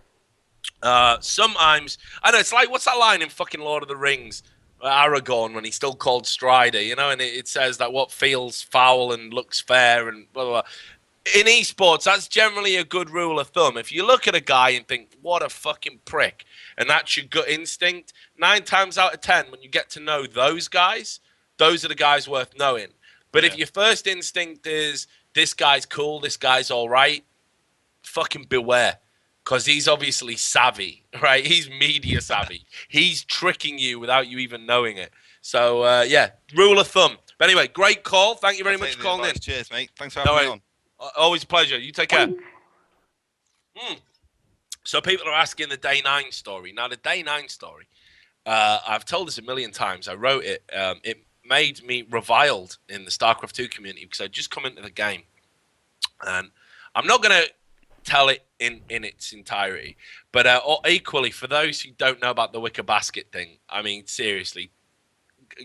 Sometimes I know it's like, what's that line in fucking Lord of the Rings? Aragorn when he's still called Strider, you know, and it says that what feels foul and looks fair and blah blah blah. In esports, that's generally a good rule of thumb. If you look at a guy and think, what a fucking prick, and that's your gut instinct, 9 times out of 10, when you get to know those guys, those are the guys worth knowing. But if your first instinct is, this guy's cool, this guy's all right, fucking beware. Because he's obviously savvy, right? He's media savvy. He's tricking you without you even knowing it. So, yeah, rule of thumb. But anyway, great call. Thank you very much for calling in. Cheers, mate. Thanks for having me on. Always a pleasure. You take care. So people are asking the Day 9 story. Now, the Day 9 story, I've told this a million times. I wrote it. It made me reviled in the StarCraft 2 community because I'd just come into the game. And I'm not going to tell it in its entirety. But equally, for those who don't know about the Wicker Basket thing, I mean, seriously,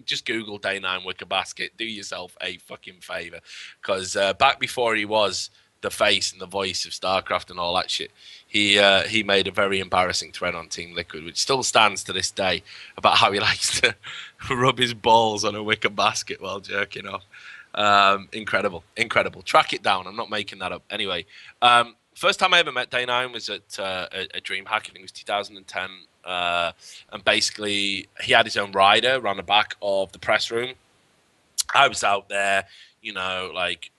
just Google Day 9 Wicker Basket. Do yourself a fucking favor. Because back before he was the face and the voice of StarCraft and all that shit, he made a very embarrassing thread on Team Liquid, which still stands to this day, about how he likes to rub his balls on a wicker basket while jerking off. Incredible. Track it down. I'm not making that up. Anyway, first time I ever met Day 9 was at a DreamHack. I think it was 2010. And basically, he had his own rider around the back of the press room. I was out there, you know, like,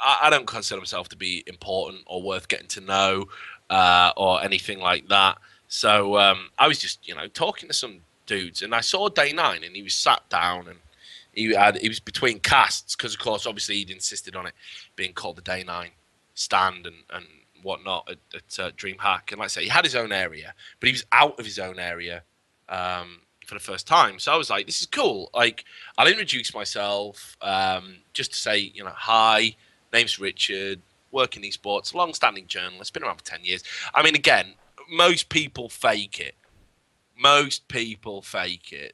I don't consider myself to be important or worth getting to know or anything like that. So I was just, you know, talking to some dudes, and I saw Day 9, and he was sat down, and he was between casts because, of course, obviously he'd insisted on it being called the Day 9 stand and whatnot at DreamHack. And like I say, he had his own area, but he was out of his own area for the first time. So I was like, this is cool. Like, I'll introduce myself just to say, you know, hi, name's Richard, work in esports, long-standing journalist, been around for 10 years. I mean, again, most people fake it.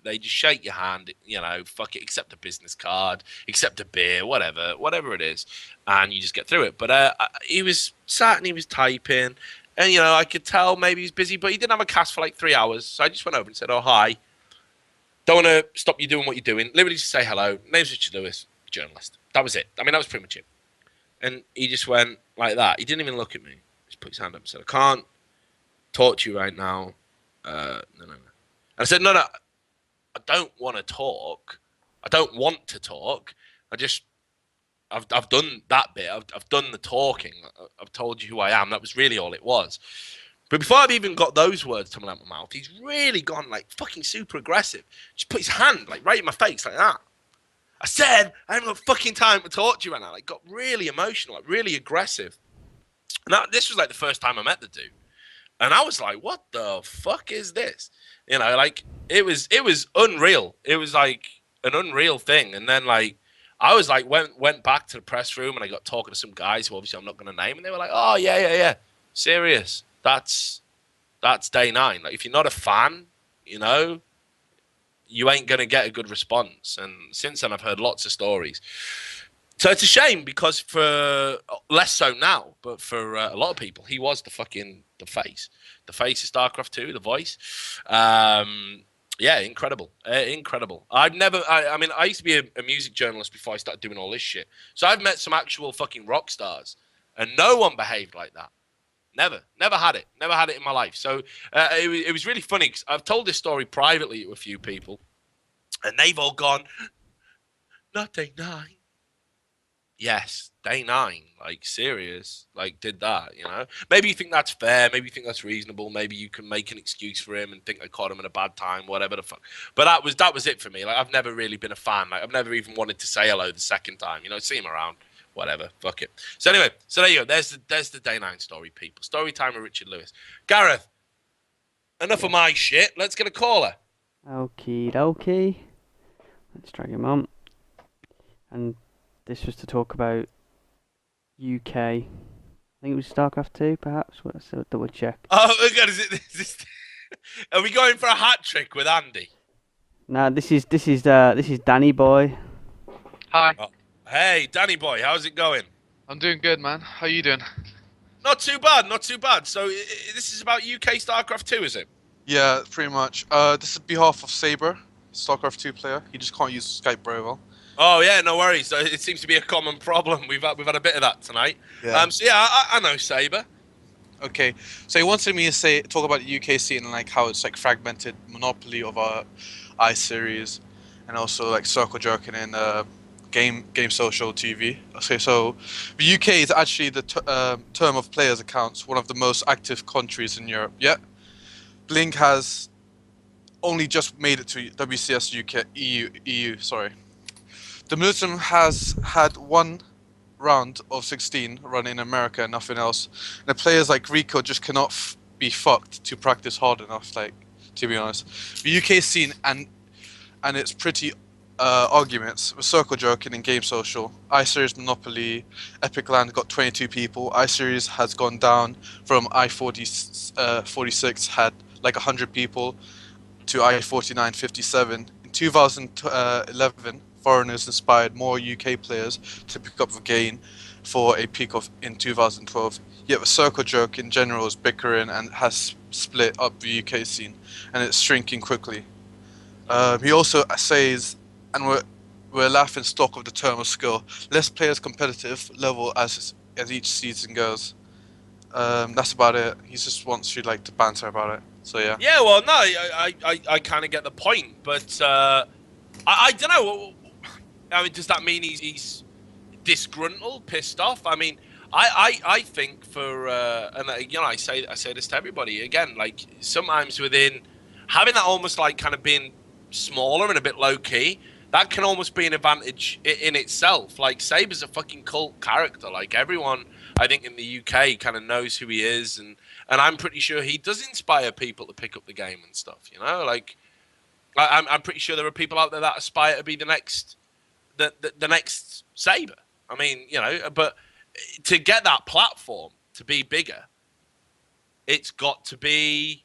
They just shake your hand, you know, fuck it, accept a business card, accept a beer, whatever it is, and you just get through it. But he was sat and he was typing, and, you know, I could tell maybe he's busy, but he didn't have a cast for like 3 hours. So I just went over and said, oh, hi. Don't want to stop you doing what you're doing. Literally just say hello. Name's Richard Lewis, journalist. That was it. I mean, that was pretty much it. And he just went like that. He didn't even look at me. He just put his hand up and said, I can't talk to you right now. No. And I said, no, I don't want to talk. I don't want to talk. I've done that bit. I've done the talking. I've told you who I am. That was really all it was. But before I've even got those words coming out of my mouth, he's really gone like fucking super aggressive. Just put his hand like right in my face like that. I said, I haven't got fucking time to talk to you right now. Like, got really emotional, like really aggressive. And this was like the first time I met the dude. And I was like, what the fuck is this? You know, like it was unreal. It was like an unreal thing. And then like I was like went back to the press room and I got talking to some guys who obviously I'm not gonna name, and they were like, oh yeah. Serious. That's day 9. Like if you're not a fan, you know, you ain't gonna get a good response. And since then I've heard lots of stories. So it's a shame because for less so now, but for a lot of people, he was the face of StarCraft 2, the voice. Yeah, incredible. I mean, I used to be a music journalist before I started doing all this shit. So I've met some actual fucking rock stars, and no one behaved like that. Never had it in my life. So it was really funny because I've told this story privately to a few people, and they've all gone, not day 9. Yes, day 9, like serious, like did that, you know? Maybe you think that's fair, maybe you think that's reasonable, maybe you can make an excuse for him and think I caught him at a bad time, whatever the fuck. But that was it for me. Like I've never really been a fan. Like I've never even wanted to say hello the second time, you know, see him around, whatever, fuck it. So anyway, so there you go. There's the day 9 story, people. Story time with Richard Lewis. Gareth, enough of my shit. Let's get a caller. Okie dokie. Let's drag him on. And this was to talk about UK. I think it was StarCraft 2, perhaps. Let's double check. Oh my god, is this are we going for a hat trick with Andy? No, this is Danny Boy. Hi. Oh, hey, Danny Boy, how's it going? I'm doing good, man. How you doing? Not too bad. So this is about UK StarCraft 2, is it? Yeah, pretty much. This is on behalf of Saber, StarCraft 2 player. He just can't use Skype very well. Oh yeah, no worries. It seems to be a common problem. We've had a bit of that tonight. Yeah. So yeah, I know Saber. Okay, so he wanted me to talk about the UK scene and like how it's like fragmented monopoly of our iSeries, and also like circle jerking in game social TV. Okay, so the UK is actually the term of players accounts, one of the most active countries in Europe. Yeah, Blink has only just made it to WCS UK EU. Sorry. The Militum has had one round of 16 run in America and nothing else. And the players like Rico just cannot be fucked to practice hard enough, like, to be honest. The UK scene and its pretty arguments with circle jerking in game social. iSeries Monopoly, Epic Land got 22 people. iSeries has gone down from I-46 had like 100 people to I-49 57. In 2011, foreigners inspired more UK players to pick up the game for a peak of in 2012. Yet the circle jerk in general is bickering and has split up the UK scene, and it's shrinking quickly. He also says, and we're laughing stock of the term of skill. Less players competitive level as each season goes. That's about it. He just wants you like to banter about it. So yeah. Yeah, well, no, I kind of get the point, but I don't know. I mean, does that mean he's disgruntled, pissed off? I mean, I think for and you know, I say this to everybody again. Like sometimes within having that almost like kind of being smaller and a bit low key, that can almost be an advantage in itself. Like Saber's a fucking cult character. Like everyone, I think in the UK kind of knows who he is, and I'm pretty sure he does inspire people to pick up the game and stuff. You know, like I'm pretty sure there are people out there that aspire to be the next Saber. I mean, you know, but to get that platform to be bigger, it's got to be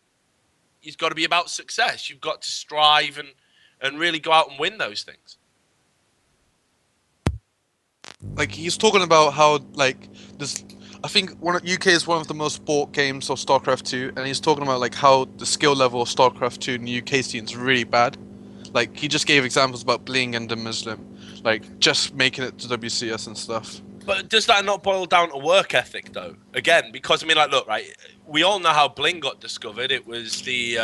about success. You've got to strive and really go out and win those things. Like he's talking about how like this. I think UK is one of the most bought games of StarCraft 2, and he's talking about like how the skill level of StarCraft 2 in the UK scene is really bad. Like he just gave examples about Bling and the Muslim, like just making it to WCS and stuff. But does that not boil down to work ethic, though? Again, because, I mean, like, look, right, we all know how Bling got discovered. It was the,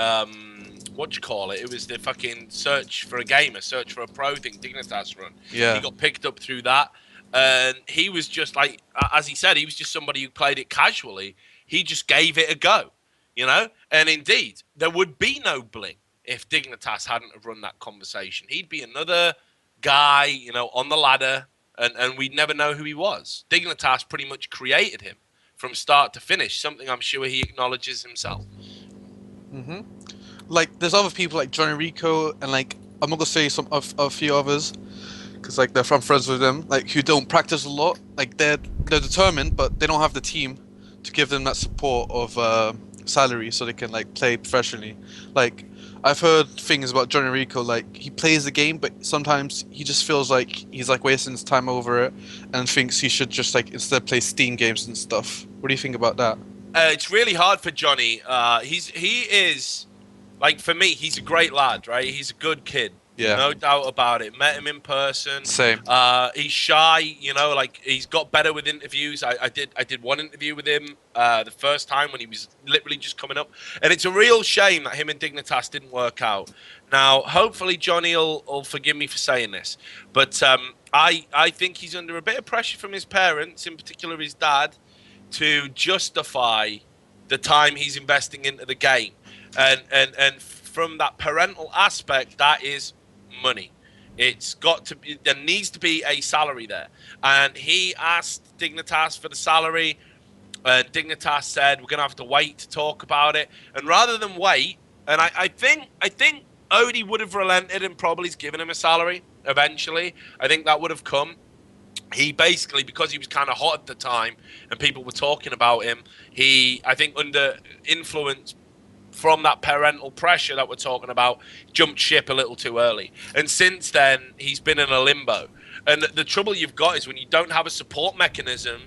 what do you call it? It was the fucking search for a gamer, search for a pro thing, Dignitas run. Yeah. He got picked up through that. And he was just, like, as he said, he was just somebody who played it casually. He just gave it a go, you know? And indeed, there would be no Bling if Dignitas hadn't have run that conversation. He'd be another guy, you know, on the ladder, and we'd never know who he was. Dignitas pretty much created him from start to finish, something I'm sure he acknowledges himself. Mm-hmm. Like, there's other people like Johnny Rico, and like, I'm not gonna say a few others, because like I'm friends with them, like who don't practice a lot. Like they're determined, but they don't have the team to give them that support of salary so they can like play professionally. Like, I've heard things about Johnny Rico, like he plays the game, but sometimes he just feels like he's like wasting his time over it, and thinks he should just like instead play Steam games and stuff. What do you think about that? It's really hard for Johnny. He is, like, for me, he's a great lad, right? He's a good kid. Yeah. No doubt about it. Met him in person. Same. He's shy, you know, like he's got better with interviews. I did one interview with him the first time when he was literally just coming up. And it's a real shame that him and Dignitas didn't work out. Now, hopefully Johnny will forgive me for saying this, but I think he's under a bit of pressure from his parents, in particular his dad, to justify the time he's investing into the game. And from that parental aspect, that is money. It's got to be, there needs to be a salary there. And he asked Dignitas for the salary, and Dignitas said, we're going to have to wait to talk about it. And rather than wait, and I think Odie would have relented and probably given him a salary eventually. I think that would have come. He basically, because he was kind of hot at the time and people were talking about him, I think under influence from that parental pressure that we're talking about, jumped ship a little too early. And since then, he's been in a limbo. And the trouble you've got is when you don't have a support mechanism,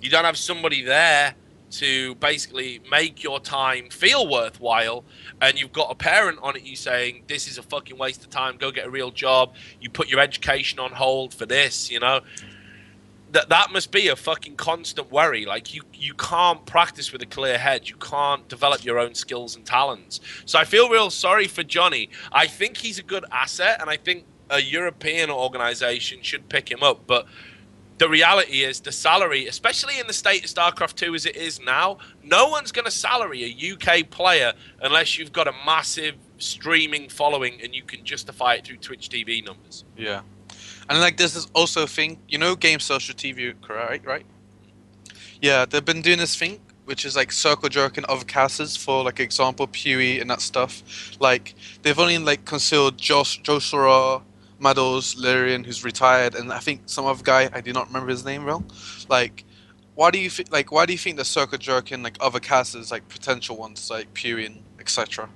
you don't have somebody there to basically make your time feel worthwhile, and you've got a parent on it you saying, this is a fucking waste of time, go get a real job, you put your education on hold for this, you know. That must be a fucking constant worry. Like, you can't practice with a clear head. You can't develop your own skills and talents. So I feel real sorry for Johnny. I think he's a good asset, and I think a European organization should pick him up. But the reality is the salary, especially in the state of StarCraft 2 as it is now, no one's going to salary a UK player unless you've got a massive streaming following and you can justify it through Twitch TV numbers. Yeah. And like this is also a thing, you know, Game Social TV, correct? Right? Yeah, they've been doing this thing, which is like circle jerking other casters for, like, example, Pewee and that stuff. Like, they've only like concealed Joshua, Maddles, Lyrian, who's retired, and I think some other guy, I do not remember his name well. Like, why do you think the circle jerking like other casters, like potential ones like Pewee and etc.?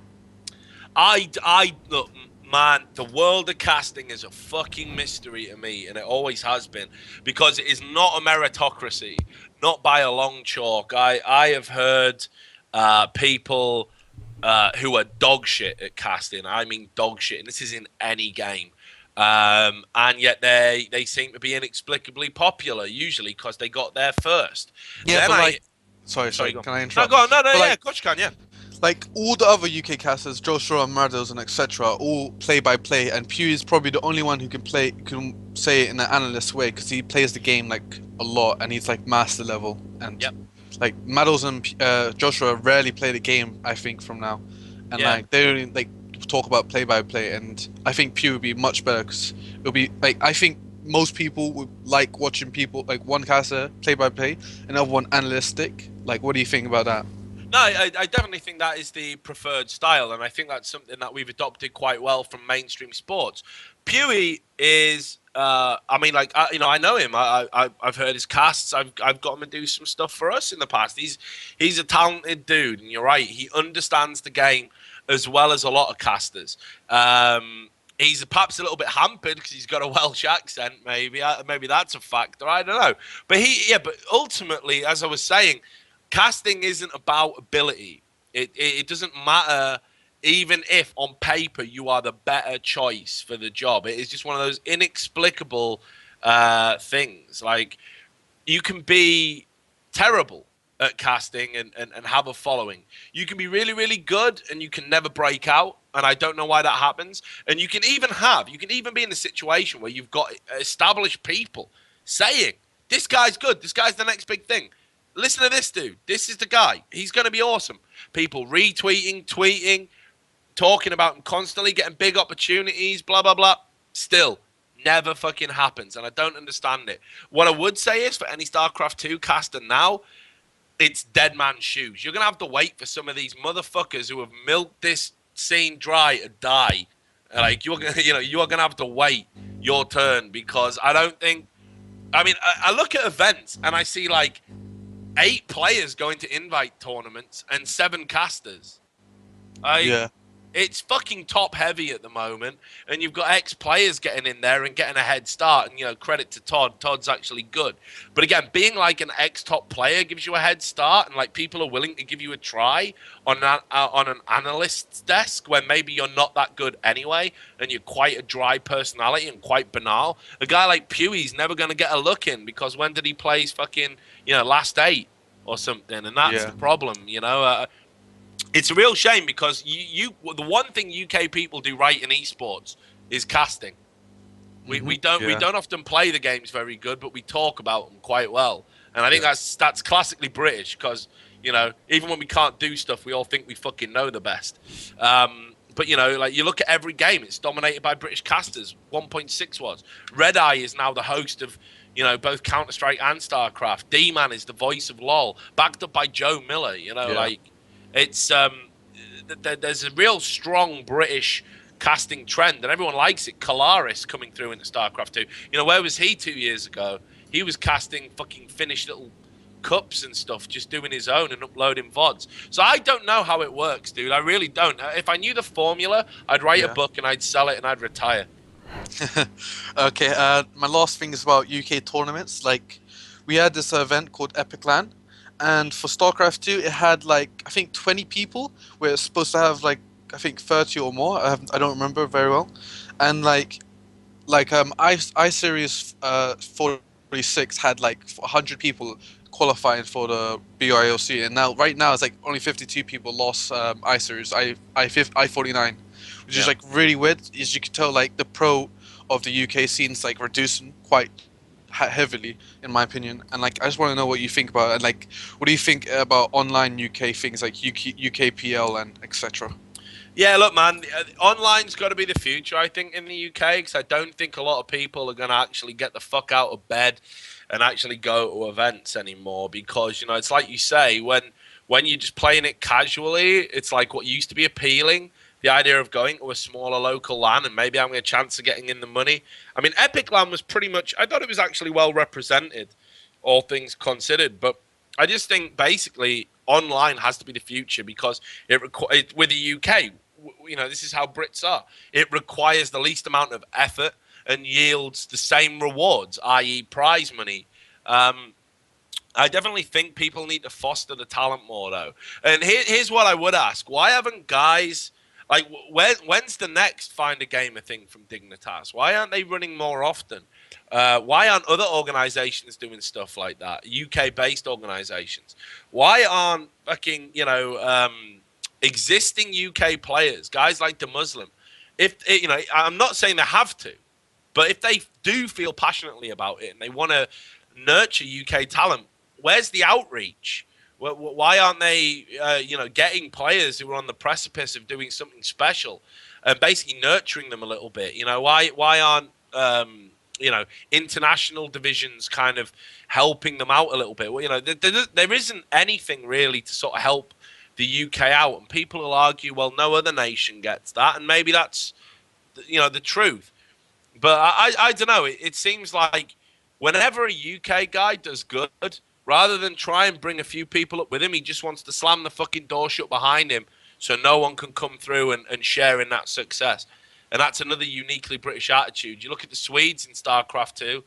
I look, man, the world of casting is a fucking mystery to me, and it always has been, because it is not a meritocracy, not by a long chalk. I have heard people who are dog shit at casting. I mean dog shit, and this is in any game. And yet they seem to be inexplicably popular, usually because they got there first. Yeah, then but like, sorry, can I interrupt? No, go on. No, But yeah, like, of course you can, yeah. Like, all the other UK casters, Joshua, Maddles, and etc., all play by play, and Pewee is probably the only one who can say it in an analyst way, because he plays the game like a lot, and he's like master level. And like Maddles and Joshua rarely play the game, I think, from now, and like they only like talk about play by play, and I think Pewee would be much better, because it'll be like, I think most people would like watching people like one caster play by play, and other one analytic. Like, what do you think about that? No, I definitely think that is the preferred style, and I think that's something that we've adopted quite well from mainstream sports. Pewee is, I mean, like, I know him. I've heard his casts. I've got him to do some stuff for us in the past. He's a talented dude, and you're right. He understands the game as well as a lot of casters. He's perhaps a little bit hampered because he's got a Welsh accent. Maybe that's a factor. I don't know. But but ultimately, as I was saying, casting isn't about ability. It doesn't matter even if on paper you are the better choice for the job. It is just one of those inexplicable things. Like, you can be terrible at casting and have a following. You can be really, really good and you can never break out. And I don't know why that happens. And you can even be in a situation where you've got established people saying, this guy's good. This guy's the next big thing. Listen to this dude. This is the guy. He's going to be awesome. People retweeting, tweeting, talking about him constantly, getting big opportunities, blah, blah, blah. Still, never fucking happens. And I don't understand it. What I would say is, for any StarCraft 2 caster now, it's dead man's shoes. You're going to have to wait for some of these motherfuckers who have milked this scene dry to die. Like, you are going to have to wait your turn, because I don't think, I mean, I look at events and I see like 8 players going to invite tournaments and 7 casters. Yeah. It's fucking top heavy at the moment, and you've got ex-players getting in there and getting a head start, and, you know, credit to Todd. Todd's actually good. But again, being like an ex-top player gives you a head start, and like people are willing to give you a try on an analyst's desk when maybe you're not that good anyway, and you're quite a dry personality and quite banal. A guy like Pewey's never going to get a look in, because when did he play fucking, you know, last 8 or something? And that's the problem, you know. It's a real shame, because the one thing UK people do right in esports is casting. We don't often play the games very good, but we talk about them quite well. And I think that's classically British, because, you know, even when we can't do stuff, we all think we fucking know the best. But, you know, like, you look at every game, it's dominated by British casters. 1.6 was. Red Eye is now the host of, you know, both Counter-Strike and StarCraft. D-Man is the voice of LoL, backed up by Joe Miller, you know, like... It's there's a real strong British casting trend, and everyone likes it. Kalaris coming through into StarCraft 2. You know, where was he 2 years ago? He was casting fucking Finnish little cups and stuff, just doing his own and uploading VODs. So I don't know how it works, dude. I really don't. If I knew the formula, I'd write a book and I'd sell it and I'd retire. Okay, my last thing is about UK tournaments. Like, we had this event called Epic LAN. And for StarCraft 2, it had like, I think 20 people. We're supposed to have like, I think 30 or more. I don't remember very well. And iSeries 46 had like 100 people qualifying for the BIOC, and right now it's like only 52 people lost iSeries I49, which is like really weird. As you can tell, like the pro of the UK scene's like reducing quite heavily, in my opinion. And like, I just want to know what you think about it. And like, what do you think about online UK things like UKPL and etc.? Yeah, look, man, online's got to be the future, I think, in the UK, because I don't think a lot of people are going to actually get the fuck out of bed and actually go to events anymore, because, you know, it's like you say, when you're just playing it casually, it's like what used to be appealing. The idea of going to a smaller local LAN and maybe having a chance of getting in the money. I mean, Epic LAN was pretty much, I thought it was actually well represented, all things considered. But I just think basically online has to be the future, because with the UK, you know, this is how Brits are. It requires the least amount of effort and yields the same rewards, i.e. prize money. I definitely think people need to foster the talent more, though. And here's what I would ask. Why haven't guys... Like, when's the next Find a Gamer thing from Dignitas? Why aren't they running more often? Why aren't other organizations doing stuff like that? UK-based organizations. Why aren't fucking, you know, existing UK players, guys like the Muslim, you know, I'm not saying they have to, but if they do feel passionately about it and they want to nurture UK talent, where's the outreach? Why aren't they, you know, getting players who are on the precipice of doing something special and basically nurturing them a little bit? You know, why aren't, you know, international divisions kind of helping them out a little bit? Well, you know, there isn't anything really to sort of help the UK out. And people will argue, well, no other nation gets that. And maybe that's, you know, the truth. But I don't know. It seems like whenever a UK guy does good, rather than try and bring a few people up with him, he just wants to slam the fucking door shut behind him so no one can come through and share in that success. And that's another uniquely British attitude. You look at the Swedes in StarCraft 2,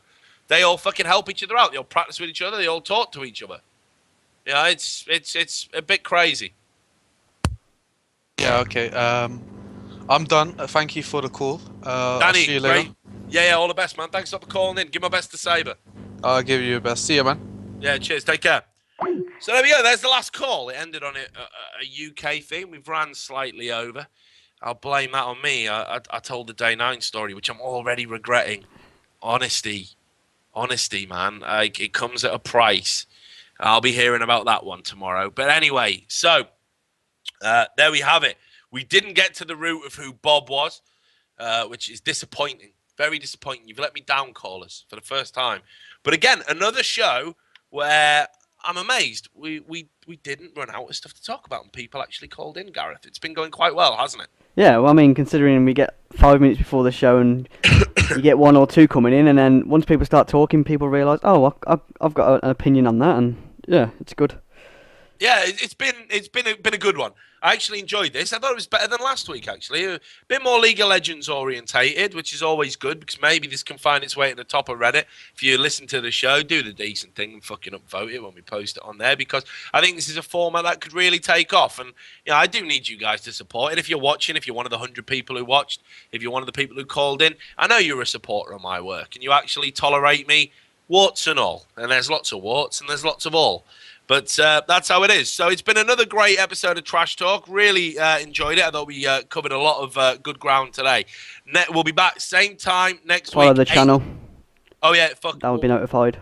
they all fucking help each other out. They all practice with each other. They all talk to each other. Yeah, it's a bit crazy. Yeah, okay. I'm done. Thank you for the call. I'll Danny, see you later. great. Yeah, all the best, man. Thanks a lot for calling in. Give my best to Saber. I'll give you your best. See you, man. Yeah, cheers. Take care. So there we go. There's the last call. It ended on a UK thing. We've ran slightly over. I'll blame that on me. I told the Day 9 story, which I'm already regretting. Honesty, man. It comes at a price. I'll be hearing about that one tomorrow. But anyway, so there we have it. We didn't get to the root of who Bob was, which is disappointing. Very disappointing. You've let me down, callers, for the first time. But again, another show where I'm amazed we didn't run out of stuff to talk about and people actually called in, Gareth. It's been going quite well, hasn't it? Yeah, well, I mean, considering we get 5 minutes before the show and you get one or two coming in, and then once people start talking, people realise, oh, I've got an opinion on that, and yeah, it's good. Yeah, it's been a good one. I actually enjoyed this. I thought it was better than last week, actually. A bit more League of Legends orientated, which is always good because maybe this can find its way at the top of Reddit. If you listen to the show, do the decent thing and fucking upvote it when we post it on there, because I think this is a format that could really take off. And I do need you guys to support it. If you're watching, if you're one of the 100 people who watched, if you're one of the people who called in, I know you're a supporter of my work and you actually tolerate me, warts and all. And there's lots of warts and there's lots of all. But that's how it is. So it's been another great episode of Trash Talk. Really enjoyed it. I thought we covered a lot of good ground today. We'll be back same time next week. Follow the channel. Oh, yeah. That would be notified.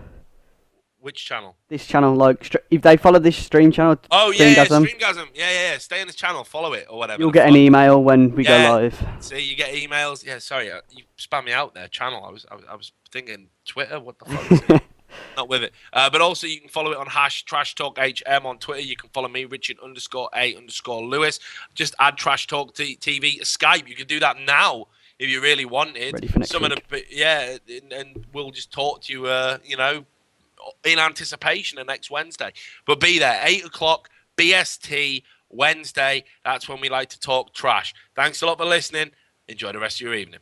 Which channel? This channel, like, if they follow this stream channel, oh, yeah, Streamgasm, Streamgasm. Yeah. Stay on this channel. Follow it or whatever. you'll get an email when we go live. See, you get emails. Yeah, sorry. You spam me out there. Channel. I was thinking Twitter. What the fuck is it? Not with it. But also you can follow it on #TrashTalkHM on Twitter. You can follow me, Richard_A_Lewis. Just add Trash Talk TV to Skype. You can do that now if you really wanted. Ready for next week. And we'll just talk to you, in anticipation of next Wednesday. But be there, 8 o'clock, BST, Wednesday. That's when we like to talk trash. Thanks a lot for listening. Enjoy the rest of your evening.